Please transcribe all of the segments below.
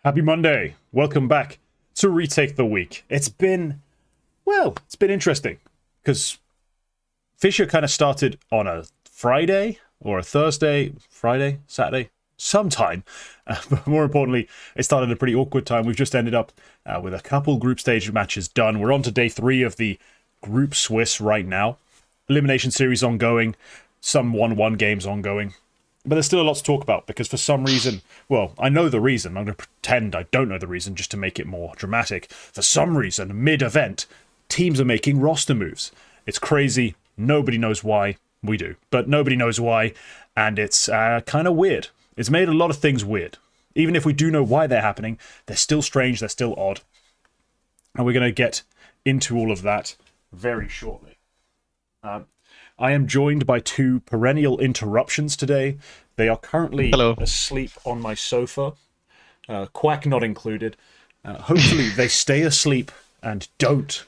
Happy Monday. Welcome back to Retake the Week. It's been interesting because Fisher kind of started on a Friday or a Thursday, Friday, Saturday, sometime. But more importantly, it started at a pretty awkward time. We've just ended up with a couple group stage matches done. We're on to day 3 of the Group Swiss right now. Elimination series ongoing, some 1-1 games ongoing. But there's still a lot to talk about because for some reason, well, I know the reason. I'm going to pretend I don't know the reason just to make it more dramatic. For some reason, mid-event, teams are making roster moves. It's crazy. Nobody knows why. We do. But nobody knows why. And it's kind of weird. It's made a lot of things weird. Even if we do know why they're happening, they're still strange. They're still odd. And we're going to get into all of that very shortly. I am joined by 2 perennial interruptions today. They are currently asleep on my sofa, Quack not included. Hopefully they stay asleep and don't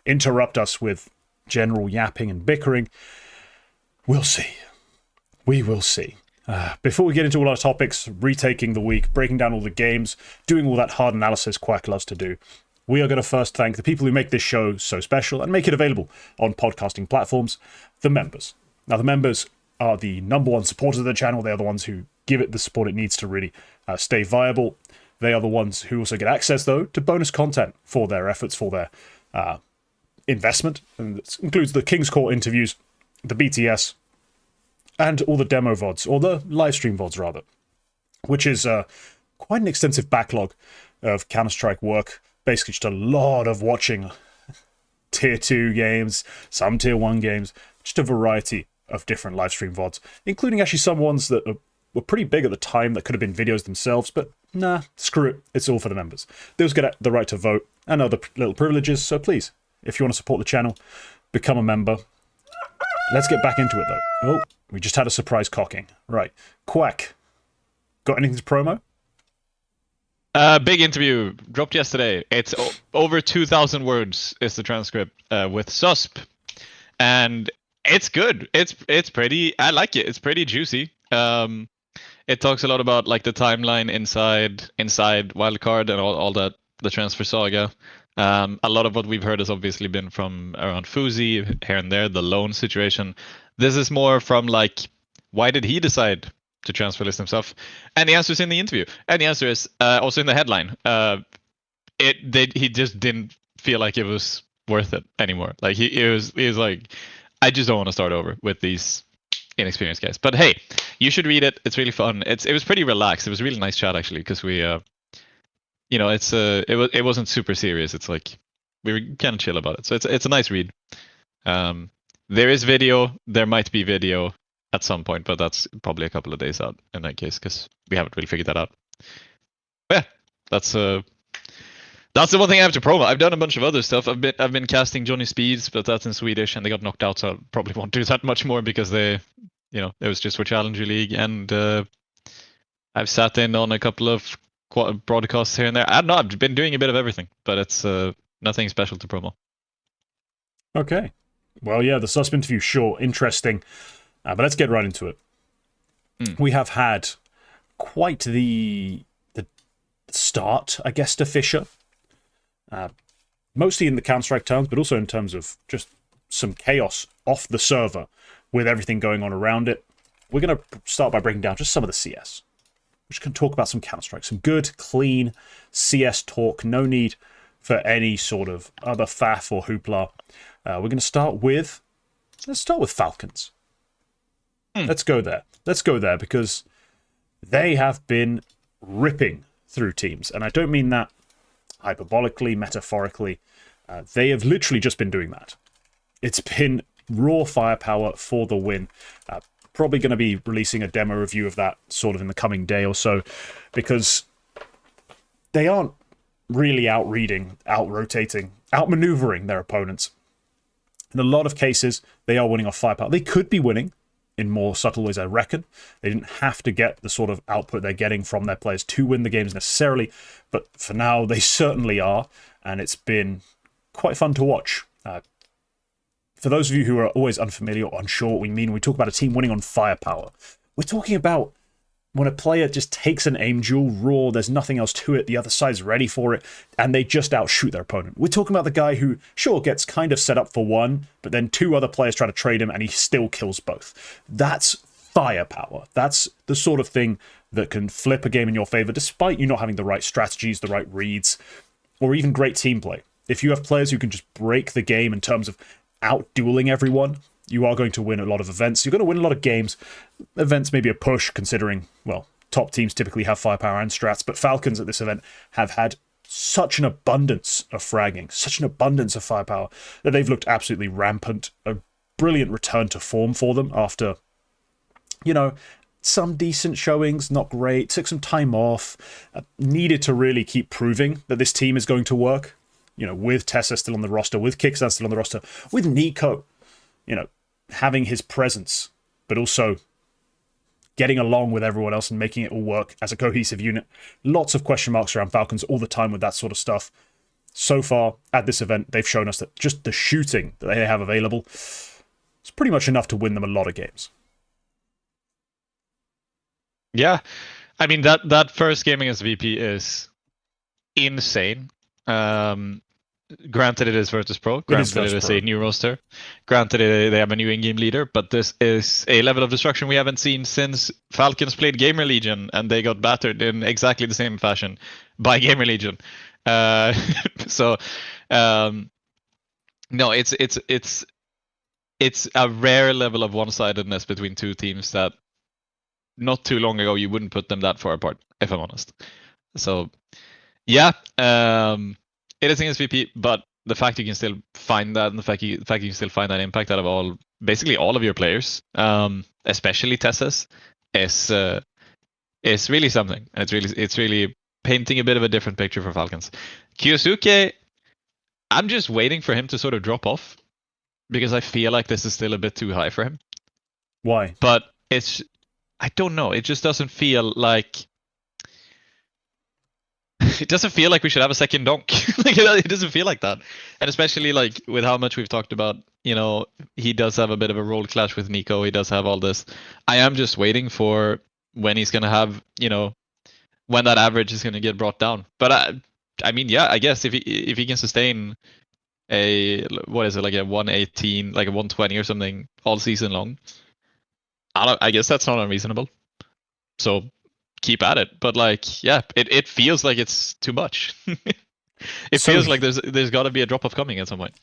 interrupt us with general yapping and bickering. We'll see. We will see. Before we get into all our topics, retaking the week, breaking down all the games, doing all that hard analysis Quack loves to do, we are going to first thank the people who make this show so special and make it available on podcasting platforms, the members. Now, the members are the number one supporters of the channel. They are the ones who give it the support it needs to really stay viable. They are the ones who also get access, though, to bonus content for their efforts, for their investment. And this includes the King's Court interviews, the BTS, and all the demo VODs, or the live stream VODs, rather, which is quite an extensive backlog of Counter-Strike work. Basically just a lot of watching tier 2 games, some tier 1 games, just a variety of different live stream VODs, including actually some ones that were pretty big at the time that could have been videos themselves, but nah, screw it, it's all for the members. Those get the right to vote and other little privileges, so please, if you want to support the channel, become a member. Let's get back into it though. Oh, we just had a surprise cocking. Right, Quack, got anything to promo? Big interview dropped yesterday. It's over 2,000 words is the transcript with SUSP, and it's good. It's pretty. I like it. It's pretty juicy. It talks a lot about like the timeline inside Wildcard and all that, the transfer saga. A lot of what we've heard has obviously been from around Fuzi here and there, the loan situation. This is more from like, why did he decide to transfer list himself? And the answer is in the interview. And the answer is also in the headline. He just didn't feel like it was worth it anymore. Like he was like, I just don't want to start over with these inexperienced guys. But hey, you should read it. It's really fun. It was pretty relaxed. It was a really nice chat actually, because we it wasn't super serious. It's like we were kind of chill about it. So it's a nice read. There is video. There might be video at some point, but that's probably a couple of days out in that case, because we haven't really figured that out. But yeah, that's the one thing I have to promo. I've done a bunch of other stuff. I've been casting Johnny Speeds, but that's in Swedish, and they got knocked out, so I probably won't do that much more because it was just for Challenger League, and I've sat in on a couple of broadcasts here and there. I don't know. I've been doing a bit of everything, but it's nothing special to promo. Okay, well, yeah, the SUSP interview, sure, interesting. But let's get right into it. We have had quite the start, I guess, to Fisher. Mostly in the Counter-Strike terms, but also in terms of just some chaos off the server with everything going on around it. We're going to start by breaking down just some of the CS. We're just going to talk about some Counter-Strike, some good, clean CS talk. No need for any sort of other faff or hoopla. We're going to start with... Let's start with Falcons. Let's go there because they have been ripping through teams. And I don't mean that hyperbolically, metaphorically. They have literally just been doing that. It's been raw firepower for the win. Probably going to be releasing a demo review of that sort of in the coming day or so, because they aren't really out-reading, out-rotating, out-maneuvering their opponents. In a lot of cases, they are winning off firepower. They could be winning in more subtle ways, I reckon. They didn't have to get the sort of output they're getting from their players to win the games necessarily, but for now, they certainly are, and it's been quite fun to watch. For those of you who are always unfamiliar or unsure what we mean when we talk about a team winning on firepower, we're talking about when a player just takes an aim duel raw, there's nothing else to it, the other side's ready for it, and they just outshoot their opponent. We're talking about the guy who, sure, gets kind of set up for one, but then two other players try to trade him, and he still kills both. That's firepower. That's the sort of thing that can flip a game in your favor, despite you not having the right strategies, the right reads, or even great team play. If you have players who can just break the game in terms of out-dueling everyone, you are going to win a lot of events. You're going to win a lot of games. Events may be a push, considering, well, top teams typically have firepower and strats, but Falcons at this event have had such an abundance of fragging, such an abundance of firepower, that they've looked absolutely rampant. A brilliant return to form for them after, some decent showings, not great, took some time off, needed to really keep proving that this team is going to work, with Tessa still on the roster, with Kickstart still on the roster, with Nico, having his presence, but also getting along with everyone else and making it all work as a cohesive unit. Lots of question marks around Falcons all the time with that sort of stuff. So far, at this event, they've shown us that just the shooting that they have available is pretty much enough to win them a lot of games. Yeah, I mean, that first game against VP is insane. Granted, it is Virtus Pro. Granted, it is a new roster. Granted, they have a new in-game leader. But this is a level of destruction we haven't seen since Falcons played Gamer Legion, and they got battered in exactly the same fashion by Gamer Legion. No, it's a rare level of one-sidedness between two teams that not too long ago you wouldn't put them that far apart, if I'm honest. So, yeah. It is against VP, but the fact you can still find that, and the fact you can still find that impact out of basically all of your players, especially TWISTZZ, is really something. And it's really painting a bit of a different picture for Falcons. Kyosuke, I'm just waiting for him to sort of drop off, because I feel like this is still a bit too high for him. Why? But I don't know. It just doesn't feel like. It doesn't feel like we should have a second donk. It doesn't feel like that. And especially with how much we've talked about, he does have a bit of a role clash with Nico. He does have all this. I am just waiting for when he's going to have, when that average is going to get brought down. But I mean, yeah, I guess if he can sustain a 118, like a 120 or something all season long, I guess that's not unreasonable. So keep at it, but it feels like it's too much. Feels like there's got to be a drop off coming at some point.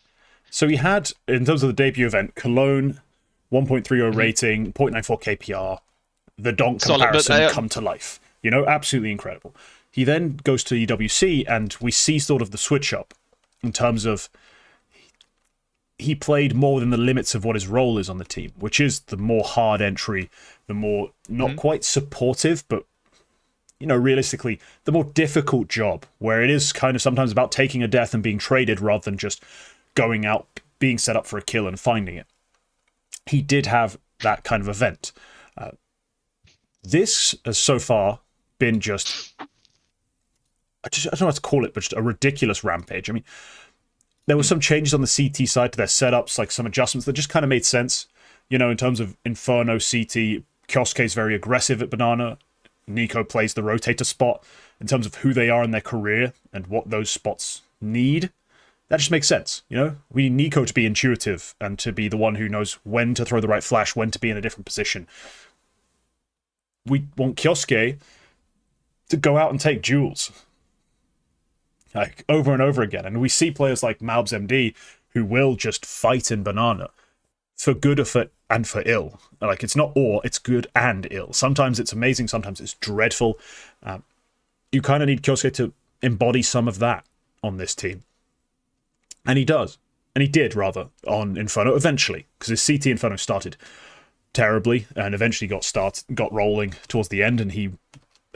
So he had, in terms of the debut event, Cologne, 1.30 rating, 0.94 KPR, the donk comparison come to life. Absolutely incredible. He then goes to EWC, and we see sort of the switch up in terms of he played more within the limits of what his role is on the team, which is the more hard entry, the more not quite supportive, but realistically, the more difficult job, where it is kind of sometimes about taking a death and being traded rather than just going out, being set up for a kill and finding it. He did have that kind of event. This has so far been just, I don't know what to call it, but just a ridiculous rampage. I mean, there were some changes on the CT side to their setups, like some adjustments that just kind of made sense. In terms of Inferno CT, Kyosuke is very aggressive at Banana. Nico plays the rotator spot. In terms of who they are in their career and what those spots need, that just makes sense. We need Nico to be intuitive and to be the one who knows when to throw the right flash, when to be in a different position. We want Kyosuke to go out and take duels, over and over again. And we see players like Malbs MD who will just fight in Banana for good and for ill. It's not or, it's good and ill. Sometimes it's amazing, sometimes it's dreadful. You kind of need Kyosuke to embody some of that on this team. And he does. And he did, rather, on Inferno eventually, because his CT Inferno started terribly and eventually got rolling towards the end, and he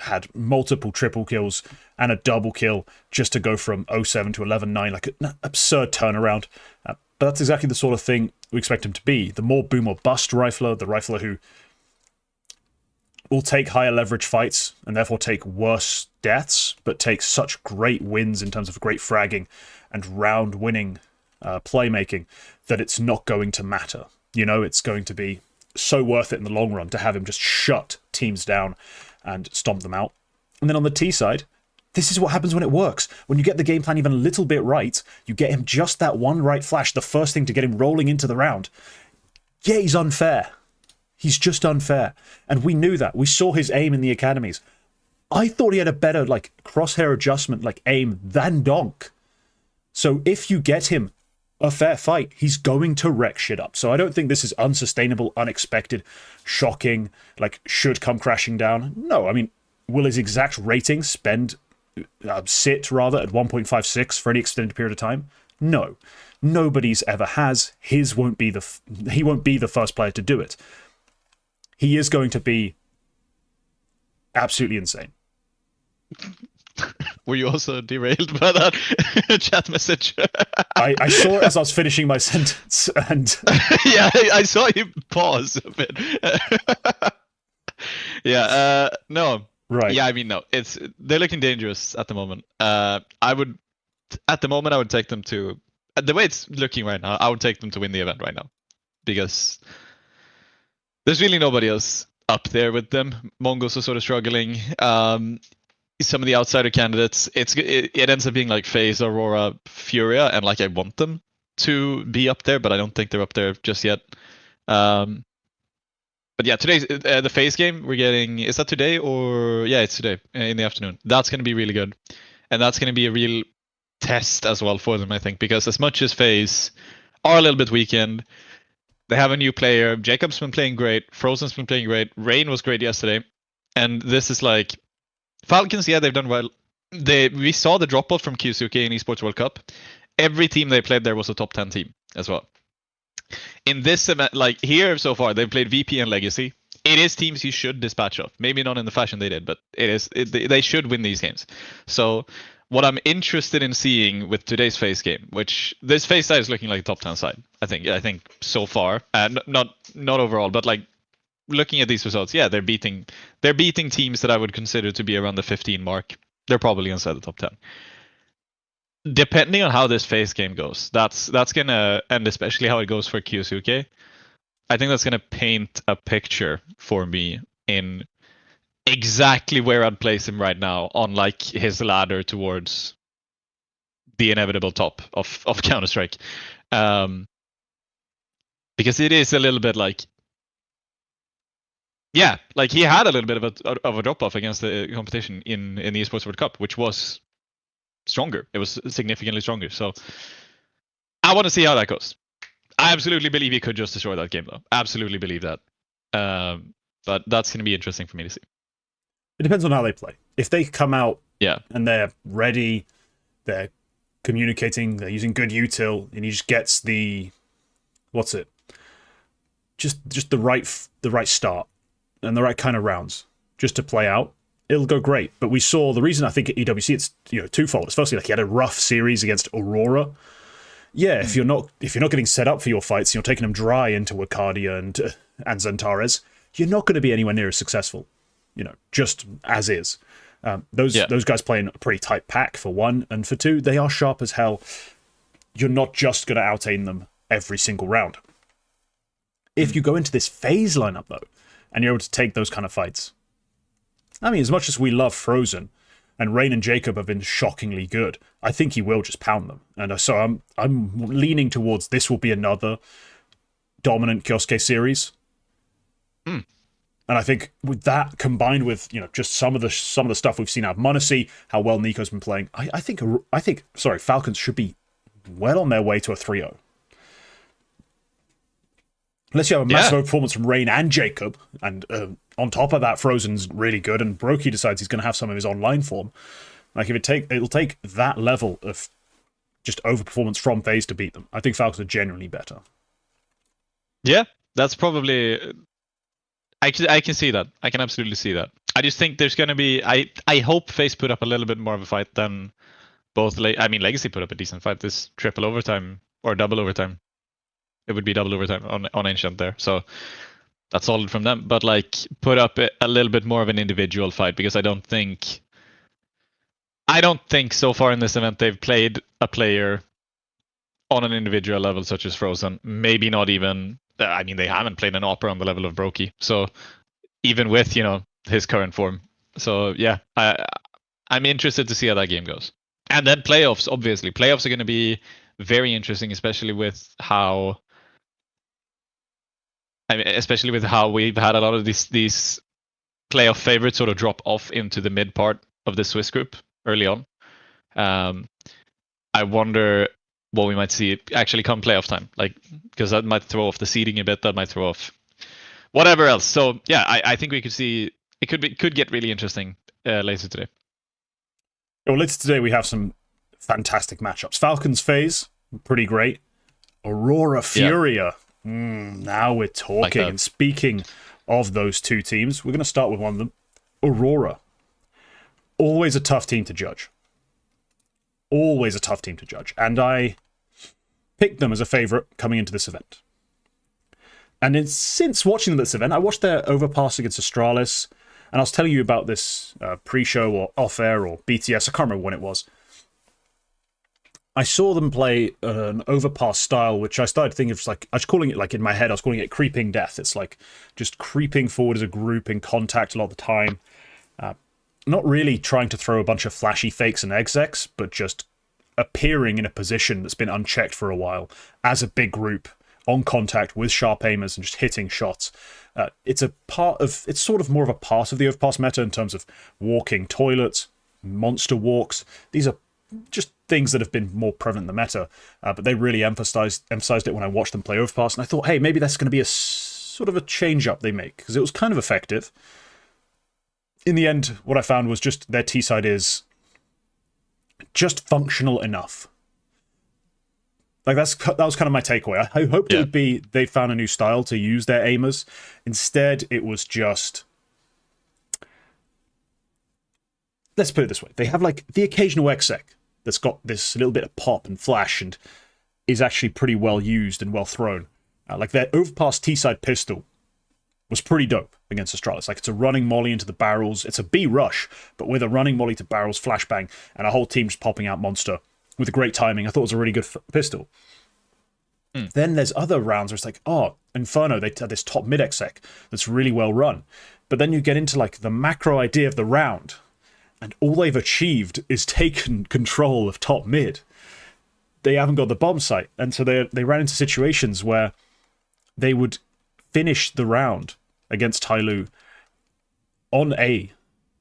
had multiple triple kills and a double kill just to go from 0-7 to 11-9, like an absurd turnaround. But that's exactly the sort of thing we expect him to be. The more boom or bust rifler, the rifler who will take higher leverage fights and therefore take worse deaths, but take such great wins in terms of great fragging and round winning playmaking that it's not going to matter. It's going to be so worth it in the long run to have him just shut teams down and stomp them out. And then on the T side, this is what happens when it works. When you get the game plan even a little bit right, you get him just that one right flash, the first thing to get him rolling into the round. Yeah, he's unfair. He's just unfair. And we knew that. We saw his aim in the academies. I thought he had a better crosshair adjustment aim than Donk. So if you get him a fair fight, he's going to wreck shit up. So I don't think this is unsustainable, unexpected, shocking, should come crashing down. No, I mean, will his exact rating sit at 1.56 for any extended period of time? No. Nobody's ever has. He won't be the first player to do it. He is going to be absolutely insane. Were you also derailed by that chat message? I saw it as I was finishing my sentence, and yeah, I saw you pause a bit. Yeah, no. Right. Yeah, I mean, no. They're looking dangerous at the moment. At the moment, I would take them to the way it's looking right now. I would take them to win the event right now, because there's really nobody else up there with them. Mongolz are sort of struggling. Some of the outsider candidates, it ends up being FaZe, Aurora, Furia, and I want them to be up there, but I don't think they're up there just yet. But yeah, today's the FaZe game we're getting. Is that today or yeah, it's today in the afternoon. That's going to be really good, and that's going to be a real test as well for them, I think, because as much as FaZe are a little bit weakened, they have a new player. Jacob's been playing great. Frozen's been playing great. Rain was great yesterday, and this is Falcons, yeah, they've done well. We saw the drop-off from Kyusuke in Esports World Cup. Every team they played there was a top 10 team as well. In this event, here so far, they've played VP and Legacy. It is teams you should dispatch of. Maybe not in the fashion they did, but they should win these games. So what I'm interested in seeing with today's FaZe game, which this FaZe side is looking like a top 10 side, I think so far. Not overall, but looking at these results, yeah, they're beating teams that I would consider to be around the 15 mark. They're probably inside the top 10. Depending on how this FaZe game goes, that's gonna, and especially how it goes for Kyusuke, I think that's gonna paint a picture for me in exactly where I'd place him right now on his ladder towards the inevitable top of Counter-Strike. Because it is a little bit yeah, he had a little bit of a drop off against the competition in the Esports World Cup, which was stronger. It was significantly stronger. So I want to see how that goes. I absolutely believe he could just destroy that game, though. Absolutely believe that. But that's going to be interesting for me to see. It depends on how they play. If they come out and they're ready, they're communicating, they're using good util, and he just gets just the right start and the right kind of rounds just to play out, it'll go great. But we saw the reason I think at EWC it's twofold. It's firstly he had a rough series against Aurora. Yeah, if you're not getting set up for your fights, you're taking them dry into Arcadia and Xantares, you're not going to be anywhere near as successful. Just as is. Those guys play in a pretty tight pack for one, and for two, they are sharp as hell. You're not just going to out-aim them every single round. If you go into this FaZe lineup though, and you're able to take those kind of fights, I mean, as much as we love Frozen, and Rain and Jacob have been shockingly good, I think he will just pound them. And so I'm leaning towards this will be another dominant Kyosuke series. And I think with that combined with just some of the stuff we've seen out of Munacy, how well Nico's been playing, I think Falcons should be well on their way to a 3-0. Unless you have a massive performance from Rain and Jacob, and on top of that, Frozen's really good, and Brokey decides he's going to have some of his online form. It'll take that level of just overperformance from FaZe to beat them. I think Falcons are genuinely better. Yeah, that's probably. I can see that. I can absolutely see that. I just think there's going to be. I hope FaZe put up a little bit more of a fight than both. Legacy put up a decent fight. This triple overtime or double overtime. It would be double overtime on Ancient there. So that's solid from them. But put up a little bit more of an individual fight, because I don't think so far in this event they've played a player on an individual level such as Frozen. Maybe not even. They haven't played an Opera on the level of Brokey. So even with his current form, So yeah, I'm interested to see how that game goes. And then playoffs, obviously, playoffs are going to be very interesting, especially with how. I mean, especially with how we've had a lot of these playoff favorites sort of drop off into the mid part of the Swiss group early on. I wonder what we might see actually come playoff time, like because that might throw off the seeding a bit. That might throw off whatever else. So yeah, I think we could see it could get really interesting later today. Well, later today we have some fantastic matchups. Falcons phase, pretty great. Aurora Furia. Now we're talking. Like and speaking of those two teams, we're going to start with one of them. Aurora. Always a tough team to judge. Always a tough team to judge. And I picked them as a favorite coming into this event. And since watching this event, I watched their overpass against Astralis, and I was telling you about this pre-show or off-air or BTS, I can't remember when it was. I saw them play an overpass style, which I started thinking of like, I was calling it like in my head, I was calling it creeping death. It's like just creeping forward as a group in contact a lot of the time. Not really trying to throw a bunch of flashy fakes and execs, but just appearing in a position that's been unchecked for a while as a big group on contact with sharp aimers and just hitting shots. It's sort of more of a part of the overpass meta in terms of walking toilets, monster walks. These are just things that have been more prevalent in the meta, but they really emphasized it when I watched them play overpass, and I thought, hey, maybe that's going to be a sort of a change-up they make, because it was kind of effective. In the end, what I found was just their T-side is just functional enough. Like that was kind of my takeaway. I hoped it would be they found a new style to use their aimers. Instead, it was just... Let's put it this way. They have like the occasional exec that's got this little bit of pop and flash and is actually pretty well used and well thrown. Like their overpass T-side pistol was pretty dope against Astralis. Like it's a running molly into the barrels. It's a B rush, but with a running molly to barrels, flashbang, and a whole team just popping out monster with great timing. I thought it was a really good pistol. Then there's other rounds where it's like, oh, Inferno, they had this top mid exec that's really well run. But then you get into like the macro idea of the round, and all they've achieved is taken control of top mid. They haven't got the bomb site. And so they ran into situations where they would finish the round against Tyloo on A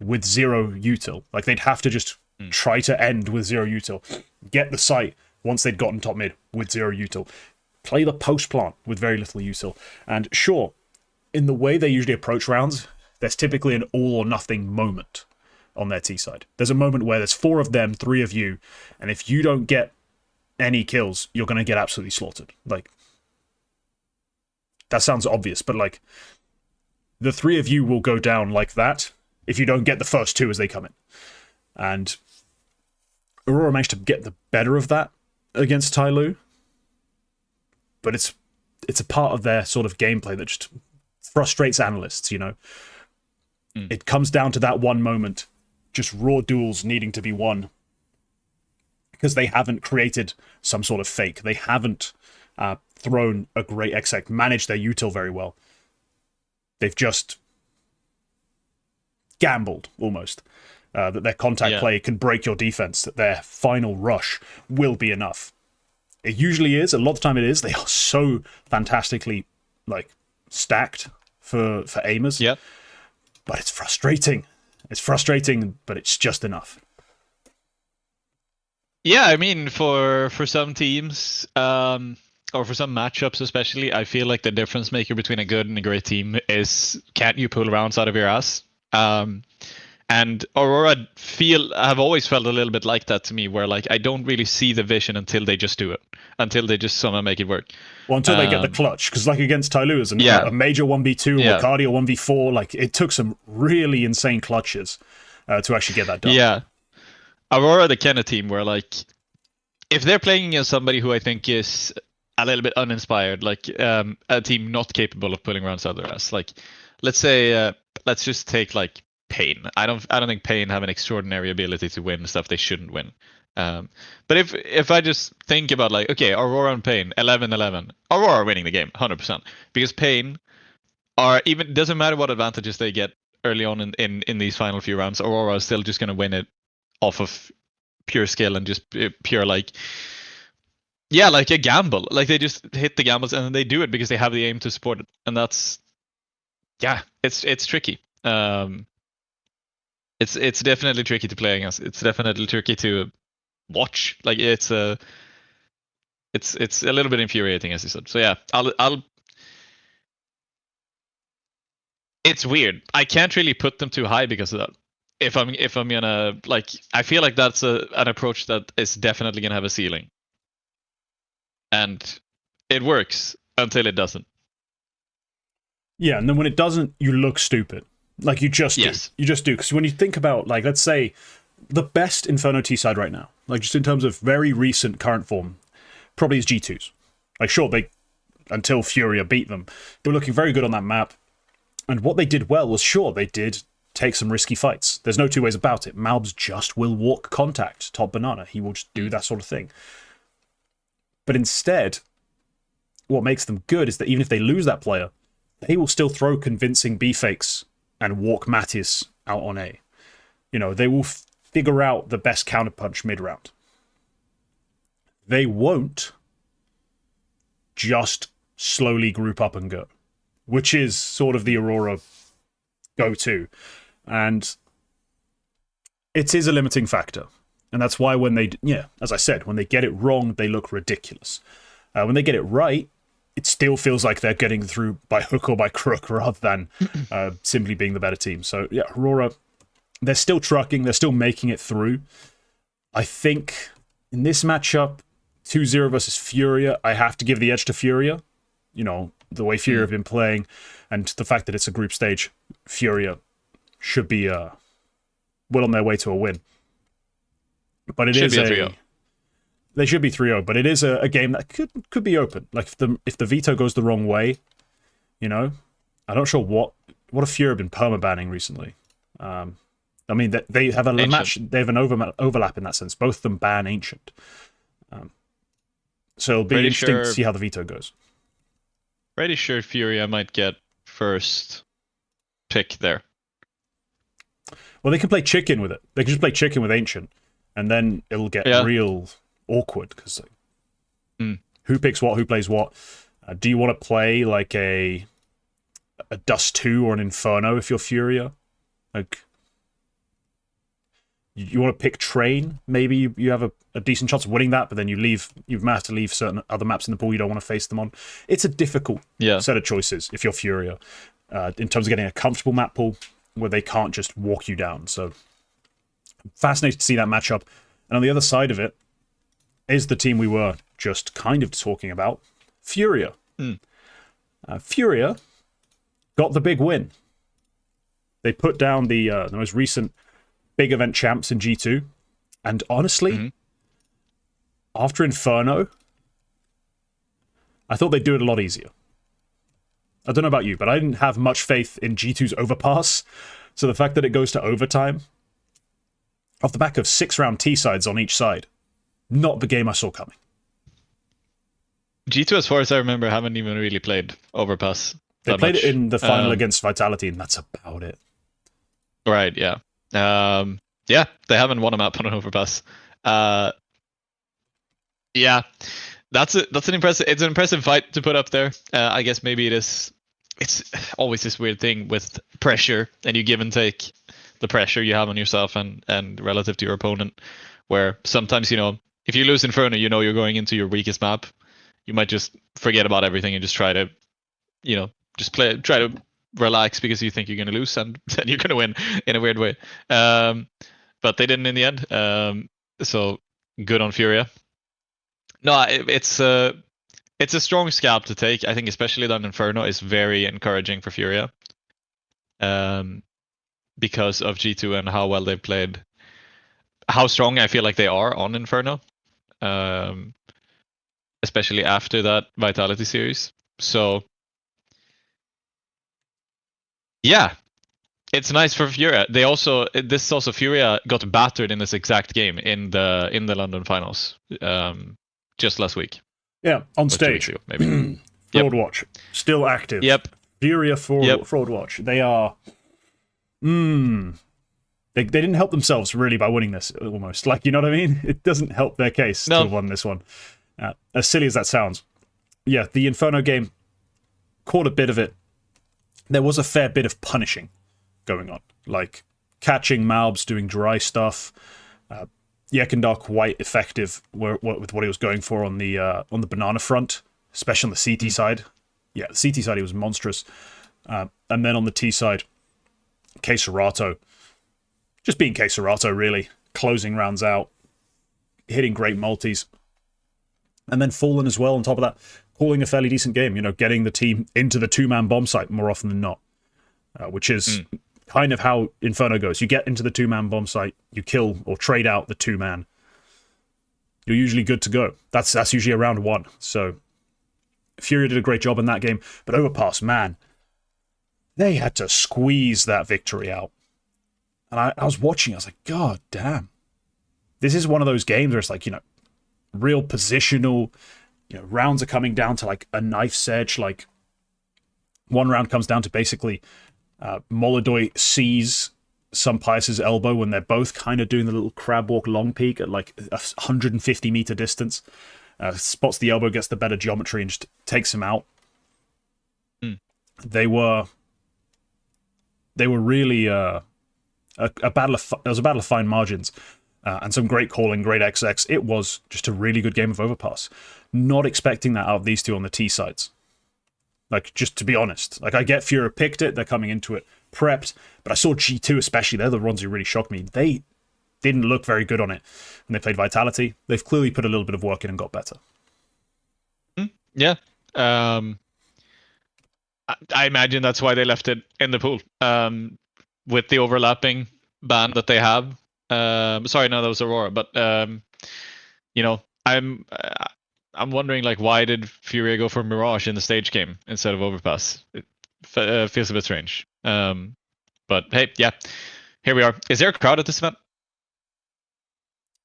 with 0 util. Like they'd have to just try to end with 0 util. Get the site once they'd gotten top mid with 0 util. Play the post plant with very little util. And sure, in the way they usually approach rounds, there's typically an all or nothing moment on their T side. There's a moment where there's 4 of them, 3 of you, and if you don't get any kills, you're going to get absolutely slaughtered. Like, that sounds obvious, but like, the 3 of you will go down like that if you don't get the first 2 as they come in. And Aurora managed to get the better of that against Tyloo, but it's a part of their sort of gameplay that just frustrates analysts, you know? It comes down to that one moment, just raw duels needing to be won, because they haven't created some sort of fake. They haven't thrown a great exec, managed their util very well. They've just gambled, almost, that their contact play can break your defense, that their final rush will be enough. It usually is. A lot of the time it is. They are so fantastically like stacked for aimers. Yeah. But it's frustrating. It's frustrating, but it's just enough. Yeah, I mean, for some teams, or for some matchups especially, I feel like the difference maker between a good and a great team is, can you pull rounds out of your ass? And Aurora have always felt a little bit like that to me, where like I don't really see the vision until they just do it, until they just somehow make it work. Well, until they get the clutch, because like against Tyloo, as a major 1v2 or Cardio 1v4, like it took some really insane clutches to actually get that done. Yeah, Aurora, the kind of team where like if they're playing against somebody who I think is a little bit uninspired, like a team not capable of pulling rounds out of their ass, like let's say let's just take like Pain. I don't think Pain have an extraordinary ability to win stuff they shouldn't win. But if I just think about like, okay, Aurora and Pain, 11-11, Aurora are winning the game 100%, because Pain are, even doesn't matter what advantages they get early on in these final few rounds, Aurora is still just going to win it off of pure skill and just pure like a gamble. Like they just hit the gambles and then they do it because they have the aim to support it, and that's it's tricky. It's definitely tricky to play against. It's definitely tricky to watch. Like it's a little bit infuriating, as you said. So yeah, I'll. It's weird. I can't really put them too high because of that. If I'm gonna like, I feel like that's an approach that is definitely gonna have a ceiling, and it works until it doesn't. Yeah, and then when it doesn't, you look stupid. Like you just do. You just do. Because when you think about, like, let's say the best Inferno T side right now, like just in terms of very recent current form, probably is G2s. Like sure, until Furia beat them, they were looking very good on that map. And what they did well was, sure, they did take some risky fights. There's no two ways about it. Malbs just will walk contact, top banana. He will just do that sort of thing. But instead, what makes them good is that even if they lose that player, they will still throw convincing B fakes and walk Mattis out on A. You know, they will figure out the best counterpunch mid-round. They won't just slowly group up and go, which is sort of the Aurora go-to. And it is a limiting factor. And that's why when they, as I said, when they get it wrong, they look ridiculous. When they get it right, it still feels like they're getting through by hook or by crook rather than simply being the better team. So, yeah, Aurora, they're still trucking. They're still making it through. I think in this matchup, 2-0 versus Furia, I have to give the edge to Furia. You know, the way Furia have been playing and the fact that it's a group stage, Furia should be well on their way to a win. But it is a... They should be 3-0, but it is a game that could be open. Like if the veto goes the wrong way, you know, I'm not sure what if Furia have been perma-banning recently. I mean, they have a match. They have an overlap in that sense. Both of them ban Ancient. So it'll be interesting to see how the veto goes. Pretty sure Furia might get first pick there. Well, they can play chicken with it. They can just play chicken with Ancient, and then it'll get real awkward because who picks what, who plays what. Do you want to play like a Dust 2 or an Inferno if you're Furia? Like, you want to pick Train? Maybe you have a decent chance of winning that, but then you might have to leave certain other maps in the pool you don't want to face them on. It's a difficult set of choices if you're Furia in terms of getting a comfortable map pool where they can't just walk you down. So fascinated to see that matchup. And on the other side of it is the team we were just kind of talking about, Furia. Furia got the big win. They put down the most recent big event champs in G2. And honestly, after Inferno, I thought they'd do it a lot easier. I don't know about you, but I didn't have much faith in G2's overpass. So the fact that it goes to overtime, off the back of 6-round T-sides on each side, not the game I saw coming. G2, as far as I remember, haven't even really played overpass. They played it in the final against Vitality, and that's about it. Right, yeah. They haven't won a map on an overpass. That's an impressive fight to put up there. I guess maybe it's always this weird thing with pressure, and you give and take the pressure you have on yourself and relative to your opponent, where sometimes, you know, if you lose Inferno, you know you're going into your weakest map. You might just forget about everything and just try to, you know, try to relax because you think you're going to lose, and then you're going to win in a weird way. But they didn't in the end. So good on Furia. No, it's a strong scalp to take. I think especially that Inferno is very encouraging for Furia. Because of G2 and how well they've played, how strong I feel like they are on Inferno. Especially after that Vitality series. So yeah, it's nice for Furia. Furia got battered in this exact game in the London finals just last week. Yeah, on stage. Ago, maybe. Fraud Watch still active. Yep. Furia Fraud Watch. They are They didn't help themselves really by winning this, almost. Like, you know what I mean? It doesn't help their case to have won this one. As silly as that sounds. Yeah, the Inferno game caught a bit of it. There was a fair bit of punishing going on. Like, catching Malbs, doing dry stuff. Yekindar quite effective with what he was going for on the banana front, especially on the CT side. Yeah, the CT side, he was monstrous. And then on the T side, K Serato. Just being K Serato, really. Closing rounds out. Hitting great multis. And then Fallen as well, on top of that. Calling a fairly decent game. You know, getting the team into the two-man bomb site more often than not. Which is kind of how Inferno goes. You get into the two-man bomb site. You kill or trade out the two-man. You're usually good to go. That's usually around one. So, Furia did a great job in that game. But Overpass, man. They had to squeeze that victory out. And I was watching, I was like, God damn. This is one of those games where it's like, you know, real positional, you know, rounds are coming down to like a knife's edge. Like, one round comes down to basically Molodoy sees Pius's elbow when they're both kind of doing the little crab walk long peek at like 150 meter distance. Spots the elbow, gets the better geometry, and just takes him out. They were really... It was a battle of fine margins and some great calling, great XX. It was just a really good game of Overpass. Not expecting that out of these two on the T sides. Like, just to be honest. Like, I get Furia picked it, they're coming into it prepped, but I saw G2 especially, they're the ones who really shocked me. They didn't look very good on it when they played Vitality. They've clearly put a little bit of work in and got better. Yeah. I imagine that's why they left it in the pool. With the overlapping ban that they have. Sorry, no, that was Aurora. But you know, I'm wondering, like, why did Furia go for Mirage in the stage game instead of Overpass? It feels a bit strange. But hey, yeah, here we are. Is there a crowd at this event?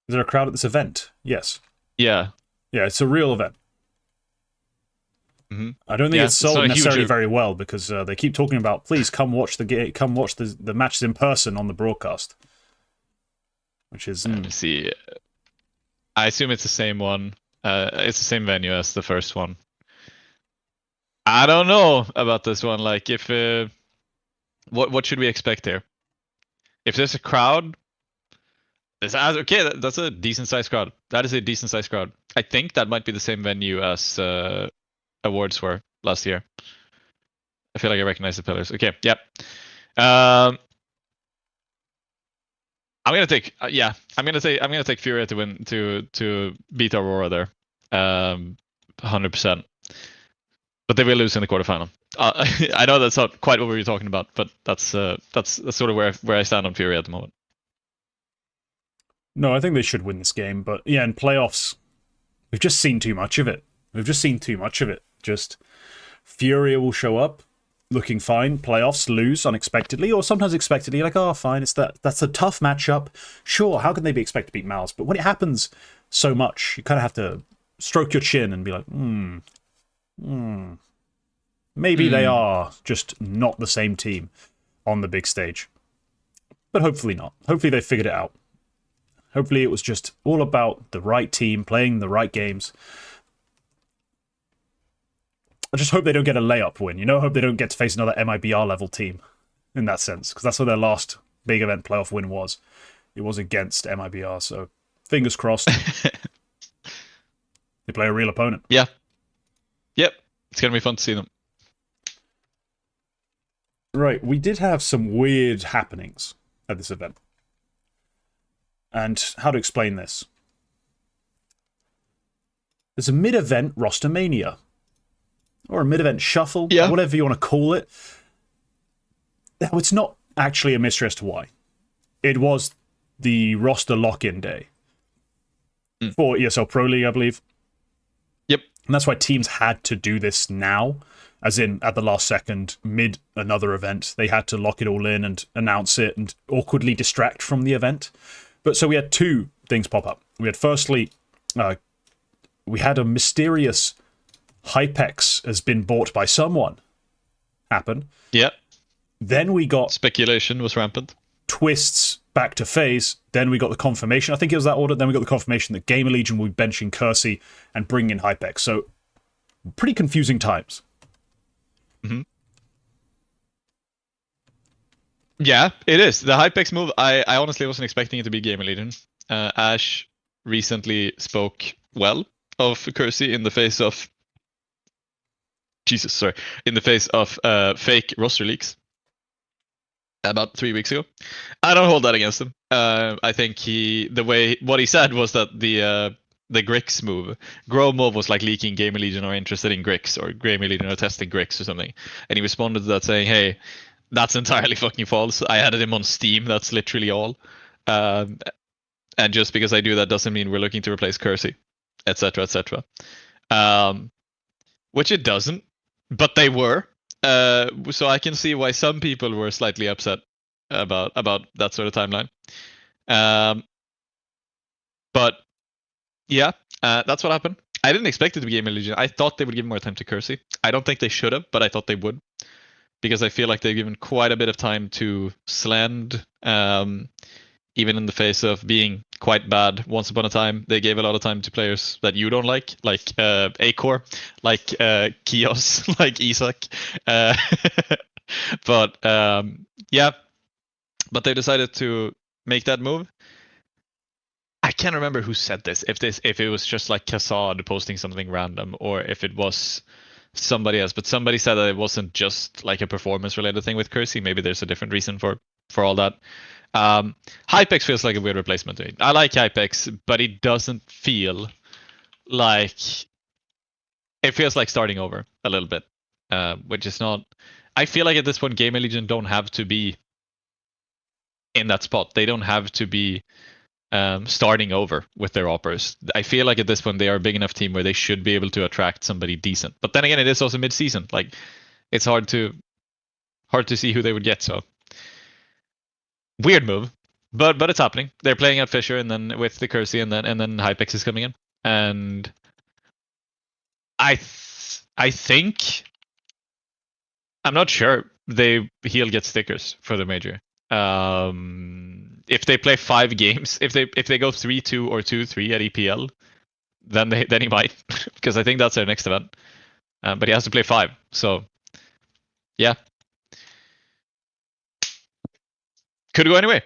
Is there a crowd at this event? Yes. Yeah. Yeah, it's a real event. I don't think it's sold necessarily very well because they keep talking about, please come watch the game, come watch the matches in person on the broadcast. Which is... Let me see. I assume it's the same one. It's the same venue as the first one. I don't know about this one. Like, if what should we expect here? If there's a crowd, okay, that's a decent sized crowd. That is a decent sized crowd. I think that might be the same venue as Awards were last year. I feel like I recognize the pillars. Okay, yep. I'm gonna take I'm gonna take Furia to win to beat Aurora there, 100%. But they will lose in the quarterfinal. I know that's not quite what we were talking about, but that's sort of where I stand on Furia at the moment. No, I think they should win this game, but yeah, in playoffs, we've just seen too much of it. Just Furia will show up looking fine, playoffs, lose unexpectedly, or sometimes expectedly, like, oh, fine, that's a tough matchup. Sure, how can they be expected to beat Mals? But when it happens so much, you kind of have to stroke your chin and be like, maybe they are just not the same team on the big stage. But hopefully not. Hopefully they figured it out. Hopefully it was just all about the right team, playing the right games. I just hope they don't get a layup win, you know? I hope they don't get to face another MIBR level team in that sense, because that's what their last big event playoff win was. It was against MIBR, so fingers crossed. They play a real opponent. Yeah. Yep. It's going to be fun to see them. Right, we did have some weird happenings at this event. And how to explain this? There's a mid-event Rostermania. Or a mid-event shuffle, whatever you want to call it. Now, it's not actually a mystery as to why. It was the roster lock-in day for ESL Pro League, I believe. Yep. And that's why teams had to do this now, as in at the last second, mid another event. They had to lock it all in and announce it and awkwardly distract from the event. But so we had two things pop up. We had firstly, we had a mysterious Hypex has been bought by someone happen. Yep. Then we got speculation was rampant. TWISTZZ back to FaZe. Then we got the confirmation. I think it was that order. Then we got the confirmation that Gamer Legion will be benching Kersey and bringing in Hypex. So pretty confusing times. Mm-hmm. Yeah, it is. The Hypex move, I honestly wasn't expecting it to be Gamer Legion. Ash recently spoke well of Kersey in the face of fake roster leaks about 3 weeks ago. I don't hold that against him. I think what he said was that the Grix move, Gromov was like leaking Gamer Legion are interested in Grix, or Gamer Legion are testing Grix or something, and he responded to that saying, "Hey, that's entirely fucking false. I added him on Steam. That's literally all. And just because I do that doesn't mean we're looking to replace Kersey, etc., etc." Which it doesn't, but they were. So I can see why some people were slightly upset about that sort of timeline. But yeah, that's what happened. I didn't expect it to be Gamer Legion. I thought they would give more time to Kersey. I don't think they should have, but I thought they would, because I feel like they've given quite a bit of time to Sland, even in the face of being quite bad once upon a time. They gave a lot of time to players that you don't like Acor, like Kios, like Isak. But yeah, but they decided to make that move. I can't remember who said this. If it was just like Kassad posting something random, or if it was somebody else. But somebody said that it wasn't just like a performance-related thing with Kersey. Maybe there's a different reason for all that. Hypex feels like a weird replacement to me. I like Hypex, but it doesn't feel like... It feels like starting over a little bit, which is not... I feel like at this point, Gamer Legion don't have to be in that spot. They don't have to be starting over with their operas. I feel like at this point, they are a big enough team where they should be able to attract somebody decent. But then again, it is also mid-season. Like, it's hard to see who they would get, so... Weird move, but it's happening. They're playing at Fisher, and then with the Kersey, and then Hypex is coming in, and I think, I'm not sure he'll get stickers for the major. If they play 5 games, if they go 3-2 or 2-3 at EPL, then he might, because I think that's their next event. But he has to play 5, so yeah. Could go anyway.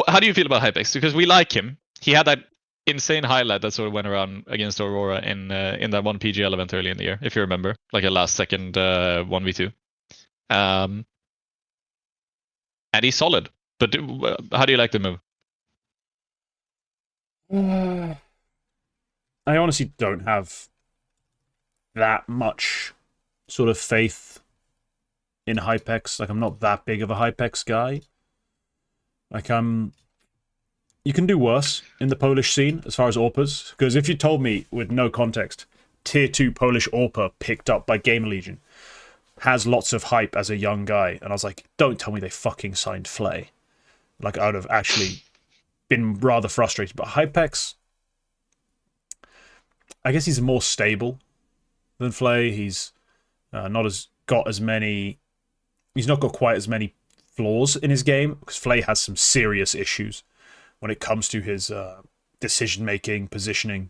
How do you feel about Hypex? Because we like him. He had that insane highlight that sort of went around against Aurora in that one PGL event early in the year, if you remember, like a last second 1v2. And he's solid. But how do you like the move? I honestly don't have that much sort of faith in Hypex. Like, I'm not that big of a Hypex guy. Like, you can do worse in the Polish scene as far as AWPers. Because if you told me, with no context, Tier 2 Polish AWPer picked up by Gamer Legion has lots of hype as a young guy, and I was like, don't tell me they fucking signed Flay. Like, I would have actually been rather frustrated. But Hypex, I guess he's more stable than Flay. He's not got quite as many flaws in his game, because Flay has some serious issues when it comes to his decision-making, positioning.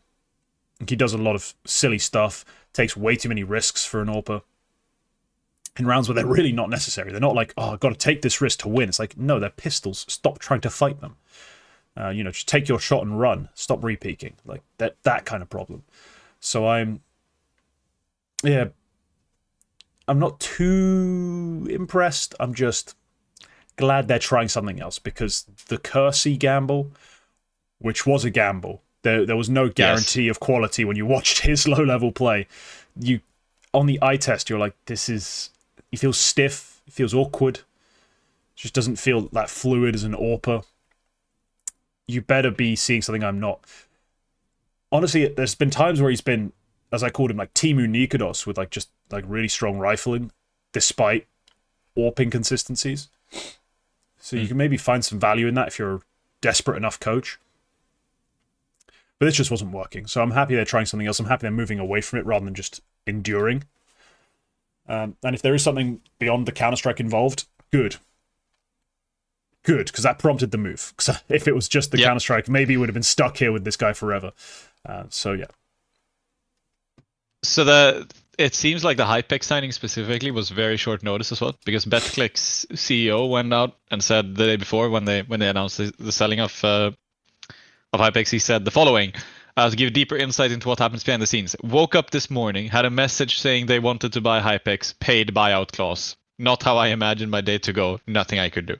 He does a lot of silly stuff, takes way too many risks for an AWPer in rounds where they're really not necessary. They're not like, oh, I've got to take this risk to win. It's like, no, they're pistols. Stop trying to fight them. Just take your shot and run. Stop repeaking. Like, that kind of problem. So I'm not too impressed. I'm just glad they're trying something else, because the Kersey gamble, which was a gamble, there was no guarantee of quality when you watched his low-level play. On the eye test, you're like, he feels stiff, he feels awkward, just doesn't feel that fluid as an AWPer. You better be seeing something I'm not. Honestly, there's been times where he's been, as I called him, like Timu Nikodos, with just really strong rifling, despite AWP inconsistencies. So you can maybe find some value in that if you're a desperate enough coach. But this just wasn't working. So I'm happy they're trying something else. I'm happy they're moving away from it rather than just enduring. And if there is something beyond the Counter-Strike involved, good. good, because that prompted the move. Because if it was just the Counter-Strike, maybe he would have been stuck here with this guy forever. So yeah. So it seems like the Hypex signing specifically was very short notice as well, because BetClic's CEO went out and said the day before when they announced the selling of Hypex, he said the following: to give deeper insight into what happens behind the scenes. Woke up this morning, had a message saying they wanted to buy Hypex, paid buyout clause. Not how I imagined my day to go. Nothing I could do.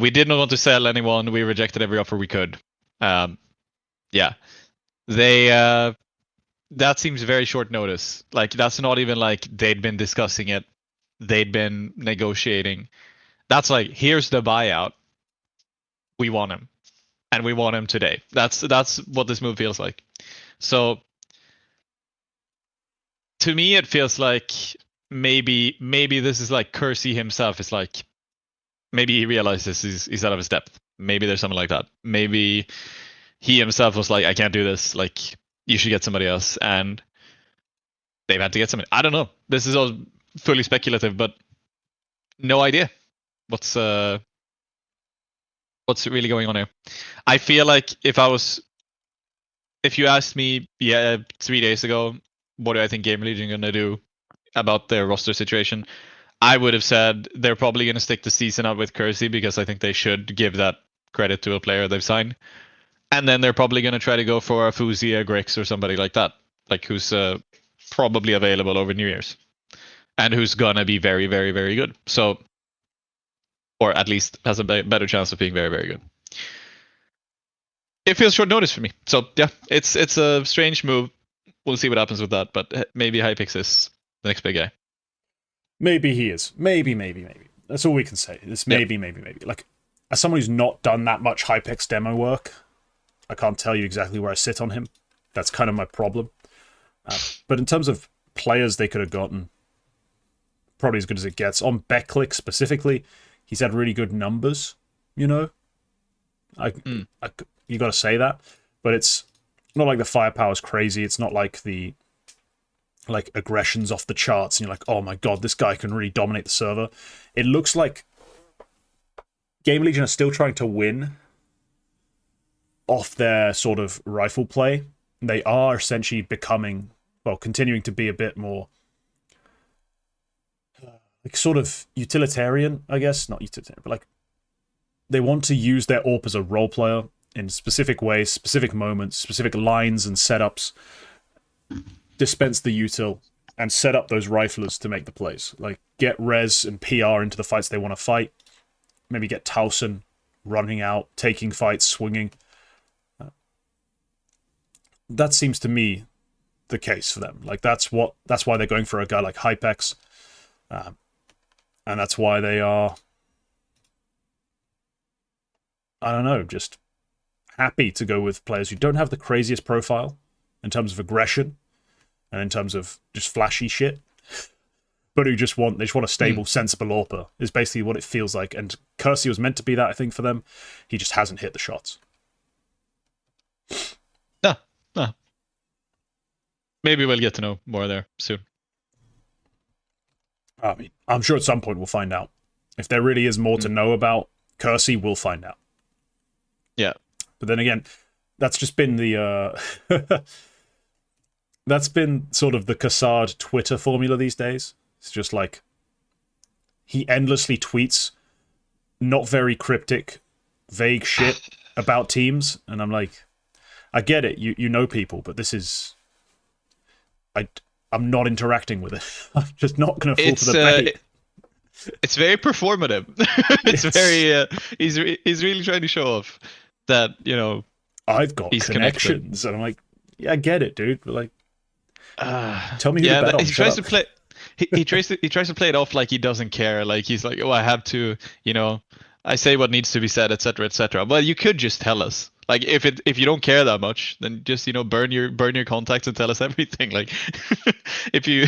We did not want to sell anyone. We rejected every offer we could. Yeah, they. That seems very short notice. Like, that's not even like they'd been discussing it. They'd been negotiating. That's like, here's the buyout. We want him. And we want him today. That's what this move feels like. So, to me, it feels like maybe this is like Kersey himself is like, maybe he realizes he's out of his depth. Maybe there's something like that. Maybe he himself was like, I can't do this. Like, you should get somebody else, and they've had to get somebody. I don't know. This is all fully speculative, but no idea what's really going on here. I feel like if you asked me, 3 days ago, what do I think Game Legion are gonna do about their roster situation, I would have said they're probably gonna stick the season out with Kersey, because I think they should give that credit to a player they've signed. And then they're probably going to try to go for a Fuzi, a Grix, or somebody like that, like who's probably available over New Year's, and who's going to be very, very, very good. So, or at least has a better chance of being very, very good. It feels short notice for me. So yeah, it's a strange move. We'll see what happens with that, but maybe Hypix is the next big guy. Maybe he is. Maybe. That's all we can say. It's maybe. Like, as someone who's not done that much Hypix demo work, I can't tell you exactly where I sit on him. That's kind of my problem. But in terms of players they could have gotten, probably as good as it gets. On BetClic specifically, he's had really good numbers, you know? You got to say that. But it's not like the firepower's crazy. It's not like the aggression's off the charts and you're like, oh my god, this guy can really dominate the server. It looks like Game Legion are still trying to win off their sort of rifle play. They are essentially continuing to be a bit more like sort of utilitarian, I guess. Not utilitarian, but like they want to use their AWP as a role player in specific ways, specific moments, specific lines and setups, dispense the util, and set up those riflers to make the plays. Like, get res and PR into the fights they want to fight. Maybe get Towson running out, taking fights, swinging. That seems to me the case for them. Like, that's why they're going for a guy like Hypex, and that's why they are, I don't know, just happy to go with players who don't have the craziest profile in terms of aggression and in terms of just flashy shit, but who just want a stable, sensible AWPer is basically what it feels like. And Kersey was meant to be that, I think, for them. He just hasn't hit the shots. No. Maybe we'll get to know more there soon. I mean, I'm sure at some point we'll find out. If there really is more to know about Kersey, we'll find out. Yeah. But then again, that's just been the that's been sort of the Cassard Twitter formula these days. It's just like he endlessly tweets not very cryptic, vague shit about teams, and I'm like, I get it, you know people, but this is I'm not interacting with it. I'm just not going to fall for the bait. It's very performative. It's very he's really trying to show off that, you know, I've got he's connections, and I'm like, yeah, I get it, dude, but like, tell me who to bet on. He tries to play. He tries to play it off like he doesn't care. Like, he's like, oh, I have to, you know, I say what needs to be said, etc., etc. Well, you could just tell us. Like, if you don't care that much, then just, you know, burn your contacts and tell us everything. Like, if you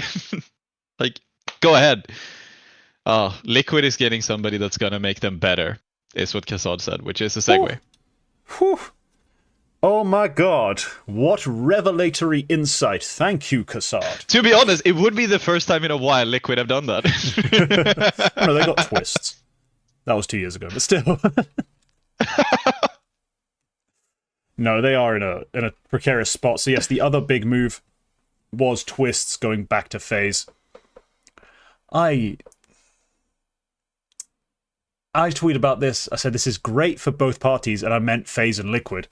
like, go ahead. Liquid is getting somebody that's gonna make them better, is what Cassad said, which is a segue. Whew. Oh my god, what revelatory insight. Thank you, Cassad. To be honest, it would be the first time in a while Liquid have done that. No, they got TWISTZZ. That was 2 years ago, but still. No, they are in a precarious spot. So yes, the other big move was TWISTZZ going back to FaZe. I tweeted about this. I said this is great for both parties, and I meant FaZe and Liquid.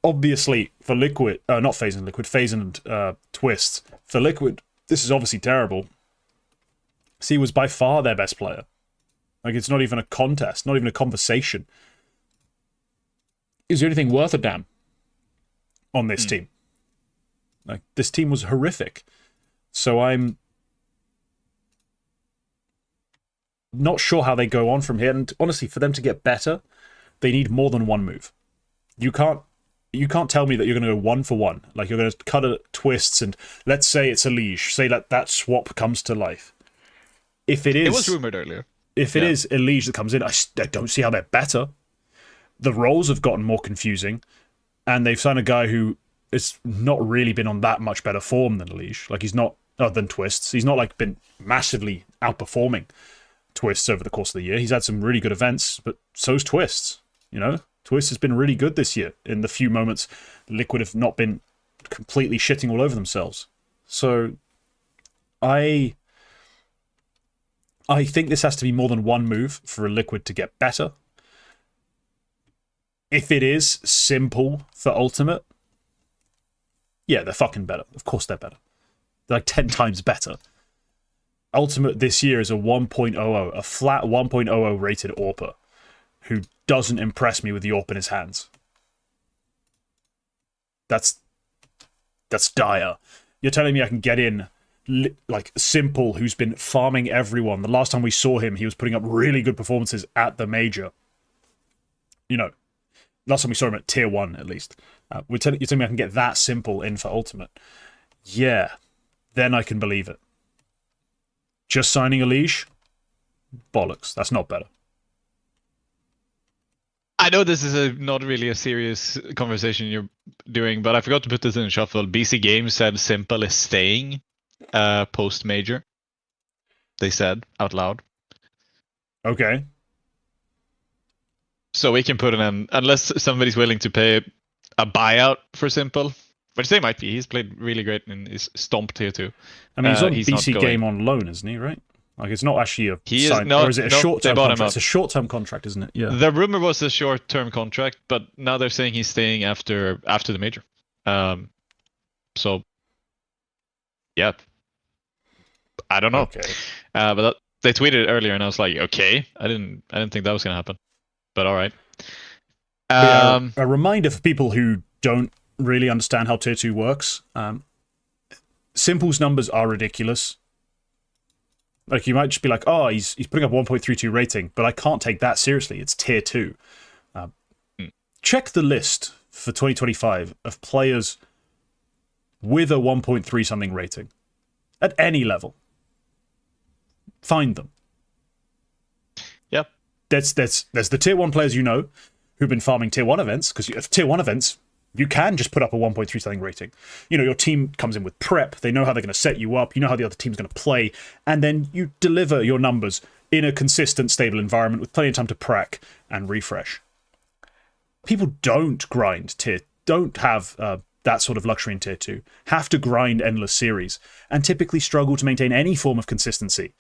Obviously, for Liquid, not FaZe and Liquid, FaZe and TWISTZZ. For Liquid, this is obviously terrible. C was by far their best player. Like, it's not even a contest, not even a conversation. Is there anything worth a damn on this team? Like, this team was horrific. So I'm not sure how they go on from here. And honestly, for them to get better, they need more than one move. You can't tell me that you're going to go 1-for-1. Like, you're going to cut a TWISTZZ and let's say it's a Elige. Say that swap comes to life. If it is... It was rumored earlier. If it is Elige that comes in, I don't see how they're better. The roles have gotten more confusing, and they've signed a guy who has not really been on that much better form than Elige. Like, he's not... than TWISTZZ. He's not, like, been massively outperforming TWISTZZ over the course of the year. He's had some really good events, but so's TWISTZZ, you know? TWISTZZ has been really good this year in the few moments Liquid have not been completely shitting all over themselves. So I think this has to be more than one move for a Liquid to get better. If it is simple for Ultimate, yeah, they're fucking better. Of course they're better. They're like 10 times better. Ultimate this year is a 1.00, a flat 1.00 rated AWPer who doesn't impress me with the AWP in his hands. That's dire. You're telling me I can get in like Simple, who's been farming everyone. The last time we saw him, he was putting up really good performances at the major. You know, last time we saw him at tier 1 at least. You're telling me I can get that Simple in for Ultimate. Yeah, then I can believe it. Just signing Elige? Bollocks. That's not better. I know this is not really a serious conversation you're doing, but I forgot to put this in the shuffle. BC Games said Simple is staying post-major. They said out loud. Okay. So we can put an unless somebody's willing to pay a buyout for Simple, which they might be. He's played really great in his Stomp tier 2. I mean, he's on BC Game on loan, isn't he, right? Like, it's not actually a sign, or is it a short-term contract? It's a short-term contract, isn't it? Yeah. The rumor was a short-term contract, but now they're saying he's staying after the major. So, yeah, I don't know. Okay. But they tweeted it earlier, and I was like, okay, I didn't think that was gonna happen, but all right. A reminder for people who don't really understand how tier 2 works. Simple's numbers are ridiculous. Like, you might just be like, oh, he's putting up 1.32 rating, but I can't take that seriously. It's tier 2. Check the list for 2025 of players with a 1.3 something rating at any level. Find them. Yep. There's the tier 1 players you know who've been farming tier 1 events, because tier 1 events, you can just put up a 1.3 something rating. You know, your team comes in with prep, they know how they're going to set you up, you know how the other team's going to play, and then you deliver your numbers in a consistent, stable environment with plenty of time to prac and refresh. People don't don't have that sort of luxury in tier 2, have to grind endless series, and typically struggle to maintain any form of consistency.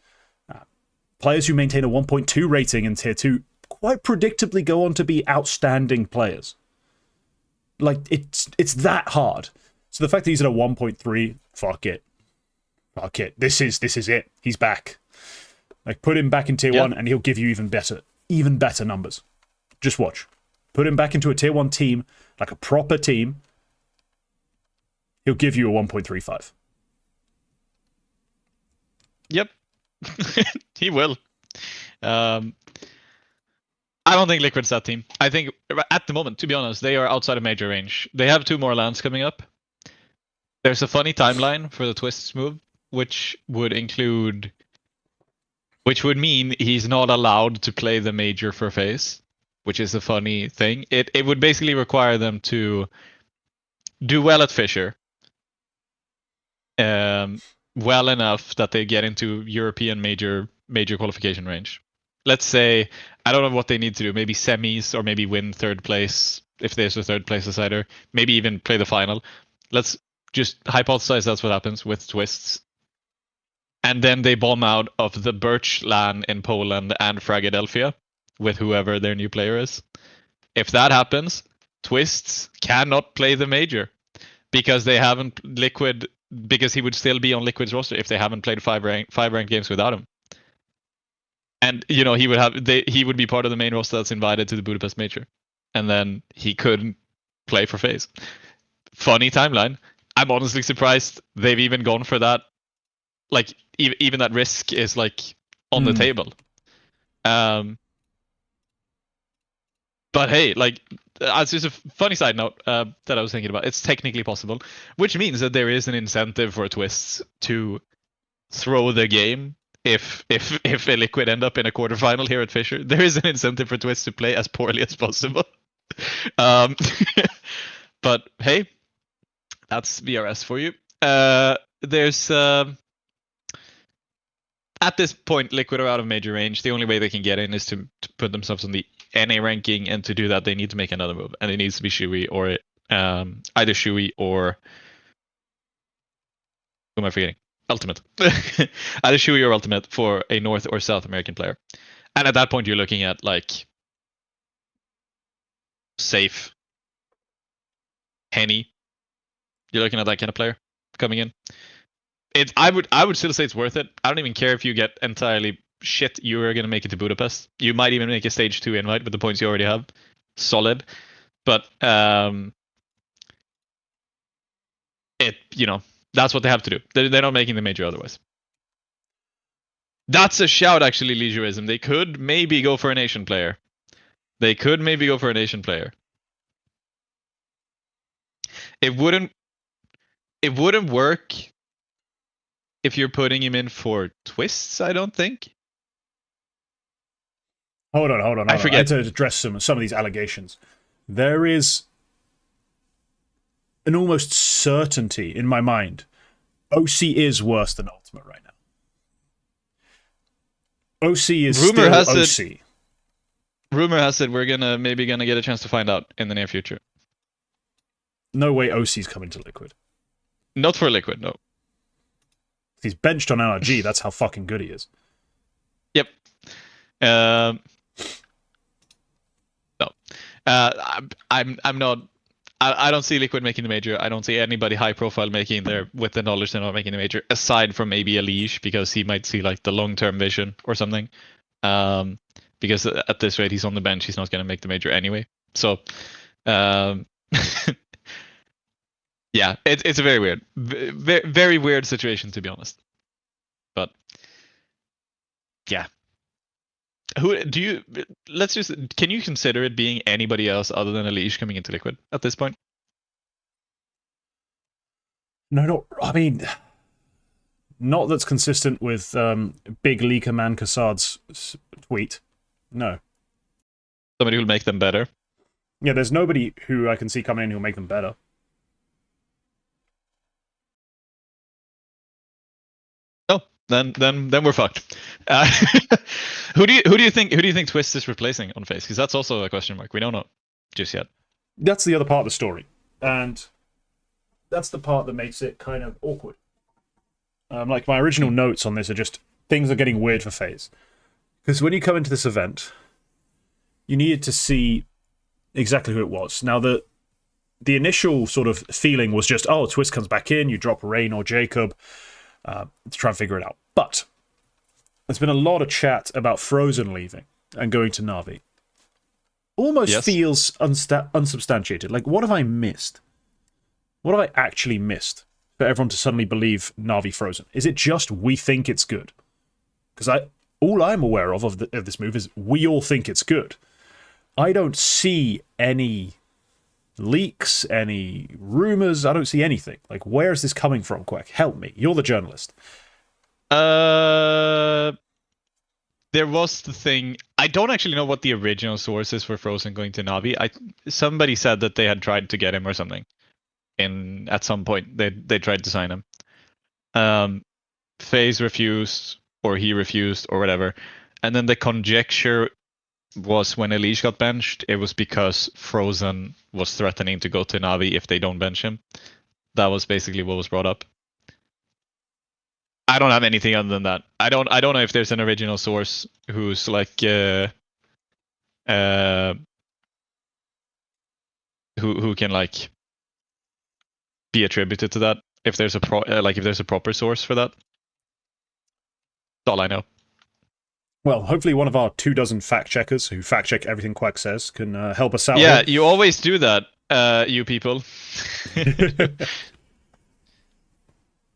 Players who maintain a 1.2 rating in tier 2 quite predictably go on to be outstanding players. Like, it's that hard. So the fact that he's at a 1.3, fuck it. This is it. He's back. Like, put him back in tier 1 and he'll give you even better numbers. Just watch. Put him back into a tier 1 team, like a proper team. He'll give you a 1.35. Yep. He will. I don't think Liquid's that team. I think at the moment, to be honest, they are outside of major range. They have 2 more lands coming up. There's a funny timeline for the TWISTZZ move, which would mean he's not allowed to play the major for FaZe, which is a funny thing. It would basically require them to do well at Fisher, well enough that they get into European major qualification range. Let's say I don't know what they need to do. Maybe semis, or maybe win third place if there's a third place decider. Maybe even play the final. Let's just hypothesize that's what happens with TWISTZZ. And then they bomb out of the Birch LAN in Poland and Fragadelphia with whoever their new player is. If that happens, TWISTZZ cannot play the major because they haven't Liquid, because he would still be on Liquid's roster if they haven't played five ranked games without him. And he would be part of the main roster that's invited to the Budapest major, and then he couldn't play for FaZe. Funny timeline. I'm honestly surprised they've even gone for that. Like even that risk is like on the table. But hey, like, as just a funny side note that I was thinking about, it's technically possible, which means that there is an incentive for TWISTZZ to throw the game if a Liquid end up in a quarterfinal here at Fisher. There is an incentive for TWISTZZ to play as poorly as possible. But hey, that's VRS for you. There's at this point, Liquid are out of major range. The only way they can get in is to put themselves on the NA ranking, and to do that, they need to make another move, and it needs to be Shui or either Shui or who am I forgetting? Ultimate. Either Shui or Ultimate for a North or South American player. And at that point, you're looking at like Safe, Henny. You're looking at that kind of player coming in. I would still say it's worth it. I don't even care if you get entirely shit. You are going to make it to Budapest. You might even make a stage 2 invite with the points you already have. Solid. But that's what they have to do. They're not making the major otherwise. That's a shout, actually, Leisureism. They could maybe go for an Asian player. It wouldn't work if you're putting him in for TWISTZZ, I don't think. Hold on. I forget to address some of these allegations. There is an almost certainty in my mind. OC is worse than Ultimate right now. OC is still OC. Rumor has it we're maybe gonna get a chance to find out in the near future. No way OC's coming to Liquid. Not for Liquid, no. He's benched on NRG. That's how fucking good he is. Yep. No. I'm not. I don't see Liquid making the major. I don't see anybody high profile making there with the knowledge they're not making the major, aside from maybe a Leash, because he might see like the long term vision or something. Because at this rate he's on the bench, he's not going to make the major anyway. So, yeah, it's a very weird, very weird situation, to be honest. But yeah, can you consider it being anybody else other than a Leash coming into Liquid at this point? No, I mean, not that's consistent with Big Leaker Man Kassad's tweet. No. Somebody who'll make them better. Yeah, there's nobody who I can see coming in who'll make them better. Oh, then we're fucked. Who do you think TWISTZZ is replacing on FaZe? Because that's also a question mark. We don't know just yet. That's the other part of the story, and that's the part that makes it kind of awkward. Like, my original notes on this are just things are getting weird for FaZe. Because when you come into this event, you needed to see exactly who it was. Now, the initial sort of feeling was just, oh, TWISTZZ comes back in, you drop Rain or Jacob to try and figure it out. But there's been a lot of chat about Frozen leaving and going to Na'Vi. Almost feels unsubstantiated. Like, what have I missed? What have I actually missed for everyone to suddenly believe Na'Vi Frozen? Is it just we think it's good? Because all I'm aware of this move is we all think it's good. I don't see any leaks, any rumors. I don't see anything. Like, where is this coming from, Quack? Help me. You're the journalist. There was the thing. I don't actually know what the original source is for Frozen going to Na'Vi. Somebody said that they had tried to get him or something. At some point, they tried to sign him. FaZe refused, or he refused, or whatever. And then the conjecture was when Elise got benched, it was because Frozen was threatening to go to Navi if they don't bench him. That was basically what was brought up. I don't have anything other than that. I don't know if there's an original source who's like who can like be attributed to that. If there's a if there's a proper source for that. That's all I know. Well, hopefully one of our 24 fact checkers who fact check everything Quack says can help us out. Yeah, here. you always do that, you people.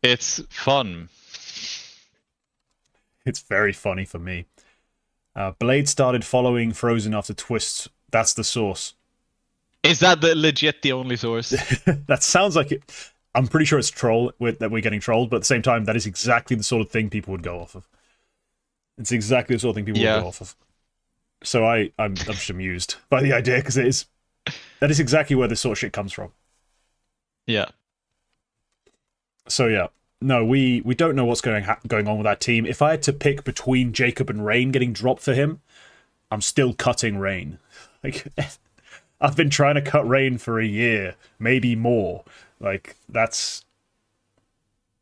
It's fun. It's very funny for me. Blade started following Frozen after TWISTZZ. That's the source. Is that legit the only source? That sounds like it. I'm pretty sure it's troll that we're getting trolled, but at the same time, that is exactly the sort of thing people would go off of. It's exactly the sort of thing people would go off of. So I'm just amused by the idea because that is exactly where this sort of shit comes from. Yeah. So yeah, no, we don't know what's going on with that team. If I had to pick between Jacob and Rain getting dropped for him, I'm still cutting Rain. Like, I've been trying to cut Rain for a year, maybe more. Like, that's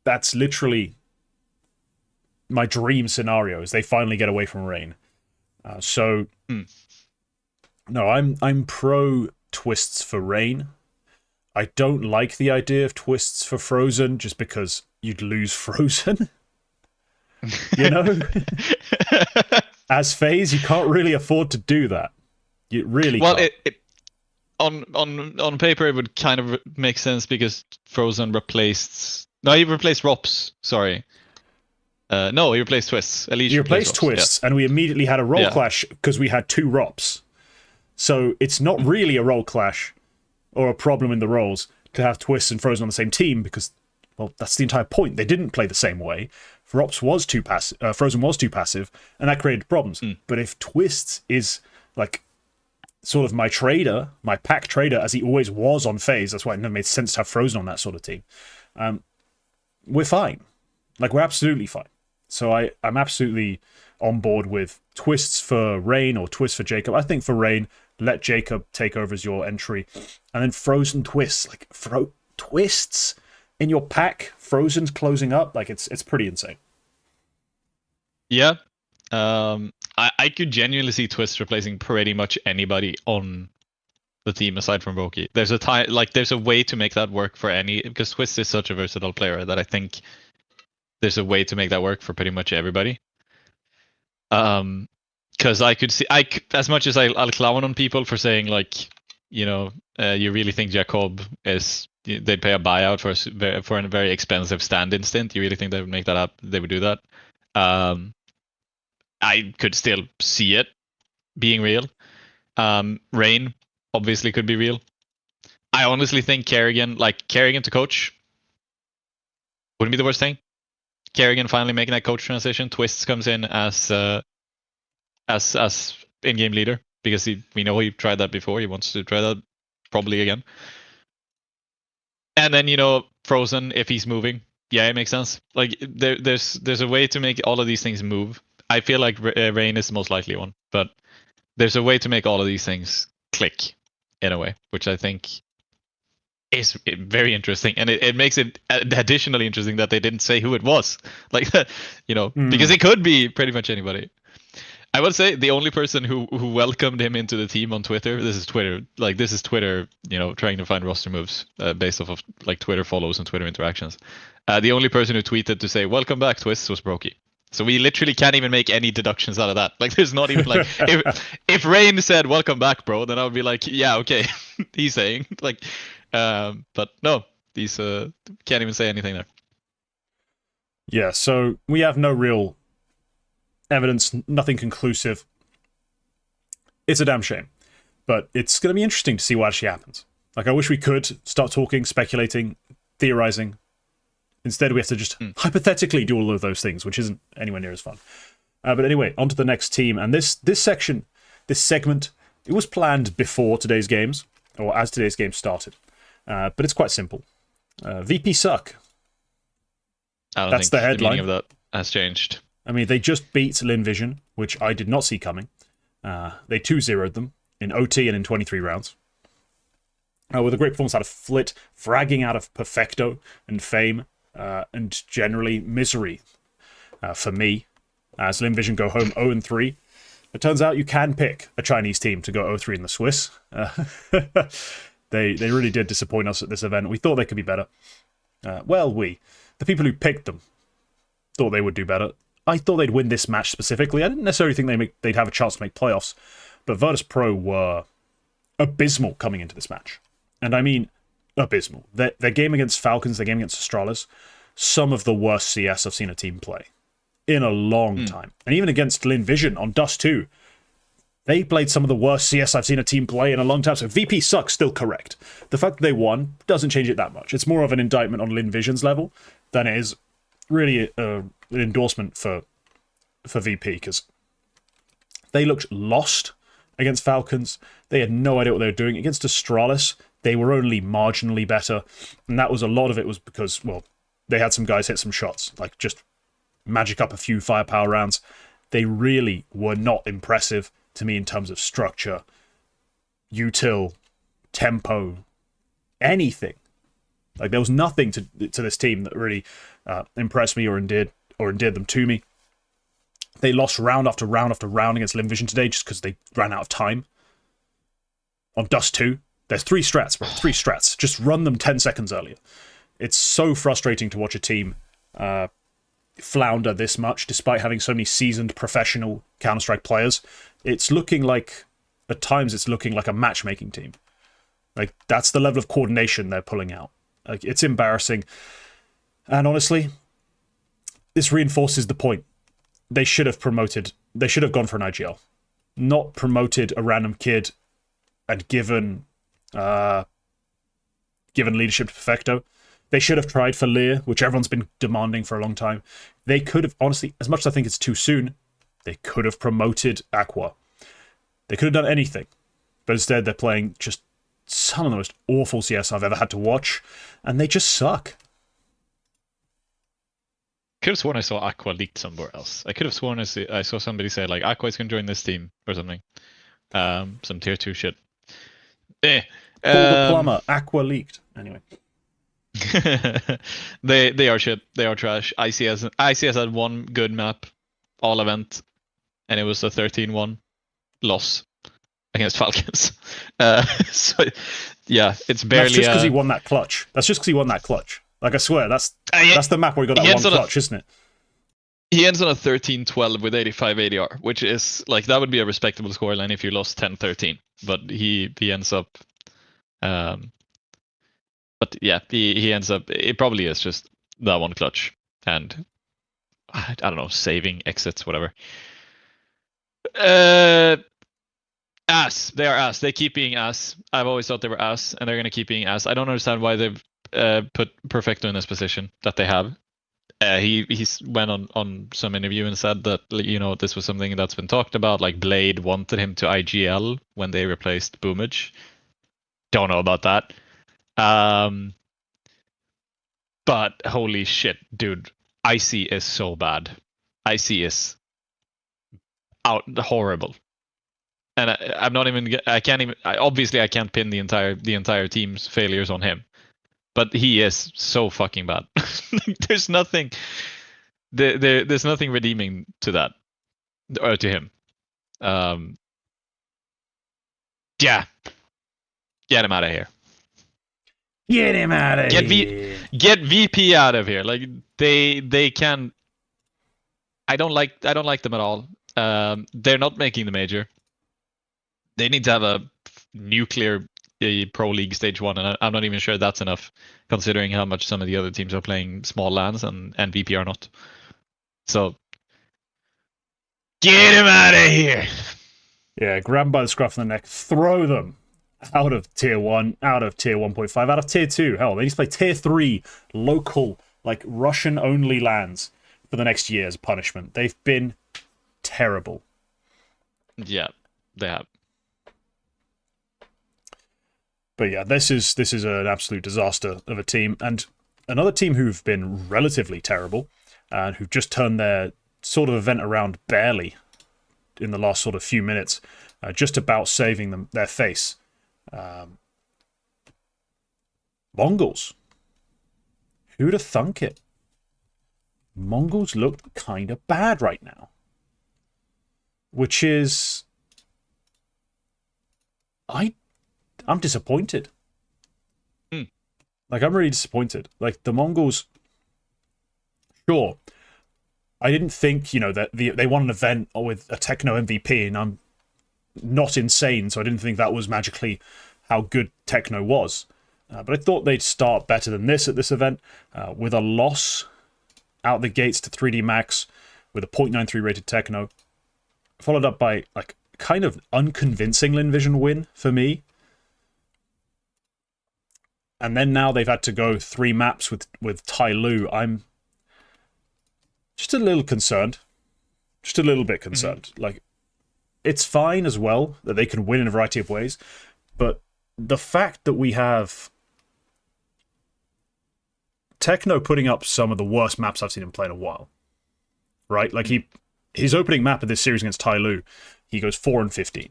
literally my dream scenario, is they finally get away from Rain. No, I'm pro TWISTZZ for Rain. I don't like the idea of TWISTZZ for Frozen, just because you'd lose Frozen. You know? As FaZe, you can't really afford to do that. You really can't. On paper, it would kind of make sense because Frozen replaced... No, he replaced Rops, sorry. No, he replaced TWISTZZ. He replaced TWISTZZ, and we immediately had a role clash because we had 2 Rops. So it's not really a role clash or a problem in the roles to have TWISTZZ and Frozen on the same team because, well, that's the entire point. They didn't play the same way. Rops was too passive, Frozen was too passive, and that created problems. But if TWISTZZ is like sort of my trader, my pack trader, as he always was on FaZe, that's why it never made sense to have Frozen on that sort of team. We're fine. Like, we're absolutely fine. So I'm absolutely on board with TWISTZZ for Rain or TWISTZZ for Jacob. I think for Rain, let Jacob take over as your entry. And then Frozen TWISTZZ. Like, TWISTZZ in your pack, Frozen's closing up. Like, it's pretty insane. Yeah. I could genuinely see TWISTZZ replacing pretty much anybody on the team aside from Roki. There's a way to make that work for any, because TWISTZZ is such a versatile player that I think there's a way to make that work for pretty much everybody. Because I could see, as much as I'll clown on people for saying like, you really think Jacob they'd pay a buyout for a very expensive stand-in stint. You really think they would make that up? They would do that. I could still see it being real. Rain obviously could be real. I honestly think Kerrigan to coach wouldn't be the worst thing. Kerrigan finally making that coach transition. TWISTZZ comes in as in-game leader because we know he tried that before. He wants to try that probably again. And then Frozen, if he's moving, yeah, it makes sense. Like there's a way to make all of these things move. I feel like Rain is the most likely one, but there's a way to make all of these things click in a way, which I think is very interesting, and it makes it additionally interesting that they didn't say who it was, like because it could be pretty much anybody. I would say the only person who welcomed him into the team on Twitter. This is Twitter, trying to find roster moves based off of like Twitter follows and Twitter interactions. The only person who tweeted to say "Welcome back, TWISTZZ" was Brokey. So we literally can't even make any deductions out of that. Like, there's not even like if Rain said "Welcome back, bro," then I would be like, yeah, okay, he's saying like. But no, these can't even say anything there. Yeah, so we have no real evidence, nothing conclusive. It's a damn shame, but it's going to be interesting to see what actually happens. Like, I wish we could start talking, speculating, theorizing. Instead, we have to just hypothetically do all of those things, which isn't anywhere near as fun. But anyway, on to the next team, and this segment, it was planned before today's games, or as today's game started. But it's quite simple. VP suck. That's the headline. The meaning of that has changed. I mean, they just beat Lin Vision, which I did not see coming. They 2-0'd them in OT and in 23 rounds. With a great performance out of Flit, fragging out of Perfecto and Fame, and generally misery for me, as Lin Vision go home 0-3. It turns out you can pick a Chinese team to go 0-3 in the Swiss. They really did disappoint us at this event. We thought they could be better. The people who picked them, thought they would do better. I thought they'd win this match specifically. I didn't necessarily think they'd have a chance to make playoffs, but Virtus Pro were abysmal coming into this match. And I mean abysmal. Their game against Falcons, their game against Astralis, some of the worst CS I've seen a team play in a long time. And even against Lin Vision on Dust 2, they played some of the worst CS I've seen a team play in a long time. So VP sucks, still correct. The fact that they won doesn't change it that much. It's more of an indictment on Lin Vision's level than it is really an endorsement for VP, because they looked lost against Falcons. They had no idea what they were doing. Against Astralis, they were only marginally better. And that was a lot of it was because, well, they had some guys hit some shots, like just magic up a few firepower rounds. They really were not impressive to me in terms of structure, util, tempo, anything. Like there was nothing to this team that really impressed me or endeared them to me. They lost round after round after round against Lin Vision today just because they ran out of time. On Dust 2, there's 3 strats, bro. 3 strats. Just run them 10 seconds earlier. It's so frustrating to watch a team flounder this much, despite having so many seasoned professional Counter-Strike players. It's looking like, at times, it's looking like a matchmaking team. Like, that's the level of coordination they're pulling out. Like, it's embarrassing. And honestly, this reinforces the point. They should have gone for an IGL. Not promoted a random kid and given leadership to Perfecto. They should have tried for Lear, which everyone's been demanding for a long time. They could have, honestly, as much as I think it's too soon, they could have promoted Aqua. They could have done anything. But instead, they're playing just some of the most awful CS I've ever had to watch, and they just suck. Could have sworn I saw Aqua leaked somewhere else. I could have sworn I saw somebody say, like, Aqua is going to join this team or something. Some tier 2 shit. Paul the Plumber, Aqua leaked. Anyway. They are shit. They are trash. ICS had one good map all event, and it was a 13-1 loss against Falcons. So yeah, it's barely. That's just because he won that clutch. Like I swear, that's the map where he got that one clutch, isn't it? He ends on a 13-12 with 85 ADR, which is like that would be a respectable scoreline if you lost 10-13. But he ends up. But yeah, he ends up. It probably is just that one clutch, and I don't know, saving exits, whatever. Ass. They are ass. They keep being ass. I've always thought they were ass, and they're gonna keep being ass. I don't understand why they've put Perfecto in this position that they have. He went on some interview and said that, you know, this was something that's been talked about. Like Blade wanted him to IGL when they replaced Boomage. Don't know about that. But holy shit, dude, Icy is so bad. Icy is horrible. And I'm not even. I can't even. Obviously, I can't pin the entire team's failures on him, but he is so fucking bad. There's nothing. There's nothing redeeming to that, or to him. Yeah, get him out of here. Get him out of here. Get VP out of here. Like they can. I don't like them at all. They're not making the major. They need to have a nuclear Pro League Stage 1, and I'm not even sure that's enough, considering how much some of the other teams are playing small lands and VP are not. So, get him out of here! Yeah, grab them by the scruff of the neck, throw them out of Tier 1, out of Tier 1.5, out of Tier 2. Hell, they need to play Tier 3 local, like Russian-only lands for the next year as punishment. They've been terrible. Yeah, they have. But yeah, this is an absolute disaster of a team. And another team who've been relatively terrible, and who've just turned their sort of event around barely, in the last sort of few minutes, just about saving them their face. Mongolz. Who'd have thunk it? Mongolz look kind of bad right now. Which is... I'm disappointed. Like, I'm really disappointed. Like, the Mongolz... Sure. I didn't think, that they won an event with a Techno MVP, and I'm not insane, so I didn't think that was magically how good Techno was. But I thought they'd start better than this at this event, with a loss out the gates to 3D Max, with a 0.93 rated Techno, followed up by, like, kind of unconvincing Linvision win for me. And then now they've had to go 3 maps with Tai Lu. I'm just a little concerned. Just a little bit concerned. Like, it's fine as well that they can win in a variety of ways, but the fact that we have Techno putting up some of the worst maps I've seen him play in a while, right? Like, his opening map of this series against Tai Lu, he goes 4-15.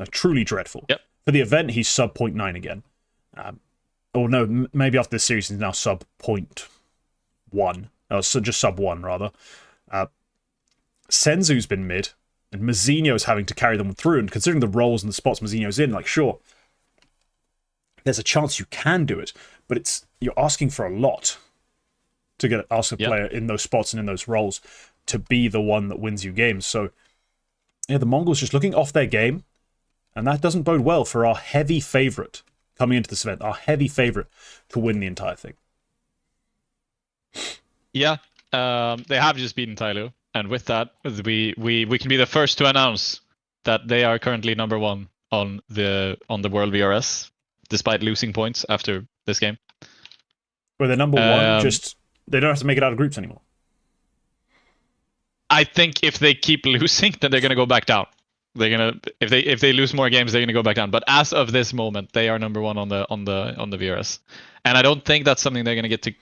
Like, truly dreadful. Yep. For the event, he's sub 0.9 again. Or no, maybe after this series, he's now sub 0.1. So just sub 1, rather. Senzu's been mid, and Mazzinho's having to carry them through, and considering the roles and the spots Mazzinho's in, like, sure, there's a chance you can do it, but you're asking for a lot to ask a player in those spots and in those roles to be the one that wins you games. So, yeah, the Mongolz just looking off their game, and that doesn't bode well for our heavy favourite coming into this event, our heavy favourite to win the entire thing. Yeah, they have just beaten Tai Lu, and with that, we can be the first to announce that they are currently number 1 on the World VRS, despite losing points after this game. Where they're number 1, just they don't have to make it out of groups anymore. I think if they keep losing, then they're gonna go back down. They're gonna if they lose more games, they're gonna go back down. But as of this moment, they are number 1 on the VRS, and I don't think that's something they're gonna get to.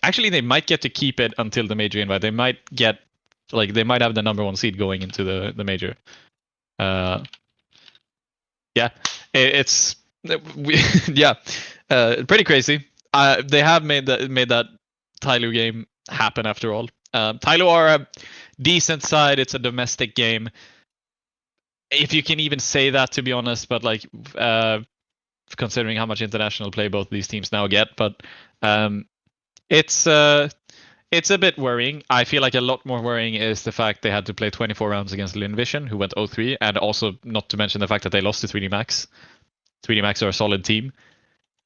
Actually, they might get to keep it until the major invite. They might get they might have the number 1 seed going into the major. Pretty crazy. They have made that Tai Lu game happen after all. Tai Lu are a decent side. It's a domestic game, if you can even say that, to be honest. But like, considering how much international play both these teams now get, but it's a bit worrying. I feel like a lot more worrying is the fact they had to play 24 rounds against Linvision, who went 0-3, and also not to mention the fact that they lost to 3D Max. 3D Max are a solid team.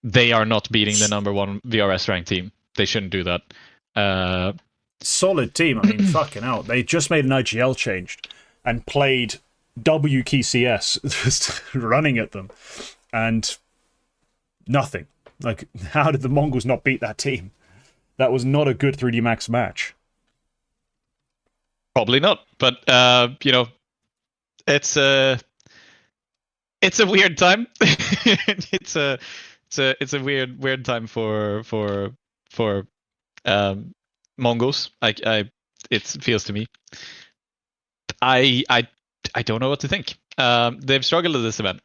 They are not beating the number 1 VRS ranked team. They shouldn't do that. Solid team. I mean, fucking hell. They just made an IGL change and played WKCS just running at them. And nothing. Like, how did the Mongolz not beat that team? That was not a good 3D Max match. Probably not. But, it's a weird time. it's a weird time for Mongolz. It feels to me. I don't know what to think. They've struggled at this event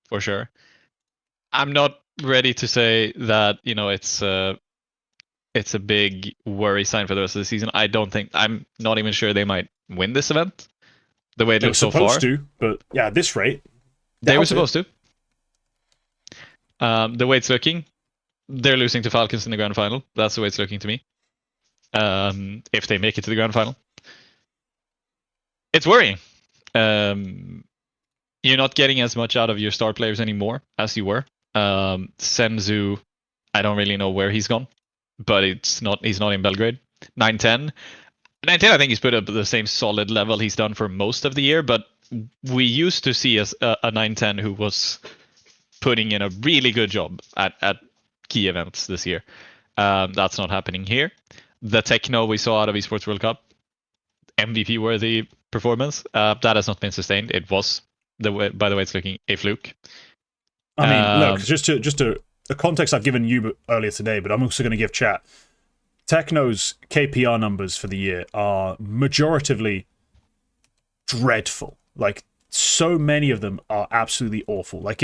for sure. I'm not ready to say that it's a big worry sign for the rest of the season. I'm not even sure they might win this event the way it looks so far. They were supposed to, but yeah, at this rate, they were supposed to. The way it's looking, they're losing to Falcons in the grand final. That's the way it's looking to me. If they make it to the grand final, it's worrying. You're not getting as much out of your star players anymore as you were. Senzu, I don't really know where he's gone, but he's not in Belgrade. 9-10, I think he's put up the same solid level he's done for most of the year, but we used to see a 9-10 who was putting in a really good job at key events this year. That's not happening here. The Techno we saw out of Esports World Cup, MVP-worthy performance, that has not been sustained. It was, by the way it's looking, a fluke. I mean, look, just to the context I've given you earlier today, but I'm also going to give chat. Techno's KPR numbers for the year are majoritively dreadful. Like, so many of them are absolutely awful. Like,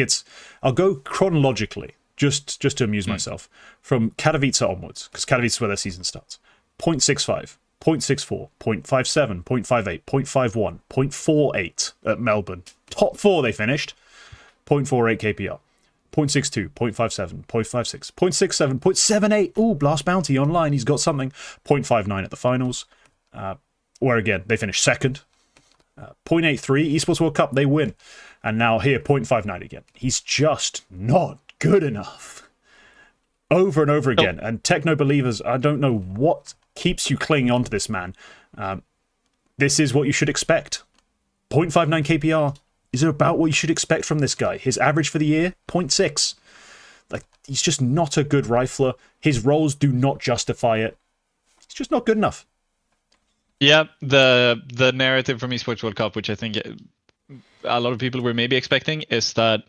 I'll go chronologically, just to amuse myself, from Katowice onwards, because Katowice is where their season starts. 0.65, 0.64, 0.57, 0.58, 0.51, 0.48 at Melbourne. Top 4 they finished. 0.48 KPR. 0.62, 0.57, 0.56, 0.67, 0.78. Ooh, Blast Bounty online. He's got something. 0.59 at the finals, where again, they finished second. 0.83, Esports World Cup, they win. And now here, 0.59 again. He's just not good enough. Over and over again. And Techno believers, I don't know what keeps you clinging on to this man. This is what you should expect. 0.59 KPR is about what you should expect from this guy. His average for the year, 0.6. Like, he's just not a good rifler. His roles do not justify it. He's just not good enough. Yeah, the narrative from Esports World Cup, which I think a lot of people were maybe expecting, is that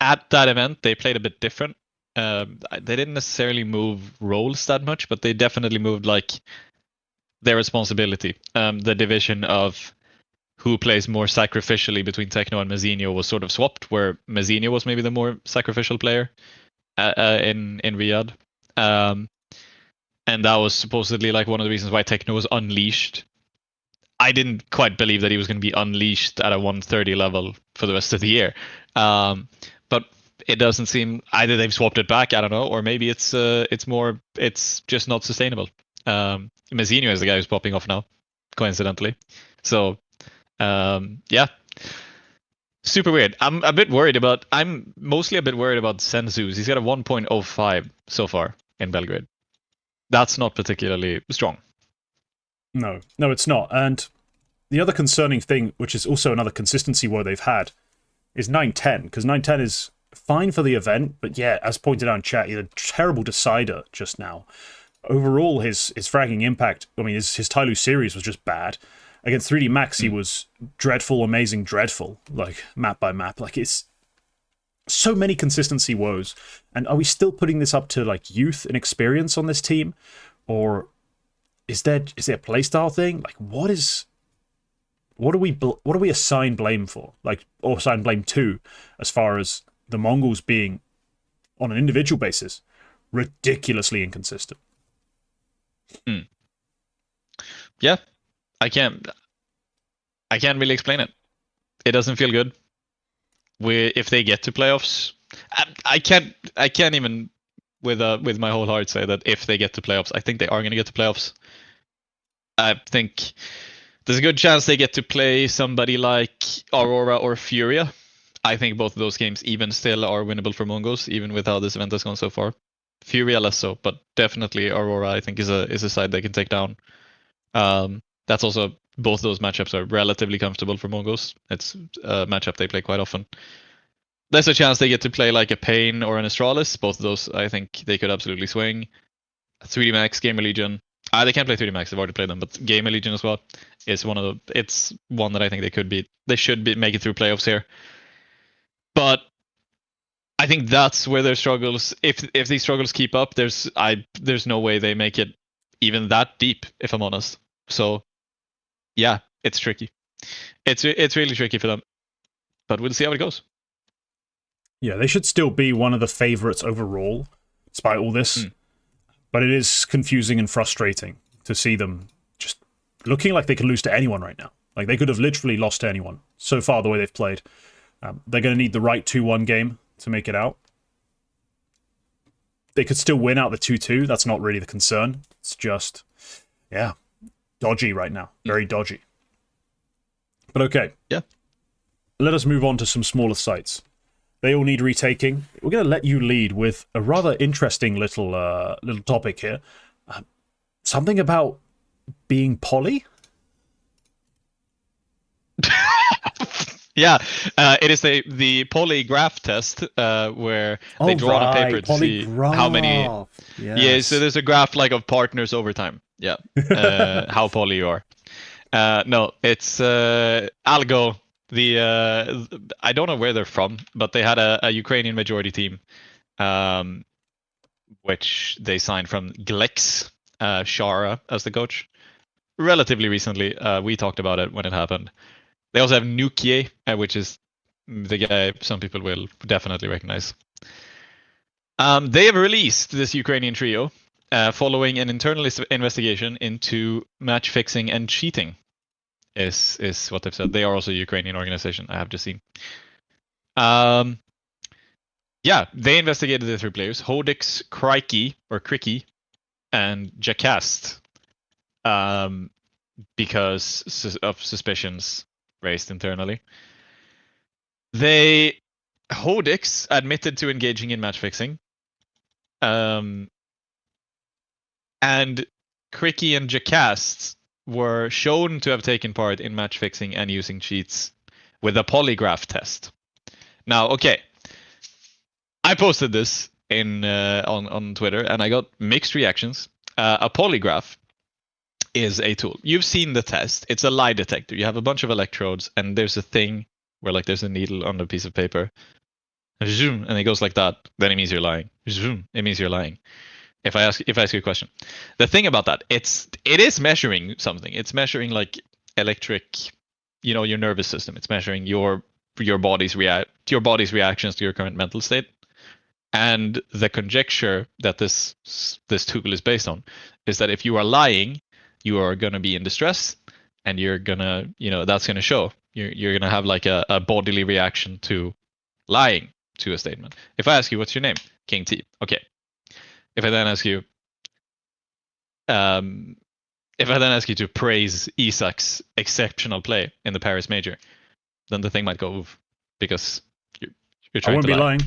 at that event they played a bit different. They didn't necessarily move roles that much, but they definitely moved like their responsibility. The division of who plays more sacrificially between Techno and Mazinho was sort of swapped, where Mazinho was maybe the more sacrificial player in Riyadh. And that was supposedly like one of the reasons why Techno was unleashed. I didn't quite believe that he was going to be unleashed at a 130 level for the rest of the year. But it doesn't seem, either they've swapped it back, I don't know, or maybe it's just not sustainable. Mazinho is the guy who's popping off now, coincidentally. So, yeah. Super weird. I'm mostly a bit worried about Senzu's. He's got a 1.05 so far in Belgrade. That's not particularly strong. No, it's not. And the other concerning thing, which is also another consistency woe they've had, is 910, because 910 is fine for the event, but yeah, as pointed out in chat, he's a terrible decider just now. Overall, his fragging impact, I mean, his Tyloo series was just bad. Against 3D Max, he was dreadful, amazing, dreadful, like map by map. Like, it's so many consistency woes. And are we still putting this up to like youth and experience on this team, or is there a playstyle thing? Like, what do we assign blame for? Like, or assign blame to, as far as the Mongols being, on an individual basis, ridiculously inconsistent? Yeah, I can't really explain it. It doesn't feel good. If they get to playoffs, I can't even with my whole heart say that if they get to playoffs, I think they are going to get to playoffs. I think there's a good chance they get to play somebody like Aurora or Furia. I think both of those games even still are winnable for Mongols, even with how this event has gone so far. Furia less so, but definitely Aurora I think is a side they can take down. That's also, both those matchups are relatively comfortable for Mongols. It's a matchup they play quite often. There's a chance they get to play like a Pain or an Astralis. Both of those I think they could absolutely swing. 3D Max, Gamer Legion. They can't play 3D Max, they've already played them, but Gamer Legion as well is it's one that I think they could beat. They should make it through playoffs here. But I think that's where their struggles, if these struggles keep up, there's no way they make it even that deep, if I'm honest. So yeah, it's tricky. It's really tricky for them. But we'll see how it goes. Yeah, they should still be one of the favorites overall, despite all this. But it is confusing and frustrating to see them just looking like they could lose to anyone right now. Like, they could have literally lost to anyone so far the way they've played. They're going to need the right 2-1 game to make it out. They could still win out the 2-2. That's not really the concern. It's just, yeah, dodgy right now. Very dodgy. But okay. Yeah. Let us move on to some smaller sites. They all need retaking. We're going to let you lead with a rather interesting little topic here. Something about being poly? Yeah, it is the polygraph test where they draw on a paper to see how many. Yes. Yeah, so there's a graph like of partners over time. Yeah, how poly you are. No, it's Algo. I don't know where they're from, but they had a Ukrainian majority team, which they signed from Glex, Shara as the coach. relatively recently. We talked about it when it happened. They also have Nukie, which is the guy some people will definitely recognize. They have released this Ukrainian trio following an internal investigation into match fixing and cheating. Is what they've said. They are also a Ukrainian organization, I have just seen. Yeah, they investigated the 3 players, Hodix, Cricky, and Jacast, because of suspicions raised internally. Hodix admitted to engaging in match fixing, and Cricky and Jacast were shown to have taken part in match fixing and using cheats with a polygraph test. Now, okay, I posted this on Twitter and I got mixed reactions. A polygraph is a tool. You've seen the test. It's a lie detector. You have a bunch of electrodes and there's a thing where like there's a needle on a piece of paper. Zoom, and it goes like that. Then it means you're lying. Zoom, it means you're lying. If I ask you a question, the thing about that, it is measuring something. It's measuring like electric, your nervous system. It's measuring your body's reactions to your current mental state. And the conjecture that this tool is based on is that if you are lying, you are going to be in distress, and you're gonna, that's going to show. You're going to have like a bodily reaction to lying to a statement. If I ask you, what's your name? Kingt. Okay. If I then ask you, to praise Isak's exceptional play in the Paris Major, then the thing might go oof, because you're trying I won't to be lie. lying.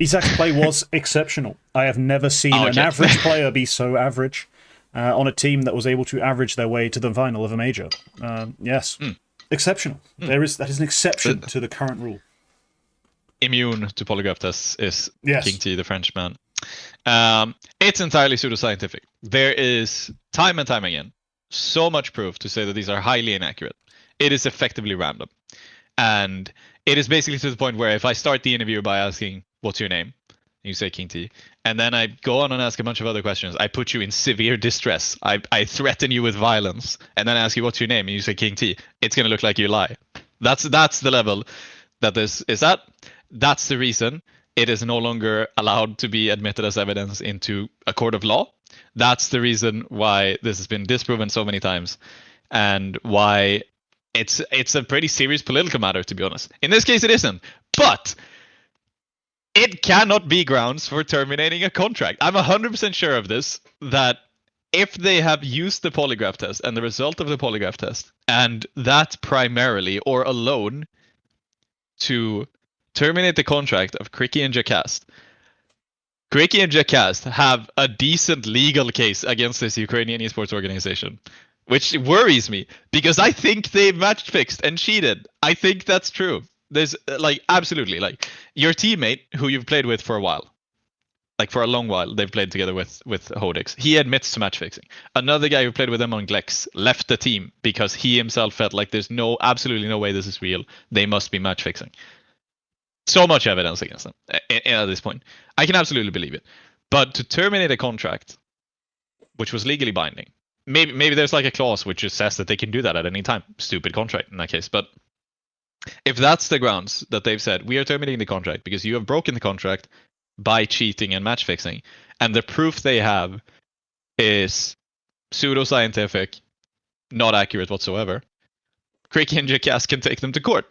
Isak's play was exceptional. I have never seen an average player be so average on a team that was able to average their way to the final of a major. Yes, exceptional. That is an exception to the current rule. Immune to polygraph tests is Yes. Kingt, the Frenchman. It's entirely pseudoscientific. There is, time and time again, so much proof to say that these are highly inaccurate. It is effectively random. And it is basically to the point where if I start the interview by asking, what's your name? You say Kingt. And then I go on and ask a bunch of other questions. I put you in severe distress. I threaten you with violence. And then I ask you, what's your name? And you say Kingt. It's going to look like you lie. That's the level that this is at. That's the reason it is no longer allowed to be admitted as evidence into a court of law. That's the reason why this has been disproven so many times, and why it's a pretty serious political matter, to be honest. In this case, it isn't, but it cannot be grounds for terminating a contract. I'm 100% sure of this, that if they have used the polygraph test and the result of the polygraph test, and that primarily or alone to terminate the contract of Cricky and Jacast. Cricky and Jacast have a decent legal case against this Ukrainian esports organization, which worries me because I think they match fixed and cheated. I think that's true. There's absolutely your teammate who you've played with for a while, for a long while, they've played together with Hodix. He admits to match fixing. Another guy who played with them on Glex left the team because he himself felt like there's absolutely no way this is real. They must be match fixing. So much evidence against them at this point. I can absolutely believe it. But to terminate a contract, which was legally binding, maybe there's a clause which just says that they can do that at any time. Stupid contract in that case. But if that's the grounds that they've said, we are terminating the contract because you have broken the contract by cheating and match fixing, and the proof they have is pseudoscientific, not accurate whatsoever, Cricky and Jacast can take them to court.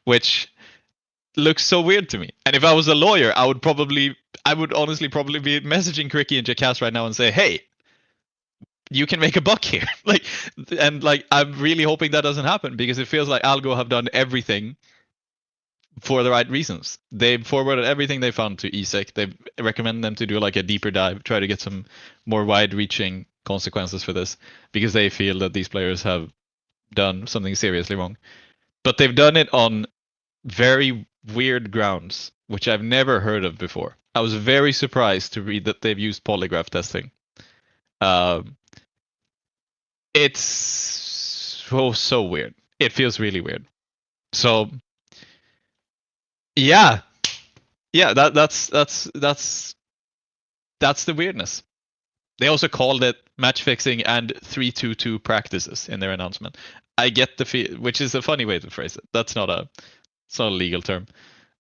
Which looks so weird to me. And if I was a lawyer, I would honestly probably be messaging Cricky and Jacast right now and say, hey, you can make a buck here. I'm really hoping that doesn't happen, because it feels like Algo have done everything for the right reasons. They've forwarded everything they found to ESEC. They've recommended them to do a deeper dive, try to get some more wide-reaching consequences for this, because they feel that these players have done something seriously wrong. But they've done it on very weird grounds, which I've never heard of before. I was very surprised to read that they've used polygraph testing. It's so weird. It feels really weird. So yeah, that's the weirdness. They also called it match fixing and 3-2-2 practices in their announcement. I get the feel, which is a funny way to phrase it. It's not a legal term.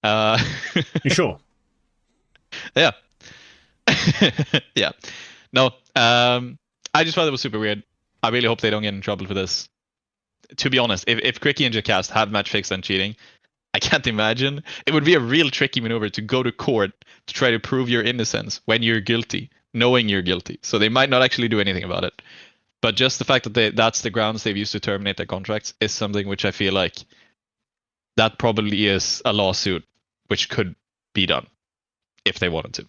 You sure? Yeah. Yeah. No. I just thought it was super weird. I really hope they don't get in trouble for this. To be honest, if Cricky and Jacast have match fixed and cheating, I can't imagine. It would be a real tricky maneuver to go to court to try to prove your innocence when you're guilty, knowing you're guilty. So they might not actually do anything about it. But just the fact that that's the grounds they've used to terminate their contracts is something which I feel like that probably is a lawsuit which could be done if they wanted to.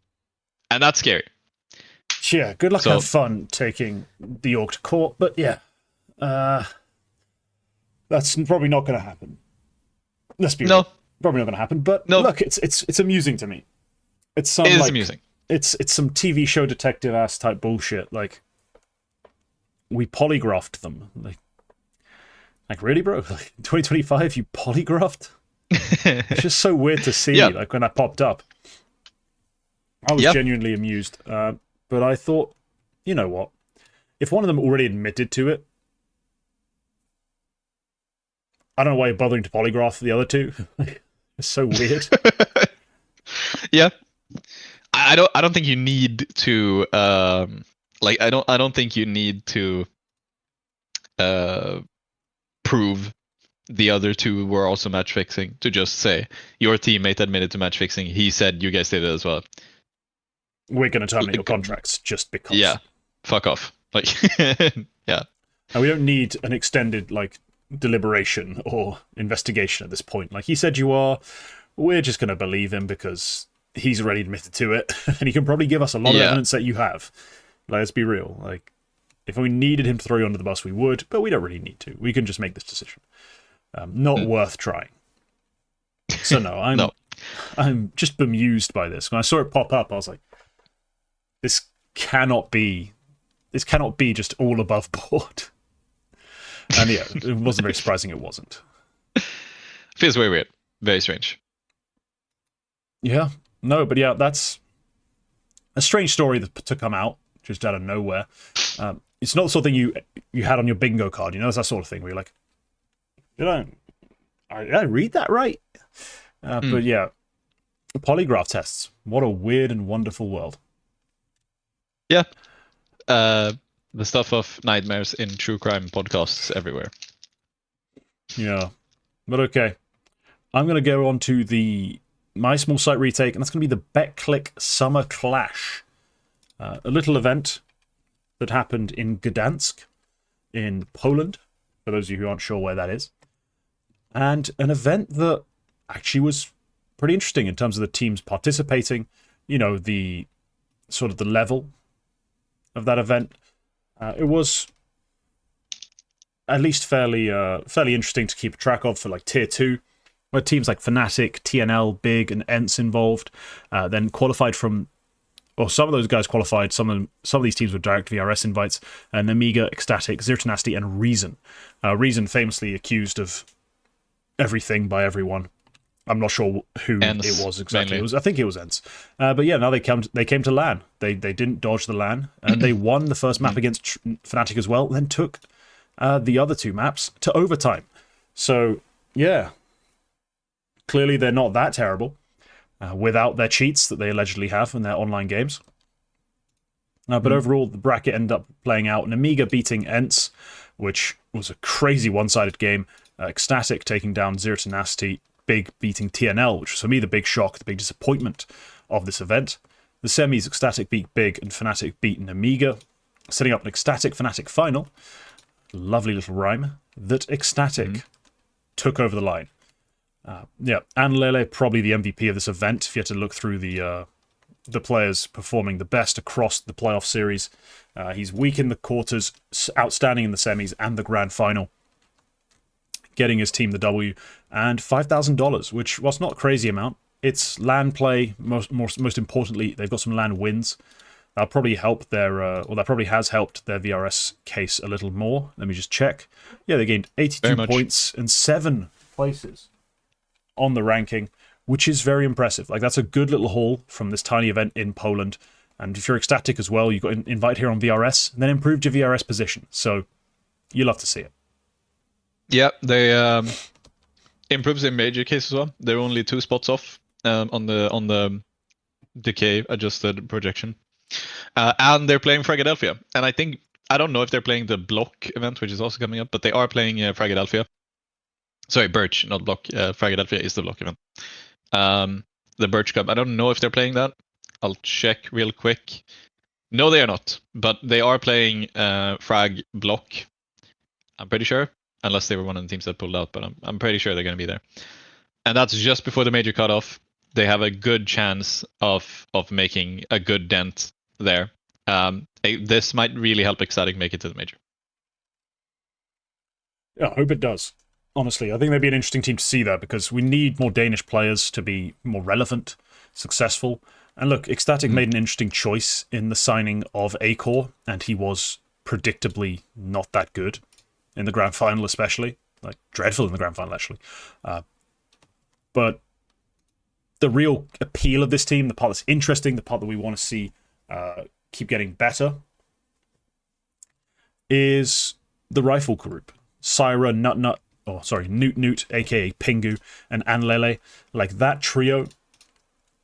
And that's scary. Yeah, good luck, have fun taking the org to court, but yeah. That's probably not going to happen. Let's be real. Probably not going to happen, but look, it's amusing to me. It is amusing. It's some TV show detective ass type bullshit. Like, we polygraphed them. Like really, bro? Like 2025, you polygraphed? It's just so weird to see. Like when that popped up, I was genuinely amused. But I thought, you know what? If one of them already admitted to it, I don't know why you're bothering to polygraph the other two. It's so weird. Yeah, I don't think you need to I don't think you need to prove the other two were also match fixing to just say your teammate admitted to match fixing. He said you guys did it as well. We're going to terminate your contracts just because. Yeah, fuck off. Like, yeah. And we don't need an extended deliberation or investigation at this point. Like, he said you are. We're just going to believe him because he's already admitted to it, and he can probably give us a lot of evidence that you have. Let's be real. Like, if we needed him to throw you under the bus, we would, but we don't really need to. We can just make this decision. Not worth trying. So no, I'm just bemused by this. When I saw it pop up, I was like, this cannot be just all above board. And yeah, it wasn't very surprising it wasn't. Feels very weird. Very strange. Yeah. No, but yeah, that's a strange story to come out just out of nowhere. It's not the sort of thing you had on your bingo card, It's that sort of thing where you're like, did I read that right? But yeah, polygraph tests. What a weird and wonderful world. Yeah. The stuff of nightmares in true crime podcasts everywhere. Yeah. But okay. I'm going to go on to my small site retake, and that's going to be the BetClic Summer Clash. A little event that happened in Gdansk in Poland, for those of you who aren't sure where that is. And an event that actually was pretty interesting in terms of the teams participating, the sort of the level of that event. It was at least fairly interesting to keep track of for Tier 2, where teams like Fnatic, TNL, Big, and ENCE involved, then qualified from, or some of those guys qualified, some of these teams were direct VRS invites, and Amiga, Ecstatic, Zero to Nasty, and Reason. Reason famously accused of everything by everyone. I'm not sure who ENCE, it was exactly. I think it was ENCE. But yeah, now they came to LAN. They didn't dodge the LAN, and they won the first map against Fnatic as well, then took the other two maps to overtime. So yeah, clearly they're not that terrible without their cheats that they allegedly have in their online games. But overall, the bracket ended up playing out an Amiga beating ENCE, which was a crazy one-sided game. Ecstatic taking down Zero to Nasty, Big beating TNL, which was for me the big shock, the big disappointment of this event. The semis, Ecstatic beat Big and Fnatic beat an Amiga, setting up an Ecstatic Fnatic final. Lovely little rhyme. That Ecstatic took over the line. And Lele probably the MVP of this event. If you had to look through the players performing the best across the playoff series, he's weak in the quarters, outstanding in the semis and the grand final, getting his team the W and $5,000, which was not a crazy amount. It's LAN play. Most importantly, they've got some LAN wins. That'll probably help that probably has helped their VRS case a little more. Let me just check. Yeah, they gained 82 points and 7 places on the ranking, which is very impressive. That's a good little haul from this tiny event in Poland. And if you're ecstatic as well, you got invite here on VRS, and then improved your VRS position. So you love to see it. Yeah, they improves in major case as well. They're only 2 spots off on the decay adjusted projection, and they're playing Philadelphia. And I don't know if they're playing the Block event, which is also coming up, but they are playing Philadelphia. Sorry, Birch, not Block. Philadelphia is the Block event. The Birch Cup. I don't know if they're playing that. I'll check real quick. No, they are not. But they are playing Frag Block. I'm pretty sure. Unless they were one of the teams that pulled out. But I'm pretty sure they're going to be there. And that's just before the major cutoff. They have a good chance of making a good dent there. This might really help Ecstatic make it to the major. Yeah, I hope it does. Honestly, I think they'd be an interesting team to see there because we need more Danish players to be more relevant, successful. And look, Ecstatic made an interesting choice in the signing of Acor, and he was predictably not that good in the grand final, especially. Like, dreadful in the grand final, actually. But the real appeal of this team, the part that's interesting, the part that we want to see keep getting better, is the rifle group. Syra, Newt, aka Pingu, and Anlele. Like, that trio,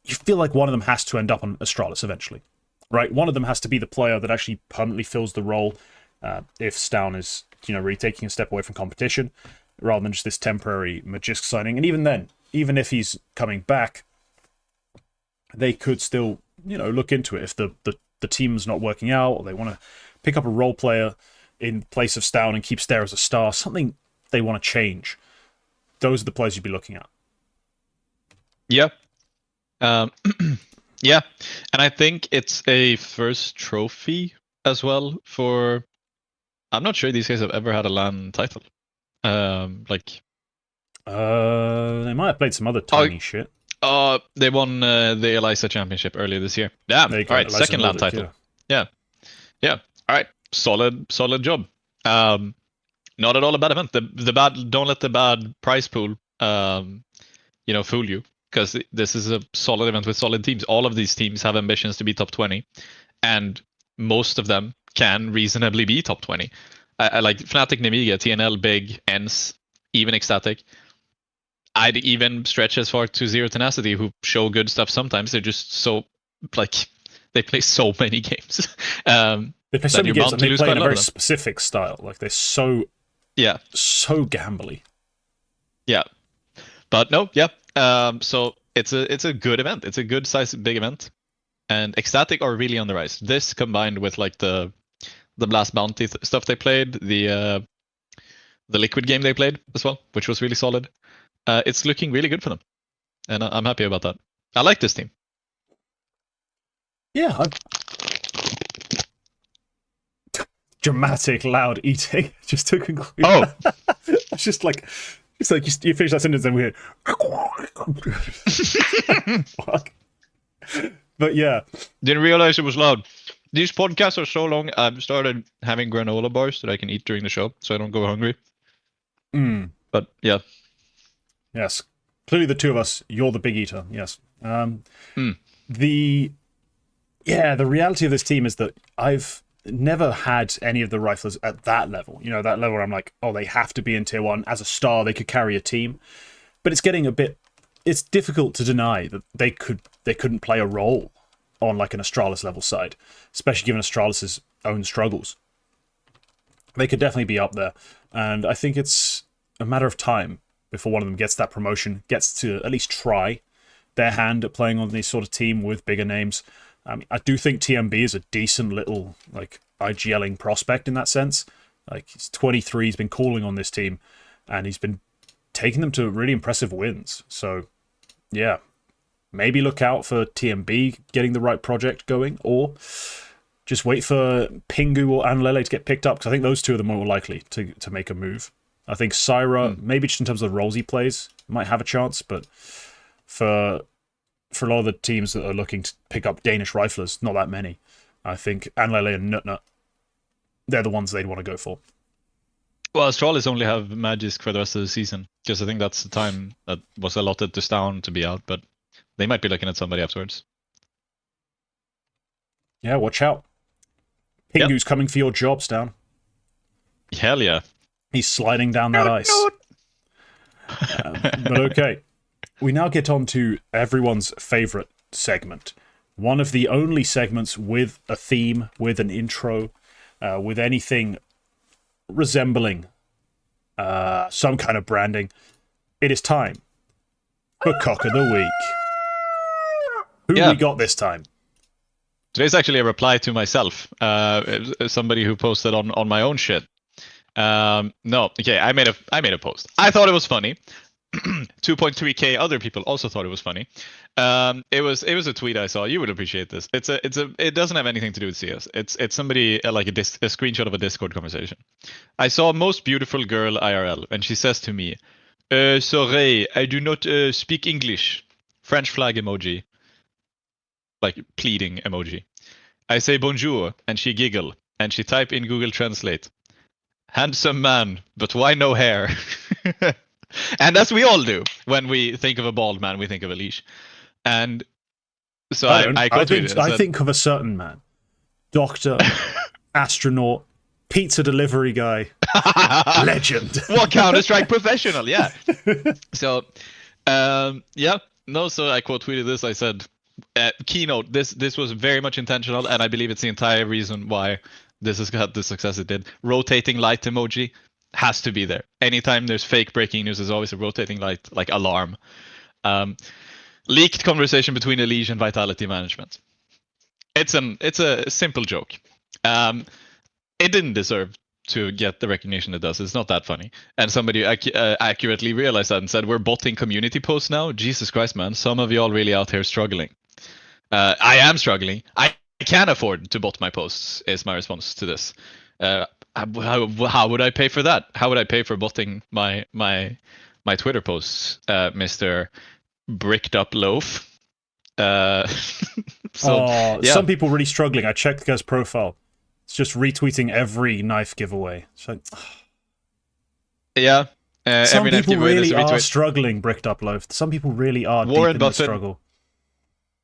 you feel like one of them has to end up on Astralis eventually, right? One of them has to be the player that actually permanently fills the role if Stown is, really taking a step away from competition, rather than just this temporary Magisk signing. And even then, even if he's coming back, they could still, look into it if the team's not working out, or they want to pick up a role player in place of Stown and keep Stair as a star, something they want to change. Those are the players you'd be looking at. Yeah. Yeah. And I think it's a first trophy as well for... I'm not sure these guys have ever had a LAN title. They might have played some other tiny shit. They won the Eliza Championship earlier this year. Yeah. All right. Eliza second LAN title. Yeah. All right. Solid job. Not at all a bad event. Don't let the bad prize pool, fool you, because this is a solid event with solid teams. All of these teams have ambitions to be top 20, and most of them can reasonably be top 20. I like Fnatic, Nemiga, TNL, Big, ENCE, even Ecstatic. I'd even stretch as far to Zero Tenacity, who show good stuff sometimes. They're just so, they play so many games. They play so many games, and they play in a very specific style. Like, they're so gambly. Yeah. But no, yeah. So it's a good event. It's a good size, big event. And Ecstatic are really on the rise. This combined with the Blast Bounty stuff they played, the Liquid game they played as well, which was really solid. It's looking really good for them. And I'm happy about that. I like this team. Yeah. Dramatic, loud eating just to conclude. Oh! It's just like you finish that sentence and we hear. Fuck. But yeah. Didn't realize it was loud. These podcasts are so long, I've started having granola bars that I can eat during the show so I don't go hungry. But yeah. Yes. Clearly the two of us, you're the big eater. Yes. The reality of this team is that I've never had any of the riflers at that level. That level where I'm like, oh, they have to be in tier 1. As a star, they could carry a team. But it's getting it's difficult to deny that they couldn't play a role on like an Astralis level side, especially given Astralis' own struggles. They could definitely be up there. And I think it's a matter of time before one of them gets that promotion, gets to at least try their hand at playing on this sort of team with bigger names. I do think TMB is a decent little IGLing prospect in that sense. He's 23, he's been calling on this team, and he's been taking them to really impressive wins. So, yeah, maybe look out for TMB getting the right project going, or just wait for Pingu or Anlele to get picked up, because I think those two are the more likely to make a move. I think Syra, maybe just in terms of the roles he plays, might have a chance, but for a lot of the teams that are looking to pick up Danish riflers, not that many. I think Anlele and Nutnut, they're the ones they'd want to go for. Well, Astralis only have Magisk for the rest of the season, because I think that's the time that was allotted to Stown to be out, but they might be looking at somebody afterwards. Yeah, watch out. Pingu's coming for your jobs, Down. Hell yeah. He's sliding down that ice. But okay. We now get on to everyone's favorite segment. One of the only segments with a theme, with an intro, with anything resembling some kind of branding. It is time for Cock of the Week. Who we got this time? Today's actually a reply to myself. Somebody who posted on my own shit. I made a post. I thought it was funny. 2.3k other people also thought it was funny. It was a tweet I saw. You would appreciate this. It doesn't have anything to do with CS. It's somebody like a screenshot of a Discord conversation. I saw most beautiful girl IRL, and she says to me, "Sorry, I do not speak English." French flag emoji, like pleading emoji. I say bonjour, and she giggle, and she type in Google Translate, "Handsome man, but why no hair?" And as we all do when we think of a bald man, we think of a leash. And so I think of a certain man: doctor, astronaut, pizza delivery guy, legend. What Counter-Strike professional? Yeah. So, So I quote tweeted this. I said, "Keynote. This was very much intentional, and I believe it's the entire reason why this has got the success it did. Rotating light emoji has to be there. Anytime there's fake breaking news, there's always a rotating light, like alarm. Leaked conversation between Elige and Vitality Management. It's a simple joke. It didn't deserve to get the recognition it does. It's not that funny. And somebody accurately realized that and said, "We're botting community posts now? Jesus Christ, man. Some of y'all really out here struggling." I am struggling. I can't afford to bot my posts, is my response to this. How would I pay for that? How would I pay for botting my Twitter posts, Mr. Bricked Up Loaf? Some people really struggling. I checked the guy's profile. It's just retweeting every knife giveaway. So, some every people really are struggling, Bricked Up Loaf. Some people really are deep in the struggle.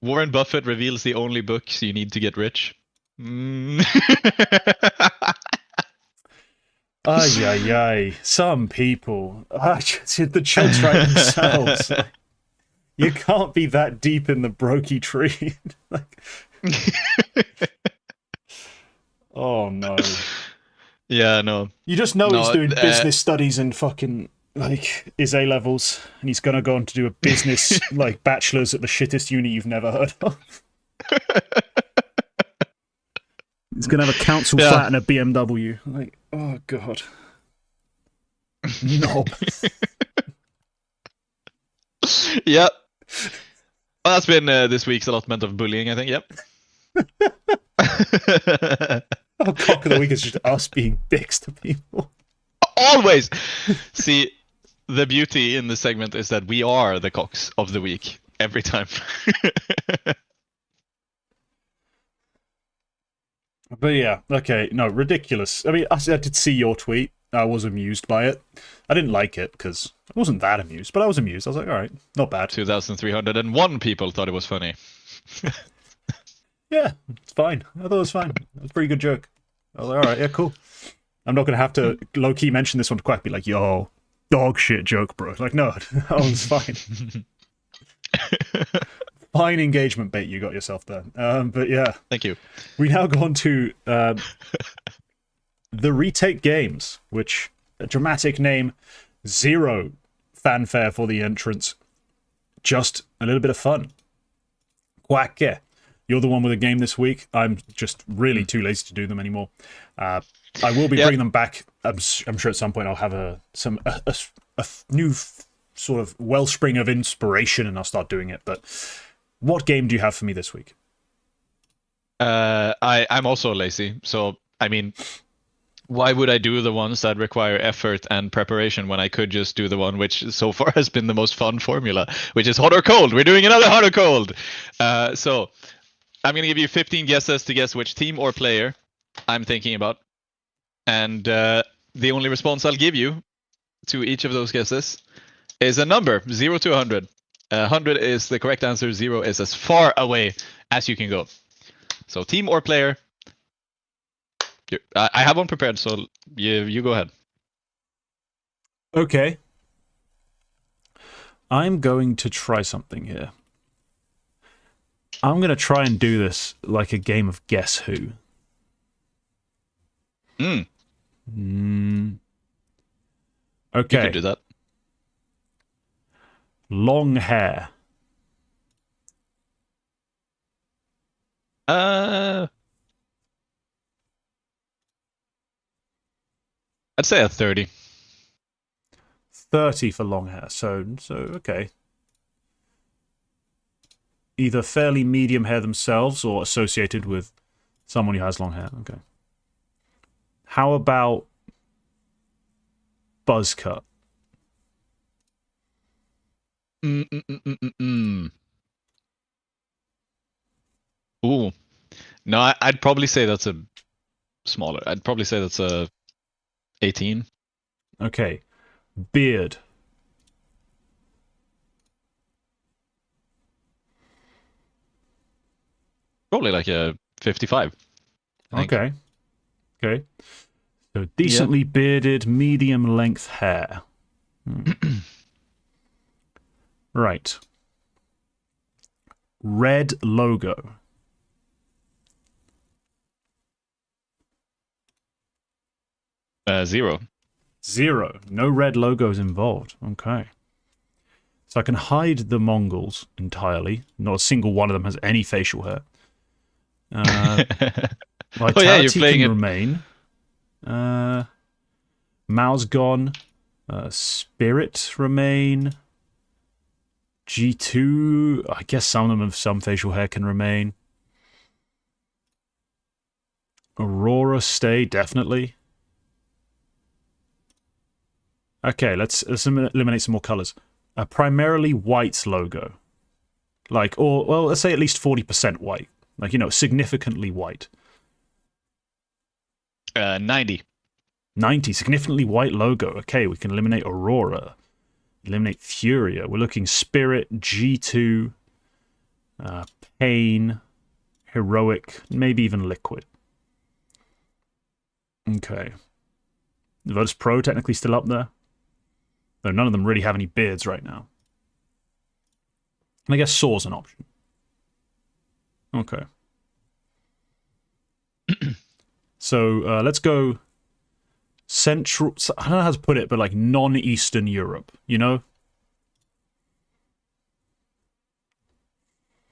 Warren Buffett reveals the only books you need to get rich. Ay. Some people. The jokes right themselves. You can't be that deep in the brokey tree. Oh no. Yeah, no. You just know he's doing business studies and fucking his A levels, and he's gonna go on to do a business bachelor's at the shittest uni you've never heard of. He's gonna have a council flat and a BMW. Oh god. Knob. Yep. Well, that's been this week's allotment of bullying, I think. Yep. Cock of the week is just us being dicks to people. Always. See, the beauty in this segment is that we are the cocks of the week every time. But yeah, okay, no, ridiculous. I mean, I did see your tweet. I was amused by it. I didn't like it because I wasn't that amused, but I was amused. I was like, all right, not bad. 2,301 people thought it was funny. Yeah, it's fine. I thought it was fine. It was a pretty good joke. I was like, all right, yeah, cool. I'm not going to have to low-key mention this one to quite be like, yo, dog shit joke, bro. Like, no, that was fine. Fine engagement bait you got yourself there. But yeah. Thank you. We now go on to the Retake Games, which, a dramatic name, zero fanfare for the entrance, just a little bit of fun. Quack, yeah. You're the one with a game this week. I'm just really too lazy to do them anymore. I will be bringing them back. I'm sure at some point I'll have a new sort of wellspring of inspiration and I'll start doing it. But what game do you have for me this week? I'm also lazy. So, I mean, why would I do the ones that require effort and preparation when I could just do the one which so far has been the most fun formula, which is hot or cold? We're doing another hot or cold. So I'm going to give you 15 guesses to guess which team or player I'm thinking about. And the only response I'll give you to each of those guesses is a number, 0 to 100. 100 is the correct answer. 0 is as far away as you can go. So team or player. I have one prepared, so you go ahead. Okay. I'm going to try something here. I'm going to try and do this like a game of Guess Who. Okay. You can do that. Long hair. I'd say a 30. 30 for long hair. So okay. Either fairly medium hair themselves or associated with someone who has long hair. Okay. How about buzz cut? Ooh. No, I'd probably say that's a smaller. I'd probably say that's a 18. Okay. Beard. Probably like a 55. I think. Okay. Okay. So decently bearded, medium length hair. Right. Red logo. Zero. 0. No red logos involved. Okay. So I can hide the Mongols entirely. Not a single one of them has any facial hair. Vitality you're playing can it. remain. Mao's gone. Spirit remain. G2, I guess some of them have some facial hair can remain. Aurora stay, definitely. Okay, let's eliminate some more colors. A primarily white logo. Like, or, well, let's say at least 40% white. Like, significantly white. 90. 90, significantly white logo. Okay, we can eliminate Aurora. Eliminate Furia. We're looking Spirit, G2, Pain, Heroic, maybe even Liquid. Okay. Virtus Pro technically still up there. Though none of them really have any beards right now. And I guess Saw's an option. Okay. So let's go Central. I don't know how to put it, but like non-Eastern Europe,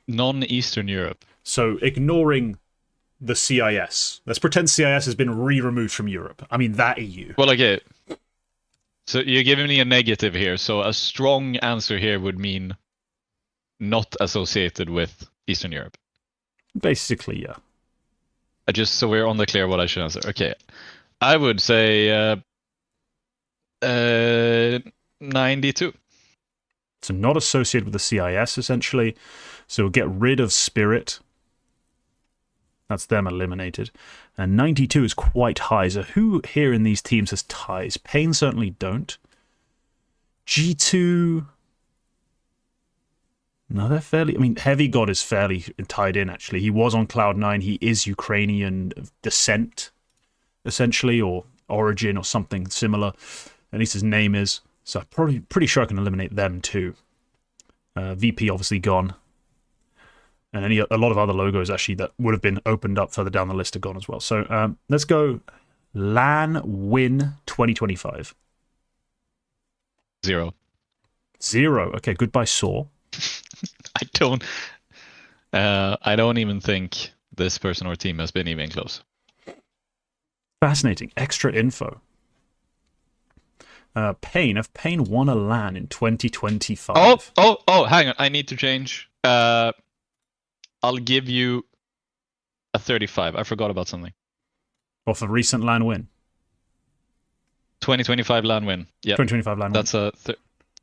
Non-Eastern Europe. So ignoring the CIS. Let's pretend CIS has been removed from Europe. I mean, that EU. Well, okay. So you're giving me a negative here. So a strong answer here would mean not associated with Eastern Europe. Basically, yeah. Just so we're on the clear what I should answer. Okay. I would say 92. So not associated with the CIS, essentially. So we'll get rid of Spirit. That's them eliminated. And 92 is quite high. So who here in these teams has ties? Pain certainly don't. G2... No, they're fairly... I mean, Heavy God is fairly tied in, actually. He was on Cloud9. He is Ukrainian descent, essentially, or origin or something similar. At least his name is. So I'm probably pretty sure I can eliminate them, too. VP obviously gone. And a lot of other logos, actually, that would have been opened up further down the list are gone as well. So let's go LAN win 2025. 0. 0. Okay, goodbye, Saw. I don't even think this person or team has been even close. Fascinating. Extra info. Pain. Have Pain won a LAN in 2025? Oh, hang on. I need to change. I'll give you a 35. I forgot about something. Off a recent LAN win? 2025 LAN win. Yeah. 2025 LAN win. That's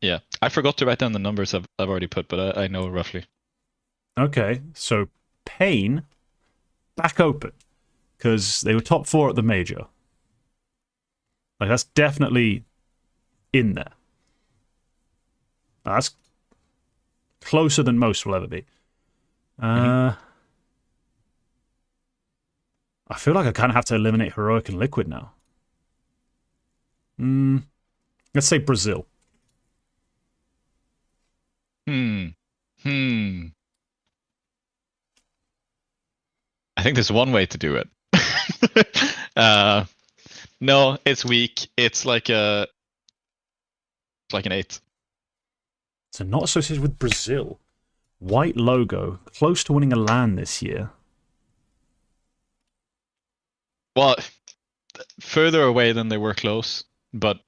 yeah. I forgot to write down the numbers I've already put, but I know roughly. Okay, so Pain back open because they were top 4 at the major. Like, that's definitely in there. That's closer than most will ever be. I feel like I kind of have to eliminate Heroic and Liquid now. Let's say Brazil. I think there's one way to do it. No, it's weak. It's like an 8. So not associated with Brazil. White logo, close to winning a LAN this year. Well, further away than they were close, but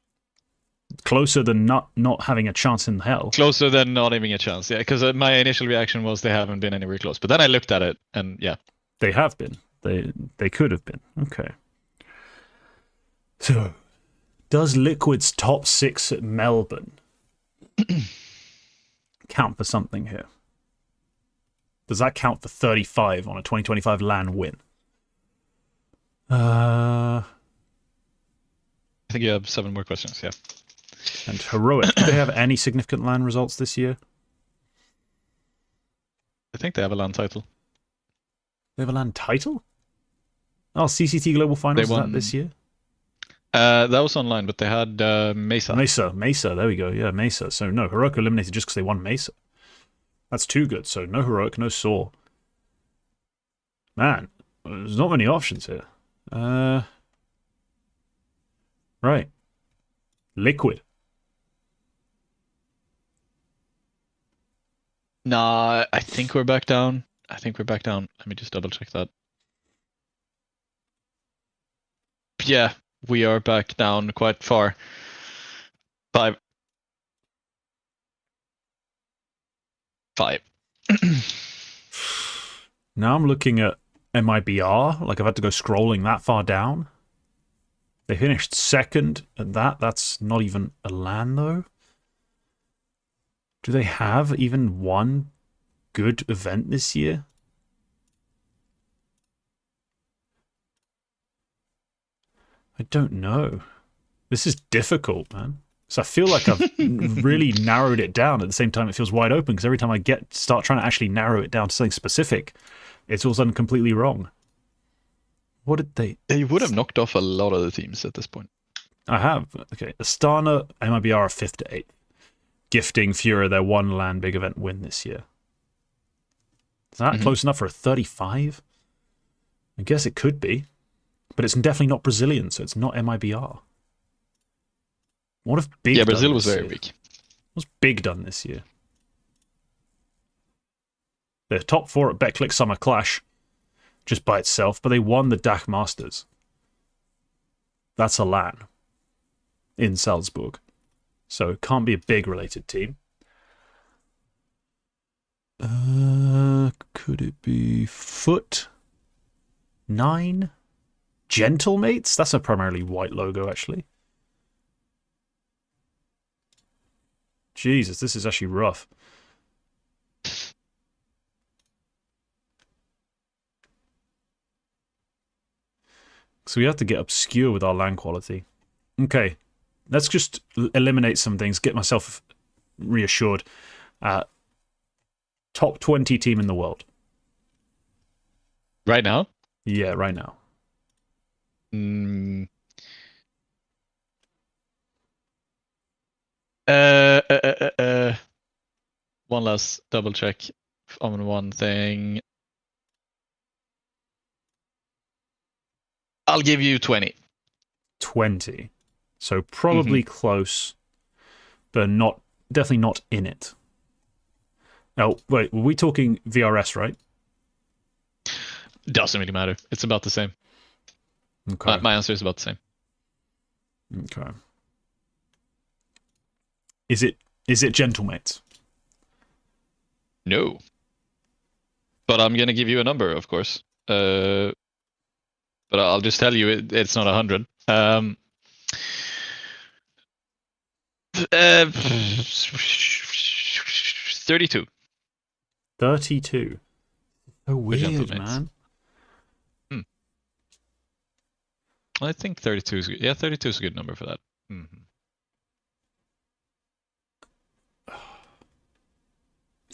closer than not having a chance in hell. Closer than not having a chance, yeah. Because my initial reaction was they haven't been anywhere close. But then I looked at it, and yeah, they have been. They could have been. Okay. So, does Liquid's top 6 at Melbourne count for something here? Does that count for 35 on a 2025 LAN win? I think you have 7 more questions, yeah. And Heroic, do they have any significant LAN results this year? I think they have a LAN title. They have a LAN title? Oh, CCT Global Finals, is that this year? That was online, but they had Mesa. Mesa, there we go. Yeah, Mesa. So no, Heroic eliminated just because they won Mesa. That's too good. So no Heroic, no Saw. Man, there's not many options here. Right. Liquid. Nah, I think we're back down. Let me just double check that. Yeah, we are back down quite far. 5. Now I'm looking at MIBR. Like, I've had to go scrolling that far down. They finished second at that. That's not even a LAN, though. Do they have even one good event this year? I don't know. This is difficult, man. So I feel like I've really narrowed it down. At the same time, it feels wide open because every time I start trying to actually narrow it down to something specific, it's all of a sudden completely wrong. What did they... They would have knocked off a lot of the teams at this point. I have. Okay. Astana, MIBR are 5th to 8th. Gifting Furia their one LAN big event win this year. Is that close enough for a 35? I guess it could be. But it's definitely not Brazilian, so it's not MIBR. What if Big Yeah, Brazil was very very weak. What's Big done this year? They're top 4 at BetClic Summer Clash, just by itself, but they won the DAC Masters. That's a LAN in Salzburg. So it can't be a Big related team. Could it be Foot? 9? Gentlemates? That's a primarily white logo, actually. Jesus, this is actually rough. So we have to get obscure with our LAN quality. Okay, let's just eliminate some things, get myself reassured. Top 20 team in the world. Right now? Yeah, right now. One last double check on one thing. I'll give you 20. 20. So probably close, but definitely not in it. Oh, wait, were we talking VRS, right? Doesn't really matter. It's about the same. Okay. My answer is about the same. Okay. Is it Gentlemates? No. But I'm going to give you a number, of course. But I'll just tell you it's not 100. 32. 32. So weird, man. I think 32 is good. Yeah, 32 is a good number for that.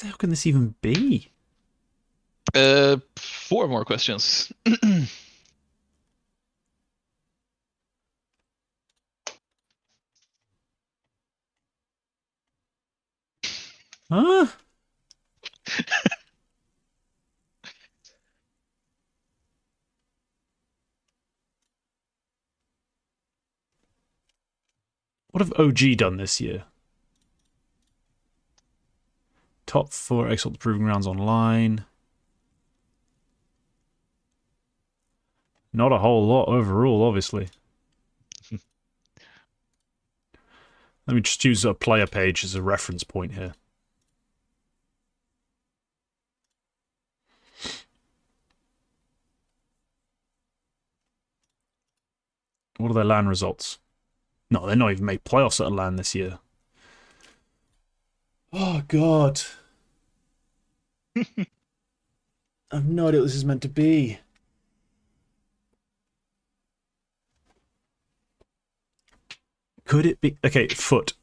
How can this even be? 4 more questions. Huh? What have OG done this year? Top 4 Exalt the Proving Grounds online. Not a whole lot overall, obviously. Let me just use a player page as a reference point here. What are their LAN results? No, they're not even made playoffs at a LAN this year. Oh, God. I have no idea what this is meant to be. Could it be... Okay, foot.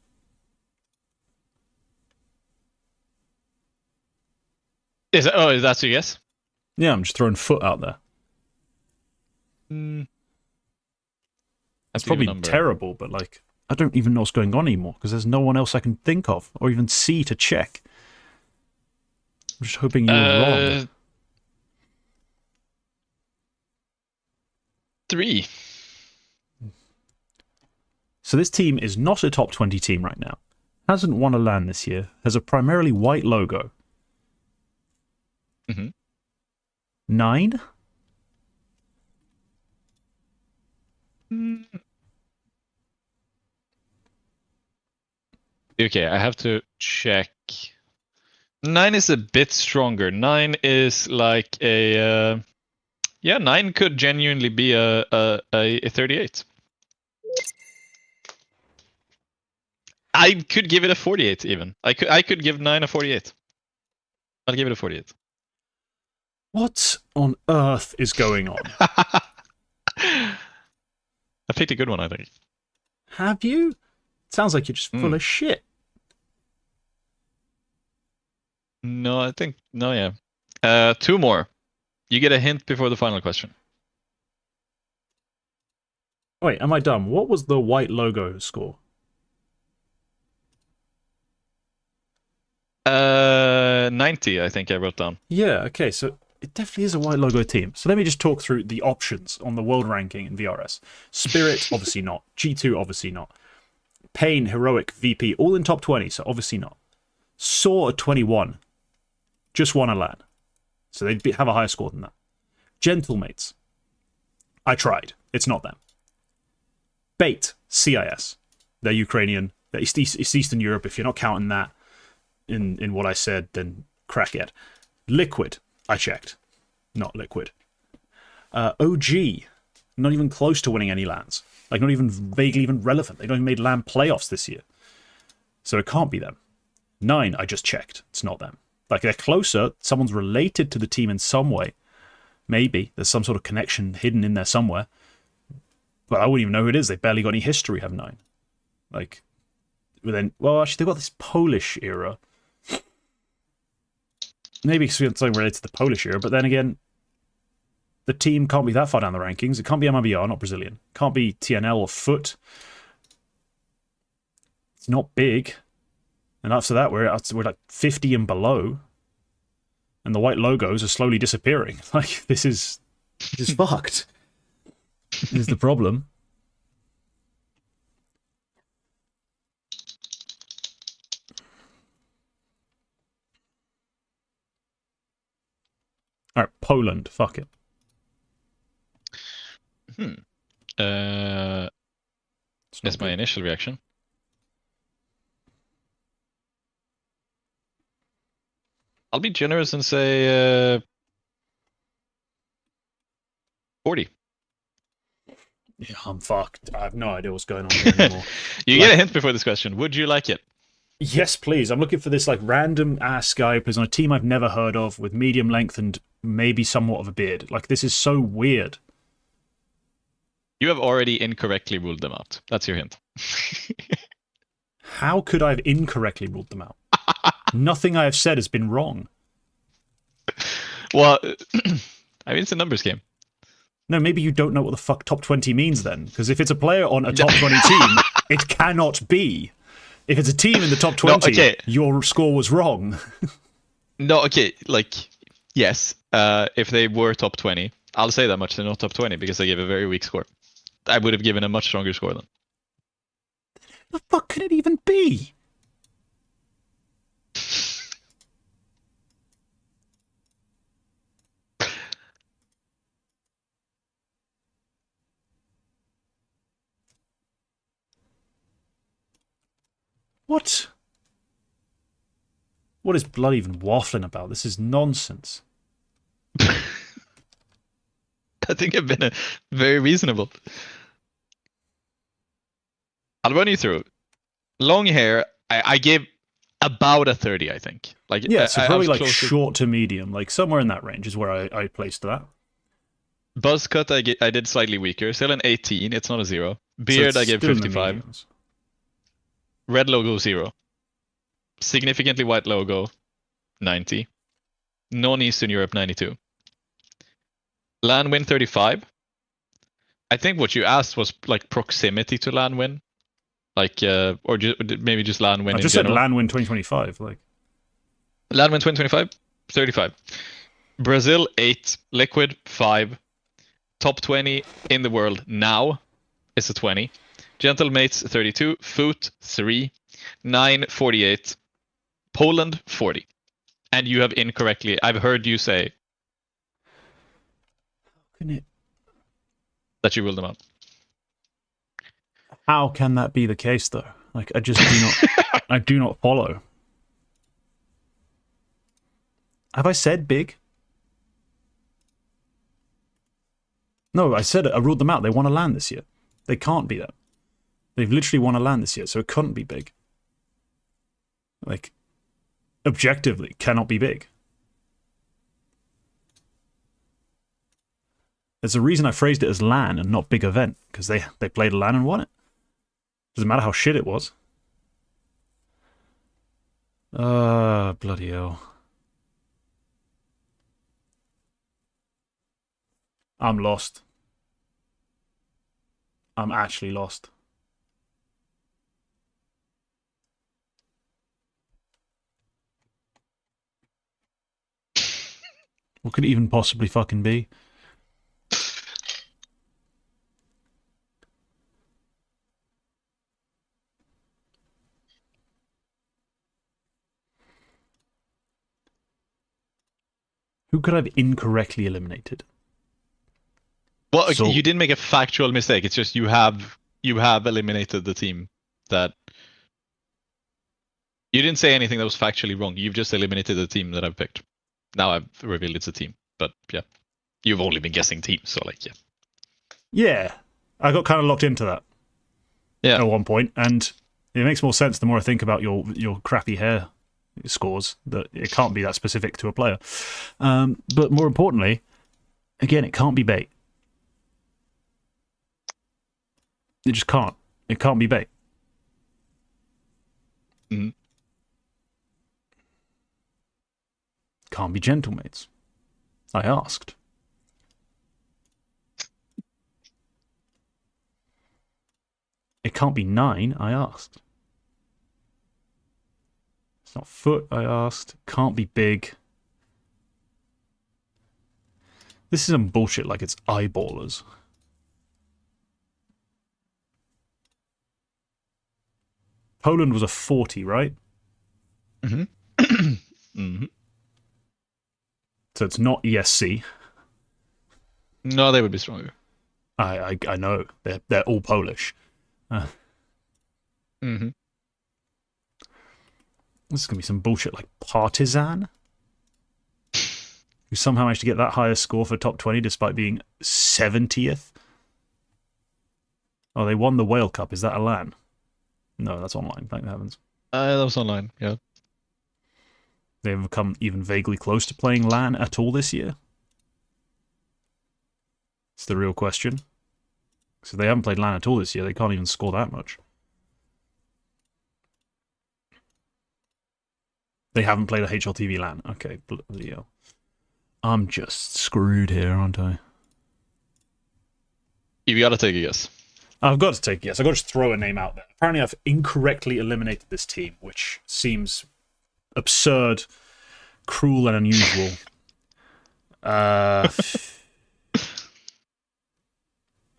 Is that your guess? Yeah, I'm just throwing foot out there. That's probably terrible, but like, I don't even know what's going on anymore because there's no one else I can think of or even see to check. I'm just hoping you were wrong. 3. So this team is not a top 20 team right now. Hasn't won a LAN this year. Has a primarily white logo. 9? Okay, I have to check. 9 is a bit stronger. 9 is like a... yeah, 9 could genuinely be a 38. I could give it a 48 even. I could give 9 a 48. I'll give it a 48. What on earth is going on? I picked a good one, I think. Have you? Sounds like you're just full of shit. No, I think... No, yeah. 2 more. You get a hint before the final question. Wait, am I dumb? What was the white logo score? 90, I think I wrote down. Yeah, okay, so it definitely is a white logo team. So let me just talk through the options on the world ranking in VRS. Spirit, obviously not. G2, obviously not. Pain, Heroic, VP, all in top 20, so obviously not. Saw at 21. Just won a LAN. So they'd have a higher score than that. Gentlemates. I tried. It's not them. Bait, CIS. They're Ukrainian. They're Eastern Europe. If you're not counting that in what I said, then crack it. Liquid. I checked. Not Liquid. OG. Not even close to winning any LANs. Like, not even vaguely even relevant. They don't even made LAN playoffs this year. So it can't be them. 9, I just checked. It's not them. Like, they're closer. Someone's related to the team in some way. Maybe. There's some sort of connection hidden in there somewhere. But I wouldn't even know who it is. They barely got any history, have 9. Like, then, well, actually, they've got this Polish era. Maybe it's something related to the Polish era, but then again, the team can't be that far down the rankings. It can't be MIBR, not Brazilian. Can't be TNL or Foot. It's not big. And after that, we're like 50 and below. And the white logos are slowly disappearing. Like, this is fucked. This is the problem. Alright, Poland. Fuck it. That's my initial reaction. I'll be generous and say 40. Yeah, I'm fucked. I have no idea what's going on here anymore. You get a hint before this question. Would you like it? Yes, please. I'm looking for this like random ass guy who plays on a team I've never heard of with medium length and maybe somewhat of a beard. Like, this is so weird. You have already incorrectly ruled them out. That's your hint. How could I have incorrectly ruled them out? Nothing I have said has been wrong. Well, I mean, it's a numbers game. No, maybe you don't know what the fuck top 20 means then. Because if it's a player on a top 20 team, it cannot be. If it's a team in the top 20, your score was wrong. No, okay, like, yes. If they were top 20, I'll say that much. They're not top 20 because they gave a very weak score. I would have given a much stronger score then. The fuck could it even be? What? What is blood even waffling about? This is nonsense. I think I've been very reasonable. I'll run you through. Long hair, I gave about a 30, I think. Like, yeah, so probably like close short to medium, like somewhere in that range is where I placed that. Buzz cut, I did slightly weaker. Still an 18, it's not a 0. Beard, So I gave 55. Red logo, 0. Significantly white logo, 90. Non-Eastern Europe, 92. Land win, 35. I think what you asked was like proximity to land win. Like, or maybe just land win I in just general. said land win 2025. Like, Land win 2025, 35. Brazil, 8. Liquid, 5. Top 20 in the world now is a 20. Gentlemates, 32. Foot, 3. 9, 48. Poland, 40. And you have incorrectly, I've heard you say that you ruled them out. how can that be the case, though? Like, I just do not. I do not follow. Have I said big? No, I said it. I ruled them out. They won a LAN this year. They can't be that. They've literally won a LAN this year, so it couldn't be big. Like, objectively, cannot be big. There's a reason I phrased it as LAN and not big event, because they played a LAN and won it. Doesn't matter how shit it was. Bloody hell. I'm lost. I'm actually lost. What could it even possibly fucking be? Who could I have incorrectly eliminated? Well, so, you didn't make a factual mistake. It's just you have eliminated the team that... You didn't say anything that was factually wrong. You've just eliminated the team that I've picked. Now I've revealed it's a team. But yeah, you've only been guessing teams, so like, yeah. Yeah, I got kind of locked into that. Yeah. At one point, and it makes more sense the more I think about your crappy hair scores, that it can't be that specific to a player. But more importantly, again, it can't be bait. It just can't. It can't be bait. Mm-hmm. Can't be gentlemates. I asked. It can't be 9, I asked. It's not foot, I asked. Can't be big. This is some bullshit like it's eyeballers. Poland was a 40, right? Mm-hmm. Mm-hmm. So it's not ESC. No, they would be stronger. I know. They're all Polish. Mm-hmm. This is going to be some bullshit like Partizan, who somehow managed to get that higher score for top 20 despite being 70th. Oh, they won the Whale Cup. Is that a LAN? No, that's online. Thank the heavens. That was online, yeah. They have come even vaguely close to playing LAN at all this year? It's the real question. So they haven't played LAN at all this year. They can't even score that much. They haven't played a HLTV LAN. Okay, bloody hell. I'm just screwed here, aren't I? You gotta take a guess. I've got to take a guess. I've got to just throw a name out there. Apparently, I've incorrectly eliminated this team, which seems absurd, cruel, and unusual. I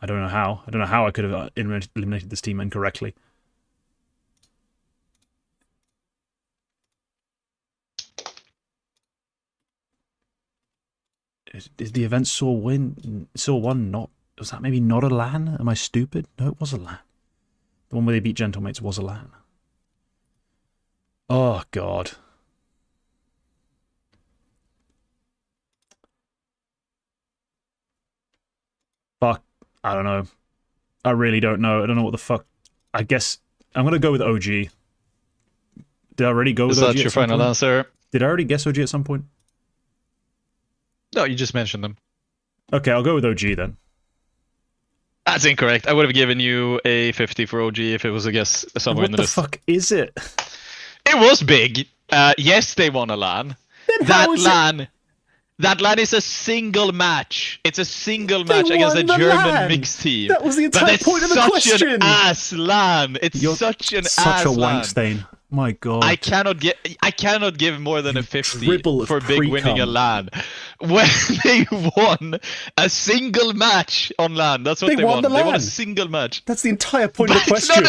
don't know how. I don't know how I could have eliminated this team incorrectly. Is the event saw one not? Was that maybe not a LAN? Am I stupid? No, it was a LAN. The one where they beat Gentlemates was a LAN. Oh, God. Fuck. I don't know. I really don't know. I don't know what the fuck. I guess I'm going to go with OG. Did I already go with OG? Is that your final answer? Did I already guess OG at some point? No, you just mentioned them. Okay, I'll go with OG then. That's incorrect. I would have given you a 50 for OG if it was a guess somewhere in the list. What the fuck is it? It was big. Yes, they won a LAN. Then That LAN is a single match. It's a single match against a German mixed team. That was the entire point of the question. It's such an ass LAN. It's such an ass LAN. Such a wank stain. My God. I cannot give more than a 50 for big pre-cum. winning a LAN. When they won a single match on LAN. That's what they won. They won a single match. That's the entire point of the question.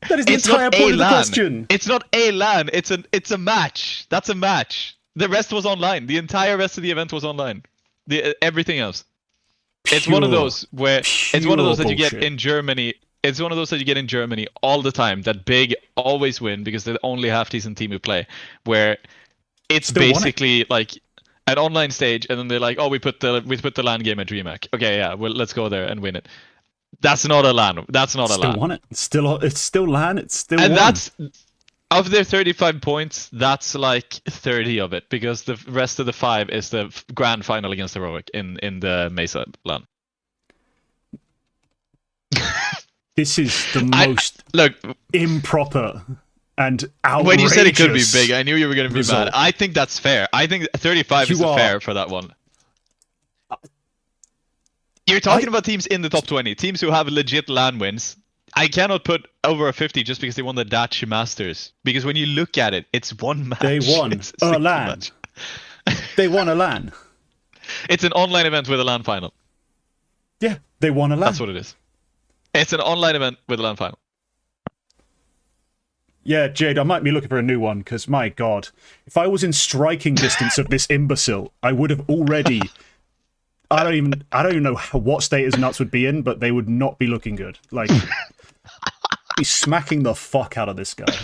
That is the entire point of the question. It's not a LAN. It's a match. That's a match. The rest was online. The entire rest of the event was online. Everything else. It's one of those where it's one of those that you get in Germany. It's one of those that you get in Germany all the time. That big always win because they're the only half-decent team who play. Where it's basically like an online stage, and then they're like, "Oh, we put the LAN game at DreamHack. Okay, yeah, well, let's go there and win it." That's not a LAN. That's not a LAN. Still won it. It's still LAN. It's still. And won. That's of their 35 points. That's like 30 of it because the rest of the 5 is the grand final against Heroic in the Mesa LAN. This is the most improper and outrageous. When you said it could be big, I knew you were going to be result. mad. I think that's fair. I think 35 is fair for that one. You're talking about teams in the top 20, teams who have legit LAN wins. I cannot put over a 50 just because they won the Dutch Masters. Because when you look at it, it's one match. They won a LAN. Match. They won a LAN. It's an online event with a LAN final. Yeah, they won a LAN. That's what it is. It's an online event with a LAN final. Yeah, Jade, I might be looking for a new one, because, my God, if I was in striking distance of this imbecile, I would have already... I don't even know what state his nuts would be in, but they would not be looking good. Like, he's smacking the fuck out of this guy.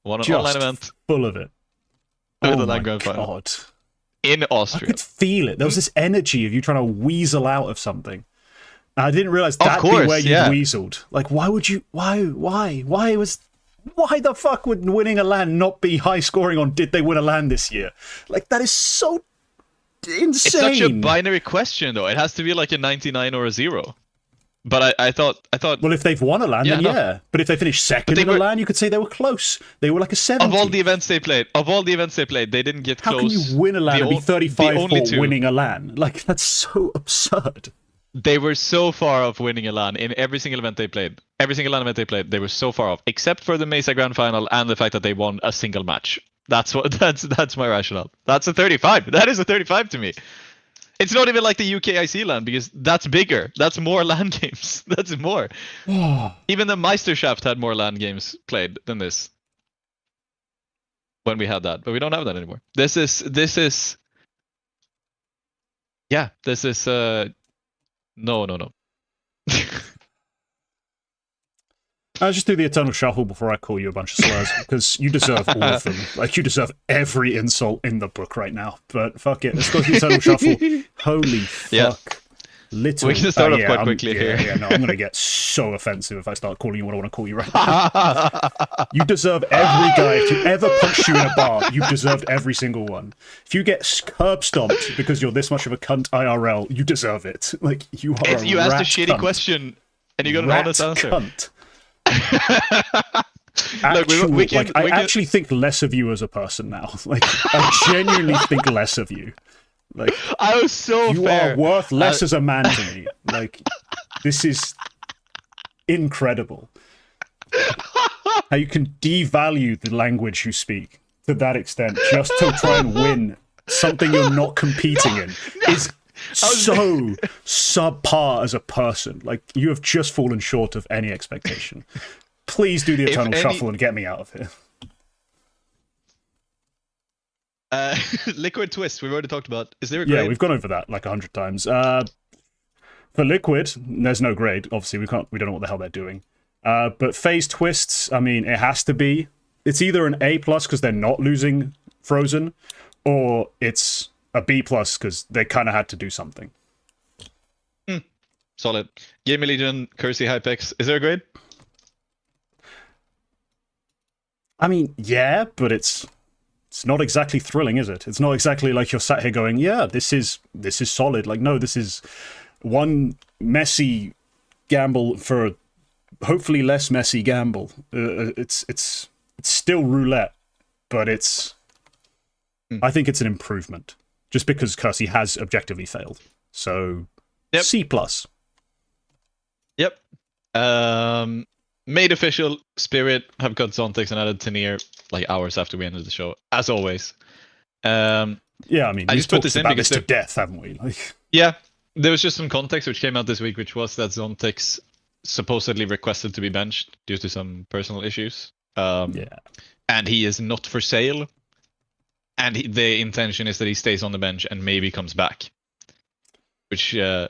One online event. Full of it. With oh my God. In Austria. I could feel it. There was this energy of you trying to weasel out of something. And I didn't realize that'd be where you weaseled. Like, why would you... Why the fuck would winning a LAN not be high scoring on did they win a LAN this year? Like, that is so insane. It's such a binary question, though. It has to be like a 99 or a 0. But I thought. Well, if they've won a LAN, then yeah. But if they finished second in a LAN, you could say they were close. They were like a 70. Of all the events they played, they didn't get close. How can you win a LAN and be 35 for winning a LAN? Like, that's so absurd. They were so far off winning a LAN in every single event they played. Every single LAN event they played, they were so far off, except for the Mesa Grand Final and the fact that they won a single match. That's my rationale. That's a 35. That is a 35 to me. It's not even like the UKIC LAN because that's bigger. That's more LAN games. That's more. Even the Meisterschaft had more LAN games played than this. When we had that, but we don't have that anymore. This is no. I'll just do the eternal shuffle before I call you a bunch of slurs, because you deserve all of them. Like, you deserve every insult in the book right now. But fuck it, let's go to the eternal shuffle. Holy fuck. Yeah. Little... We can start off quite quickly here. Yeah, no, I'm going to get so offensive if I start calling you what I want to call you right now. You deserve every guy. If you ever punched you in a bar, you've deserved every single one. If you get curb stomped because you're this much of a cunt IRL, you deserve it. Like, you are if you asked a shitty question and you got an honest answer. Cunt. I actually think less of you as a person now. Like, I genuinely think less of you. Like, I was so you fair. are worth less as a man to me. Like, this is incredible. How you can devalue the language you speak to that extent just to try and win something you're not competing in is so subpar as a person. Like, you have just fallen short of any expectation. Please do the Eternal Shuffle and get me out of here. Liquid Twist, we've already talked about. Is there a grade? Yeah, we've gone over that like 100 times. For Liquid, there's no grade. Obviously, we don't know what the hell they're doing. But phase twists, I mean, it has to be. It's either an A+ because they're not losing Frozen, or it's a B+ because they kind of had to do something. Solid. Game Legion, Cursey, Hypex. Is there a grade? I mean, yeah, but it's not exactly thrilling, is it? It's not exactly like you're sat here going, yeah, this is solid. Like, no, this is one messy gamble for a hopefully less messy gamble. It's still roulette, but I think it's an improvement just because Kersey has objectively failed. So C+. Yep. Made official, Spirit have cut Zontix and added Tenier like hours after we ended the show, as always. Yeah, I mean, I just put this in because to death, haven't we? Like, yeah, there was just some context which came out this week, which was that Zontix supposedly requested to be benched due to some personal issues. And he is not for sale. And the intention is that he stays on the bench and maybe comes back. Which, I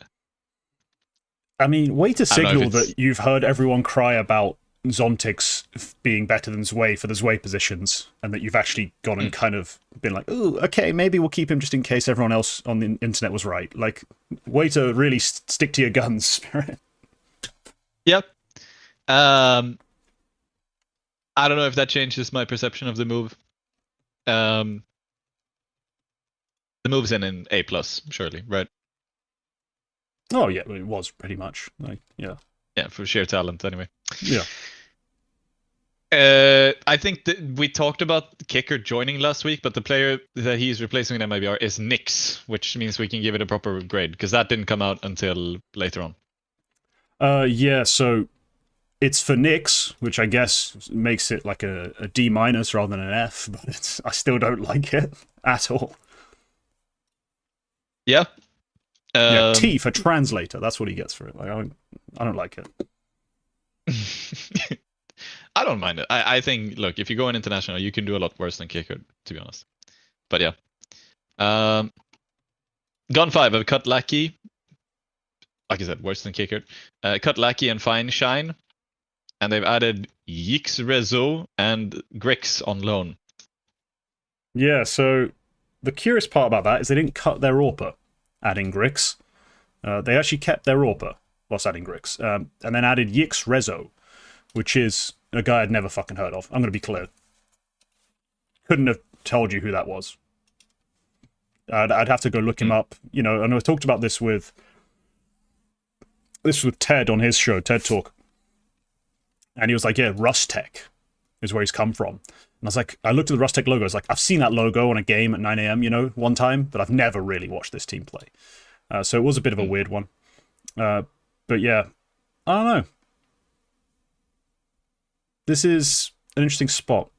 mean, way to signal that you've heard everyone cry about Zontix being better than Zwei for the Zwei positions, and that you've actually gone and kind of been like, oh, okay, maybe we'll keep him just in case everyone else on the internet was right. Like, way to really stick to your guns, Spirit. Yep. I don't know if that changes my perception of the move. The move's in A+, surely, right? Oh yeah, it was pretty much like yeah, for sheer talent anyway. Yeah. I think that we talked about Kicker joining last week, but the player that he's replacing in MIBR is Nyx, which means we can give it a proper grade because that didn't come out until later on. Yeah, so it's for Nyx, which I guess makes it like a D- rather than an F, but I still don't like it at all. Yeah. Yeah, T for translator. That's what he gets for it. Like, I don't like it. I don't mind it. I think, look, if you go in international, you can do a lot worse than Kicker, to be honest. But yeah. Gun 5 have cut Lackey. Like I said, worse than Kicker. Cut Lackey and Fine Shine. And they've added Yix Rezo and Grix on loan. Yeah, so the curious part about that is they didn't cut their AWPer, adding Grix. They actually kept their AWPer whilst adding Grix. And then added Yix Rezo, which is a guy I'd never fucking heard of. I'm going to be clear. Couldn't have told you who that was. I'd have to go look him up. You know, and I talked about this with Ted on his show, TED Talk. And he was like, yeah, Rustech is where he's come from. And I was like, I looked at the Rustech logo. I was like, I've seen that logo on a game at 9 a.m., you know, one time, but I've never really watched this team play. So it was a bit of a weird one. But yeah, I don't know. This is an interesting spot.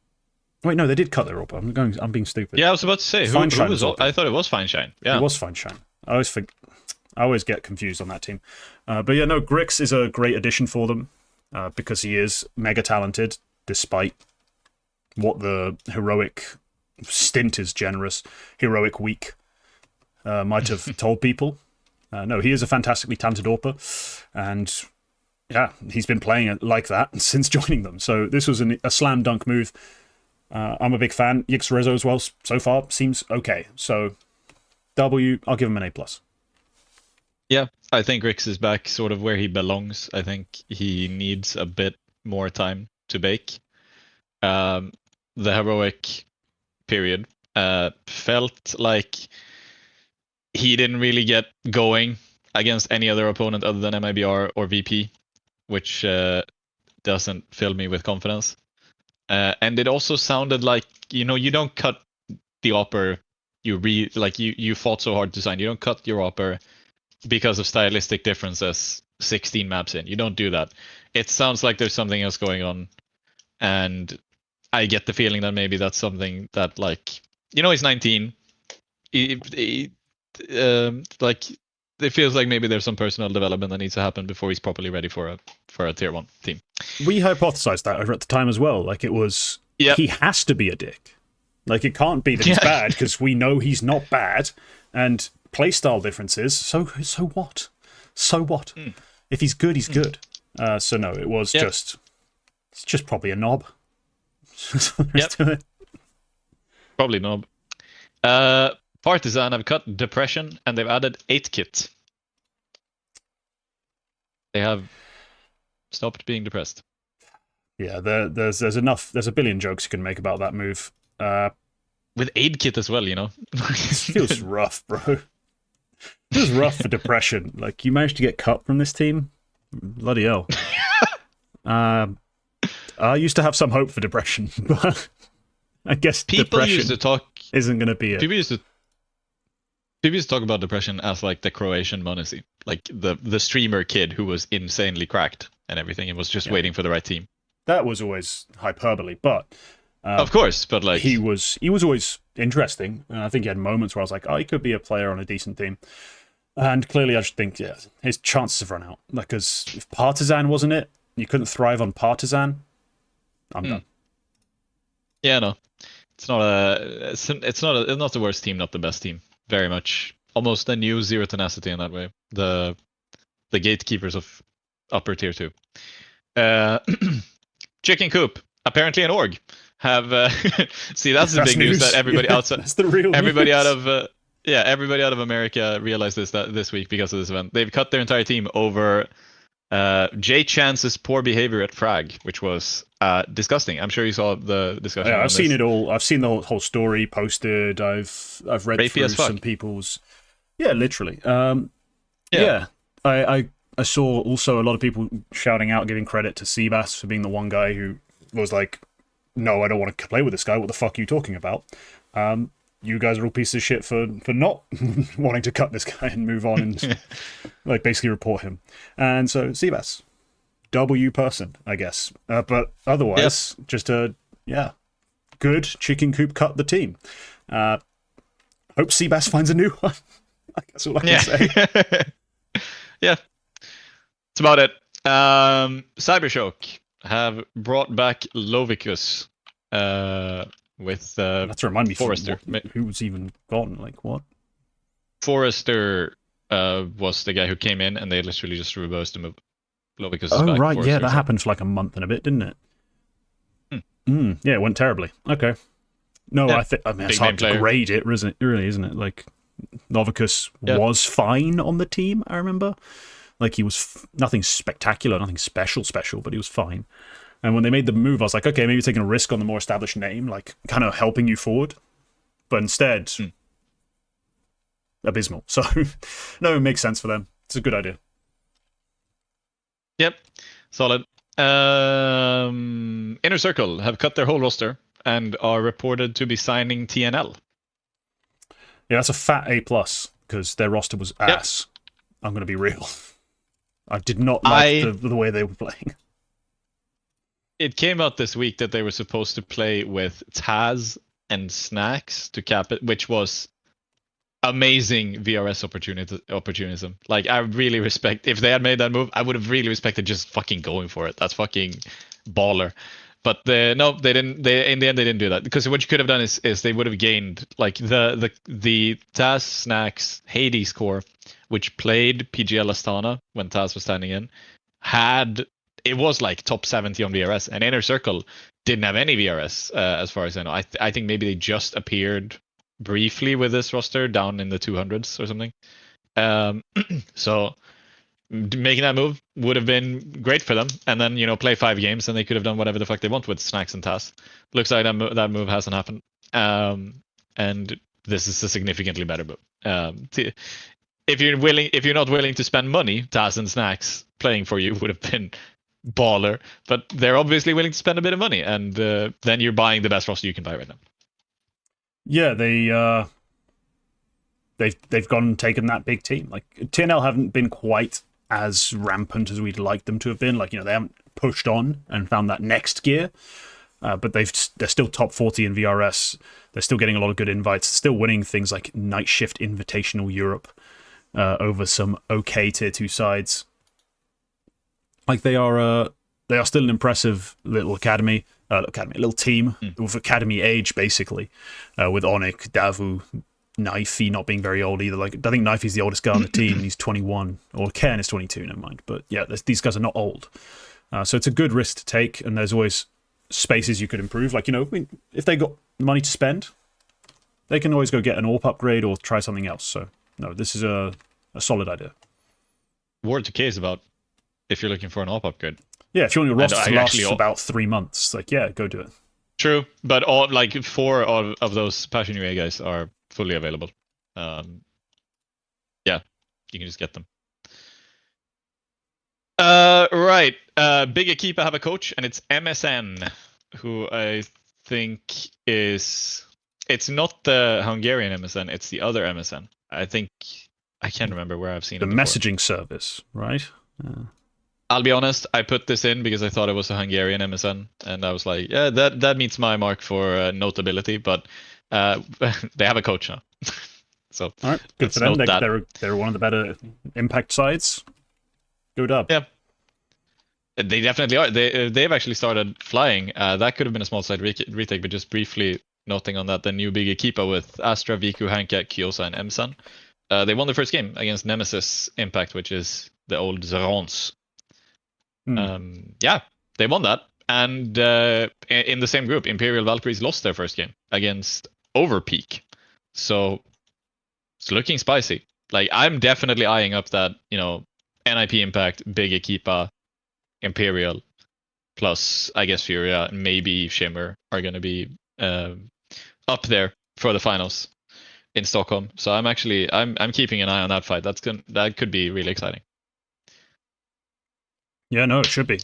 Wait, no, they did cut their AWPer. I'm being stupid. Yeah, I was about to say, who was I thought it was Fine Shine. Yeah. It was Fine Shine. I always get confused on that team. But yeah, no, Grix is a great addition for them. Because he is mega talented, despite what the heroic stint is generous, heroic week might have told people. No, he is a fantastically talented AWPer, and yeah, he's been playing it like that since joining them. So this was a slam dunk move. I'm a big fan. Yix Rezo as well, so far, seems okay. So W, I'll give him an A+. Yeah, I think Grix is back sort of where he belongs. I think he needs a bit more time to bake. The heroic period felt like he didn't really get going against any other opponent other than MIBR or VP, which doesn't fill me with confidence. And it also sounded like, you know, you don't cut the AWPer you fought so hard to sign. You don't cut your AWPer because of stylistic differences 16 maps in. You don't do that. It sounds like there's something else going on, and I get the feeling that maybe that's something that, like, he's 19. Like, it feels like maybe there's some personal development that needs to happen before he's properly ready for a tier 1 team. We hypothesized that over at the time as well. Like, it was, he has to be a dick. Like, it can't be that he's bad, because we know he's not bad, and playstyle differences, so what? So what? If he's good, he's good. So no, it was it's just probably a knob. Probably knob. Partizan have cut Depression, and they've added 8-Kit. They have stopped being depressed. Yeah, there's enough. There's a billion jokes you can make about that move. With 8-Kit as well, It feels rough, bro. It feels rough for Depression. Like, you managed to get cut from this team. Bloody hell. I used to have some hope for Depression, but I guess people Depression used to talk isn't going to be it. People used to talk about Depression as like the Croatian Monesi, like the streamer kid who was insanely cracked and everything, and was just waiting for the right team. That was always hyperbole, but of course, but like he was always interesting, and I think he had moments where I was like, oh, he could be a player on a decent team. And clearly, I just think, his chances have run out. Like, because if Partizan wasn't it, you couldn't thrive on Partizan. I'm done. Yeah, no, it's not the worst team, not the best team. Very much, almost a new Zero Tenacity in that way. The gatekeepers of upper tier 2. Chicken Coop, apparently an org, have see, that's the big news that everybody outside, that's the real everybody news. Everybody out of America realized this week because of this event. They've cut their entire team over Jay Chance's poor behavior at Frag, which was disgusting. I'm sure you saw the discussion. Yeah, I've seen it all. I've seen the whole story posted. I've read Rapey through some people's. Yeah, literally. I saw also a lot of people shouting out, giving credit to Seabass for being the one guy who was like, "No, I don't want to play with this guy. What the fuck are you talking about? You guys are all pieces of shit for not wanting to cut this guy and move on and like basically report him." And so Seabass, W person, I guess. But otherwise, just a good Chicken Coop cut the team. Hope Seabass finds a new one. That's all I can say. Yeah, that's about it. Cybershock have brought back Lovicus with that's remind me Forrester. Who's even gone? Like, what? Forrester was the guy who came in, and they literally just reversed the move. Lovicus oh, is back. Right, Forrester yeah, that happened for like a month and a bit, didn't it? Yeah, it went terribly. Okay. No, I mean, it's hard to grade it, isn't it? Like, Novicus was fine on the team, I remember. Like, he was nothing spectacular, nothing special, but he was fine. And when they made the move, I was like, okay, maybe taking a risk on the more established name, like, kind of helping you forward. But instead, abysmal. So, no, it makes sense for them. It's a good idea. Yep, solid. Inner Circle have cut their whole roster and are reported to be signing TNL. Yeah, that's a fat A+, because their roster was ass. I'm going to be real. I did not like the way they were playing. It came out this week that they were supposed to play with Taz and Snacks to cap it, which was amazing VRS opportunism. Like, I really respect, if they had made that move, I would have really respected just fucking going for it. That's fucking baller. But no, they didn't. In the end, they didn't do that, because what you could have done is they would have gained like the Taz Snacks Hades core, which played PGL Astana when Taz was standing in, it was like top 70 on VRS, and Inner Circle didn't have any VRS as far as I know. I think maybe they just appeared briefly with this roster down in the 200s or something. So making that move would have been great for them, and then play 5 games, and they could have done whatever the fuck they want with Snacks and Taz. Looks like that move hasn't happened, and this is a significantly better move. If you're not willing to spend money, Taz and Snacks playing for you would have been baller, but they're obviously willing to spend a bit of money, and then you're buying the best roster you can buy right now. Yeah, they've gone and taken that big team. Like, TNL haven't been quite as rampant as we'd like them to have been. Like, they haven't pushed on and found that next gear, but they're still top 40 in VRS. They're still getting a lot of good invites, still winning things like Night Shift Invitational Europe over some okay tier 2 sides. Like, they are still an impressive little academy, little team with academy age, basically, with Onik, Davu, Knifey not being very old either. Like, I think Knifey's the oldest guy on the team, and he's 21, or Ken is 22, never mind. But yeah, these guys are not old. So it's a good risk to take, and there's always spaces you could improve. Like, if they got money to spend, they can always go get an AWP upgrade or try something else. So, no, this is a solid idea. Word to case about if you're looking for an AWP upgrade. Yeah, if you want your roster to last about 3 months, like, yeah, go do it. True, but 4 of those Passion UA guys are fully available. Yeah, you can just get them. Right. Big Equipa have a coach, and it's MSN, who I think is... It's not the Hungarian MSN, it's the other MSN. I can't remember where I've seen it before. Messaging service, right? I'll be honest, I put this in because I thought it was a Hungarian MSN, and I was like, yeah, that meets my mark for notability, but they have a coach now. So all right, good for them. They're one of the better Impact sides. Go Dub. Yeah. They definitely are. They've actually started flying. That could have been a small side retake, but just briefly noting on that, the new big Equipa with Astra, Viku, Hanka, Kyosa, and Emsan. They won the first game against Nemesis Impact, which is the old Zerons. Yeah, they won that. And in the same group, Imperial Valkyries lost their first game against Overpeak. So it's looking spicy. Like, I'm definitely eyeing up that, NIP Impact, big Equipa, Imperial, plus I guess Furia and maybe Shimmer are going to be up there for the finals in Stockholm. So I'm keeping an eye on that fight. That could be really exciting. Yeah, no, it should be.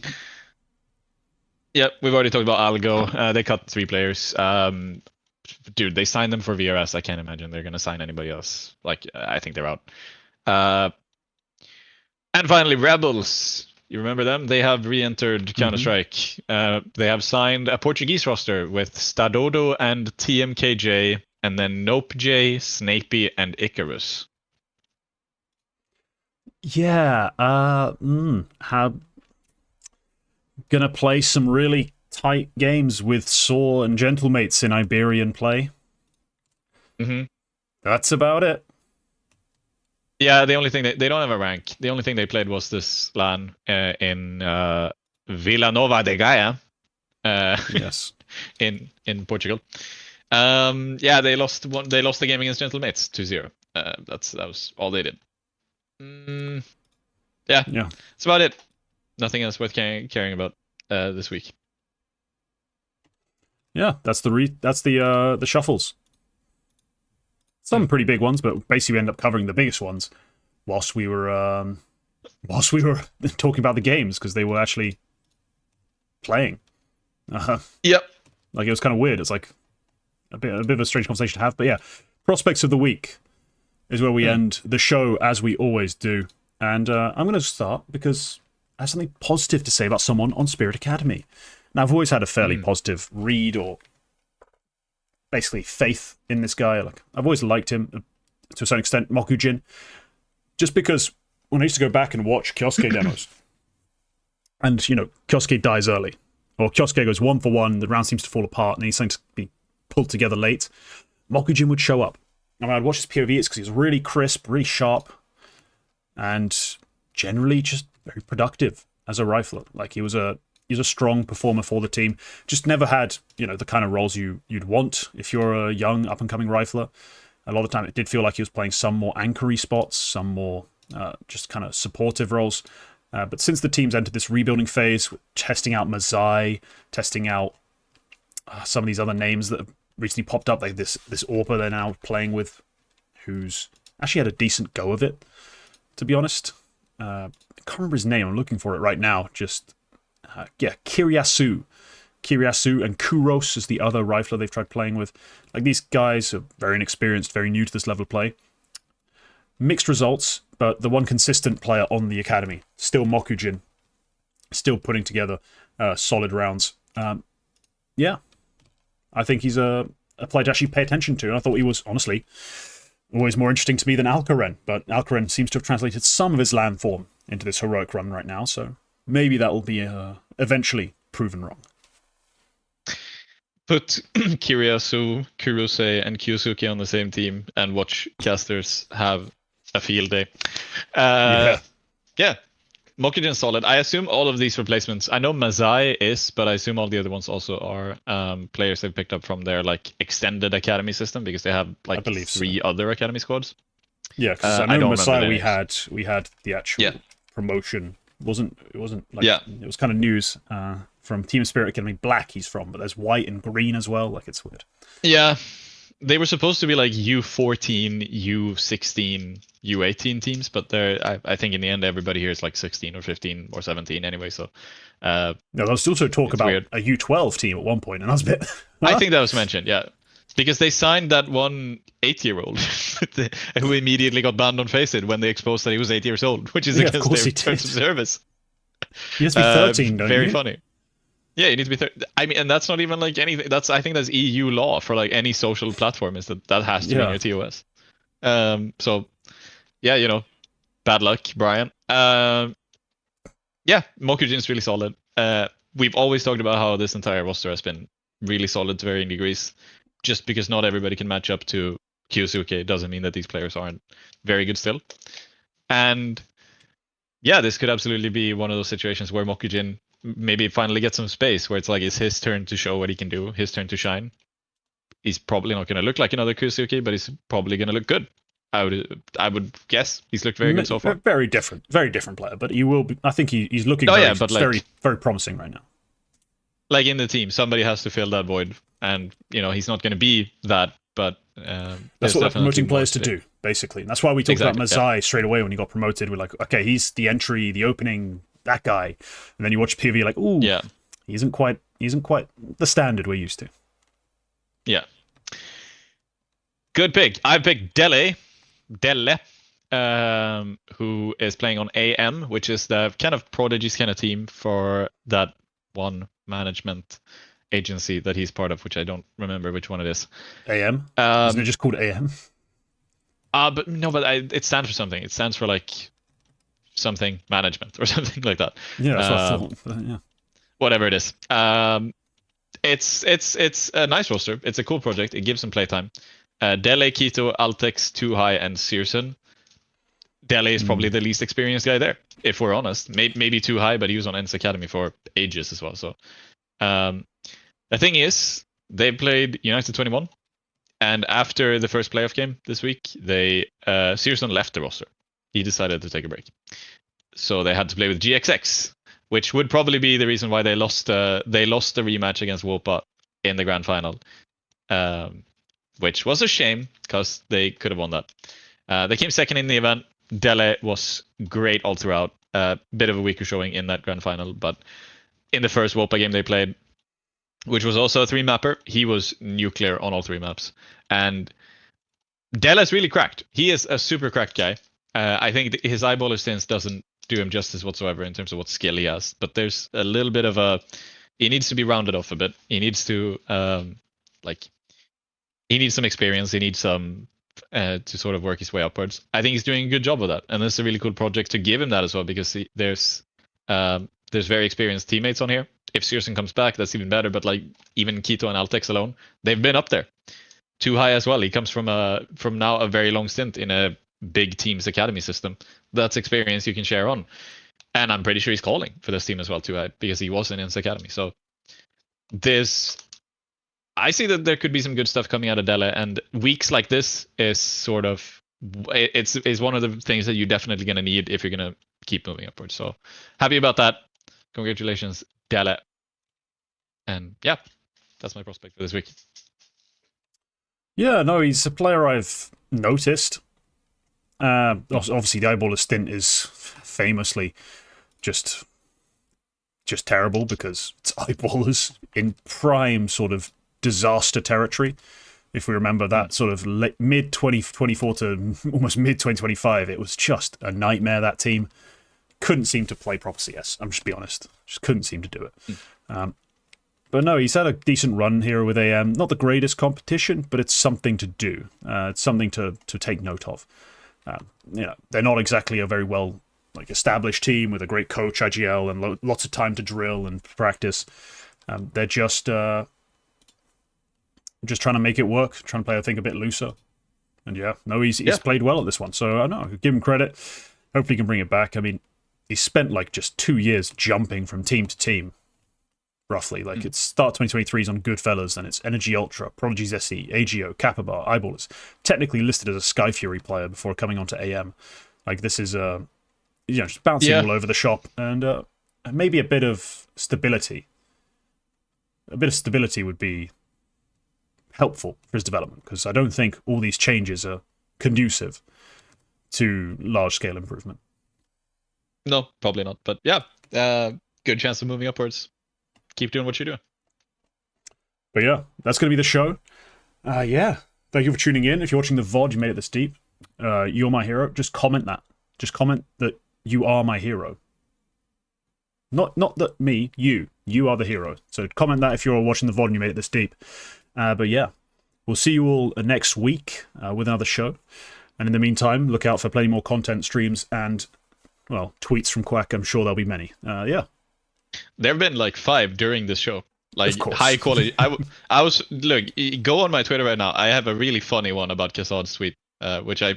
Yeah, we've already talked about Algo. They cut 3 players. Dude, they signed them for VRS. I can't imagine they're going to sign anybody else. Like, I think they're out. And finally, Rebels. You remember them? They have re-entered Counter-Strike. They have signed a Portuguese roster with Stadodo and TMKJ, and then NopeJ, Snapey, and Icarus. Yeah, gonna play some really tight games with Saw and Gentlemates in Iberian play. That's about it. Yeah, the only thing they don't have a rank. The only thing they played was this LAN in Villanova de Gaia. Yes, in Portugal. Yeah, they lost the game against Gentlemates 2-0. That was all they did. Yeah, that's about it. Nothing else worth caring about this week. Yeah, that's the shuffles. Some pretty big ones, but basically we end up covering the biggest ones whilst we were talking about the games, because they were actually playing. Yep. Like, it was kind of weird. It's like a bit of a strange conversation to have, but yeah. Prospects of the week is where we end the show, as we always do. And I'm going to start because I have something positive to say about someone on Spirit Academy. Now, I've always had a fairly positive read, or basically faith in this guy. Like, I've always liked him to a certain extent, Mokujin, just because when I used to go back and watch Kyosuke demos, and Kyosuke dies early, or Kyosuke goes 1 for 1, the round seems to fall apart, and he's starting to be pulled together late. Mokujin would show up. I mean, I'd watch his POV, it's because he was really crisp, really sharp, and generally just very productive as a rifler. Like, he was a strong performer for the team. Just never had, the kind of roles you'd want if you're a young up-and-coming rifler. A lot of the time it did feel like he was playing some more anchory spots, some more just kind of supportive roles. But since the team's entered this rebuilding phase, testing out Mazai, testing out some of these other names that have recently popped up, like this Orpa they're now playing with, who's actually had a decent go of it, to be honest. I can't remember his name. I'm looking for it right now. Just... Kiryasu and Kuros is the other rifler they've tried playing with. Like, these guys are very inexperienced, very new to this level of play. mixed results, but the one consistent player on the academy, still Mokujin, still putting together solid rounds. Yeah, I think he's a player to actually pay attention to. And I thought he was, honestly, always more interesting to me than Alcaren, but Alcaren seems to have translated some of his land form into this heroic run right now, so maybe that will be eventually proven wrong. Put Kiriasu, Kurose, and Kyusuke on the same team and watch casters have a field day. Yeah, Mokujin solid. I assume all of these replacements, I know Mazai is, but I assume all the other ones also are players they've picked up from their like extended academy system, because they have like three other academy squads. Yeah, because I know Masai we had the actual promotion. It wasn't like it was kind of news from Team Spirit Academy Black he's from, but there's white and green as well. Like, it's weird. Yeah, they were supposed to be like U14, U16, U18 teams, but I think in the end everybody here is like 16 or 15 or 17 anyway. So no, there was also talk about weird. A U12 team at one point, and I was a bit. I think that was mentioned, yeah, because they signed that one 8-year-old who immediately got banned on Faceit when they exposed that he was 8 years old, which is against their terms of service. He has to be 13, don't very you? Funny. Yeah, you need to be 13. I mean, and that's not even like anything. I think that's EU law for like any social platform, is that has to be in your TOS. So yeah, you know, bad luck, Brian. Yeah, Mokujin's really solid. We've always talked about how this entire roster has been really solid to varying degrees. Just because not everybody can match up to Kyosuke doesn't mean that these players aren't very good still. And yeah, this could absolutely be one of those situations where Mokujin maybe finally gets some space, where it's like it's his turn to show what he can do, his turn to shine. He's probably not going to look like another Kyosuke, but he's probably going to look good. I would guess he's looked very good so far. Very different player, but he will be. I think he's looking very promising right now. Like in the team, somebody has to fill that void, and you know he's not going to be that. But that's what we're promoting players to do, basically. And that's why we talked about Mazai straight away when he got promoted. We're like, okay, he's the entry, the opening, that guy. And then you watch PV, like, ooh, he isn't quite the standard we're used to. Yeah. Good pick. I picked Dele, who is playing on AM, which is the kind of prodigies kind of team for that one management agency that he's part of, which I don't remember which one it is. AM? Isn't it just called AM? But it stands for something. It stands for like something management or something like that. Yeah, that's what I thought. Yeah. Whatever it is. It's a nice roster. It's a cool project. It gives some playtime. Dele, Kito, Altex, Too High, and Searson. Dele is probably the least experienced guy there, if we're honest. Maybe Too High, but he was on Ens Academy for ages as well. So the thing is, they played United 21, and after the first playoff game this week, Searson left the roster. He decided to take a break. So they had to play with GXX, which would probably be the reason why they lost the rematch against Wopa in the grand final, which was a shame because they could have won that. They came second in the event. Dele was great all throughout. Bit of a weaker showing in that grand final, but in the first Wopa game they played, which was also a 3-mapper, he was nuclear on all 3 maps. And Dele's really cracked. He is a super cracked guy. I think his eyeballer stance doesn't do him justice whatsoever in terms of what skill he has, but there's a little bit of he needs to be rounded off a bit. He needs to he needs some experience. He needs some to sort of work his way upwards. I think he's doing a good job of that, and it's a really cool project to give him that as well, because there's very experienced teammates on here. If Searson comes back, that's even better. But like even Kito and Altex alone, they've been up there. Too High as well. He comes from now a very long stint in a big team's academy system. That's experience you can share on, and I'm pretty sure he's calling for this team as well Too High, because he was in Ens Academy. So I see that there could be some good stuff coming out of Dele, and weeks like this is sort of it's one of the things that you're definitely going to need if you're going to keep moving upwards. So happy about that. Congratulations, Dele. And yeah, that's my prospect for this week. Yeah, no, he's a player I've noticed. Obviously, the eyeballer stint is famously just terrible because it's eyeballers in prime sort of disaster territory. If we remember that sort of mid 2024 to almost mid 2025, it was just a nightmare. That team couldn't seem to play proper CS. I'm just be honest, just couldn't seem to do it. But no, he's had a decent run here with AM. Not the greatest competition, but it's something to do. It's something to take note of. They're not exactly a very well established team with a great coach, IGL, and lots of time to drill and practice. They're just trying to make it work, trying to play, I think, a bit looser. And he's played well at this one. So I know, give him credit. Hopefully he can bring it back. I mean, he spent just 2 years jumping from team to team, roughly. It's start 2023 is on Goodfellas, then it's Energy Ultra, Prodigy's SE, AGO, Kappabar, Eyeballers. Technically listed as a Sky Fury player before coming on to AM. This is just bouncing all over the shop, and maybe a bit of stability. A bit of stability would be helpful for his development, because I don't think all these changes are conducive to large-scale improvement. No, probably not. But good chance of moving upwards. Keep doing what you're doing. But that's going to be the show. Thank you for tuning in. If you're watching the VOD, you made it this deep. You're my hero. Just comment that. Just comment that you are my hero. Not that me, you. You are the hero. So comment that if you're watching the VOD and you made it this deep. We'll see you all next week with another show. And in the meantime, look out for plenty more content, streams, and, tweets from Quack. I'm sure there'll be many. There have been 5 during this show. High quality. I was look. Go on my Twitter right now. I have a really funny one about Kassad's tweet, which I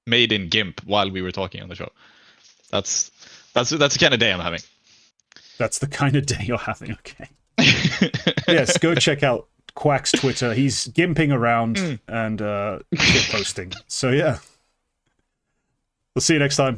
made in GIMP while we were talking on the show. That's the kind of day I'm having. That's the kind of day you're having. Okay. Yes, go check out Quack's Twitter. He's gimping around and shit posting. So we'll see you next time.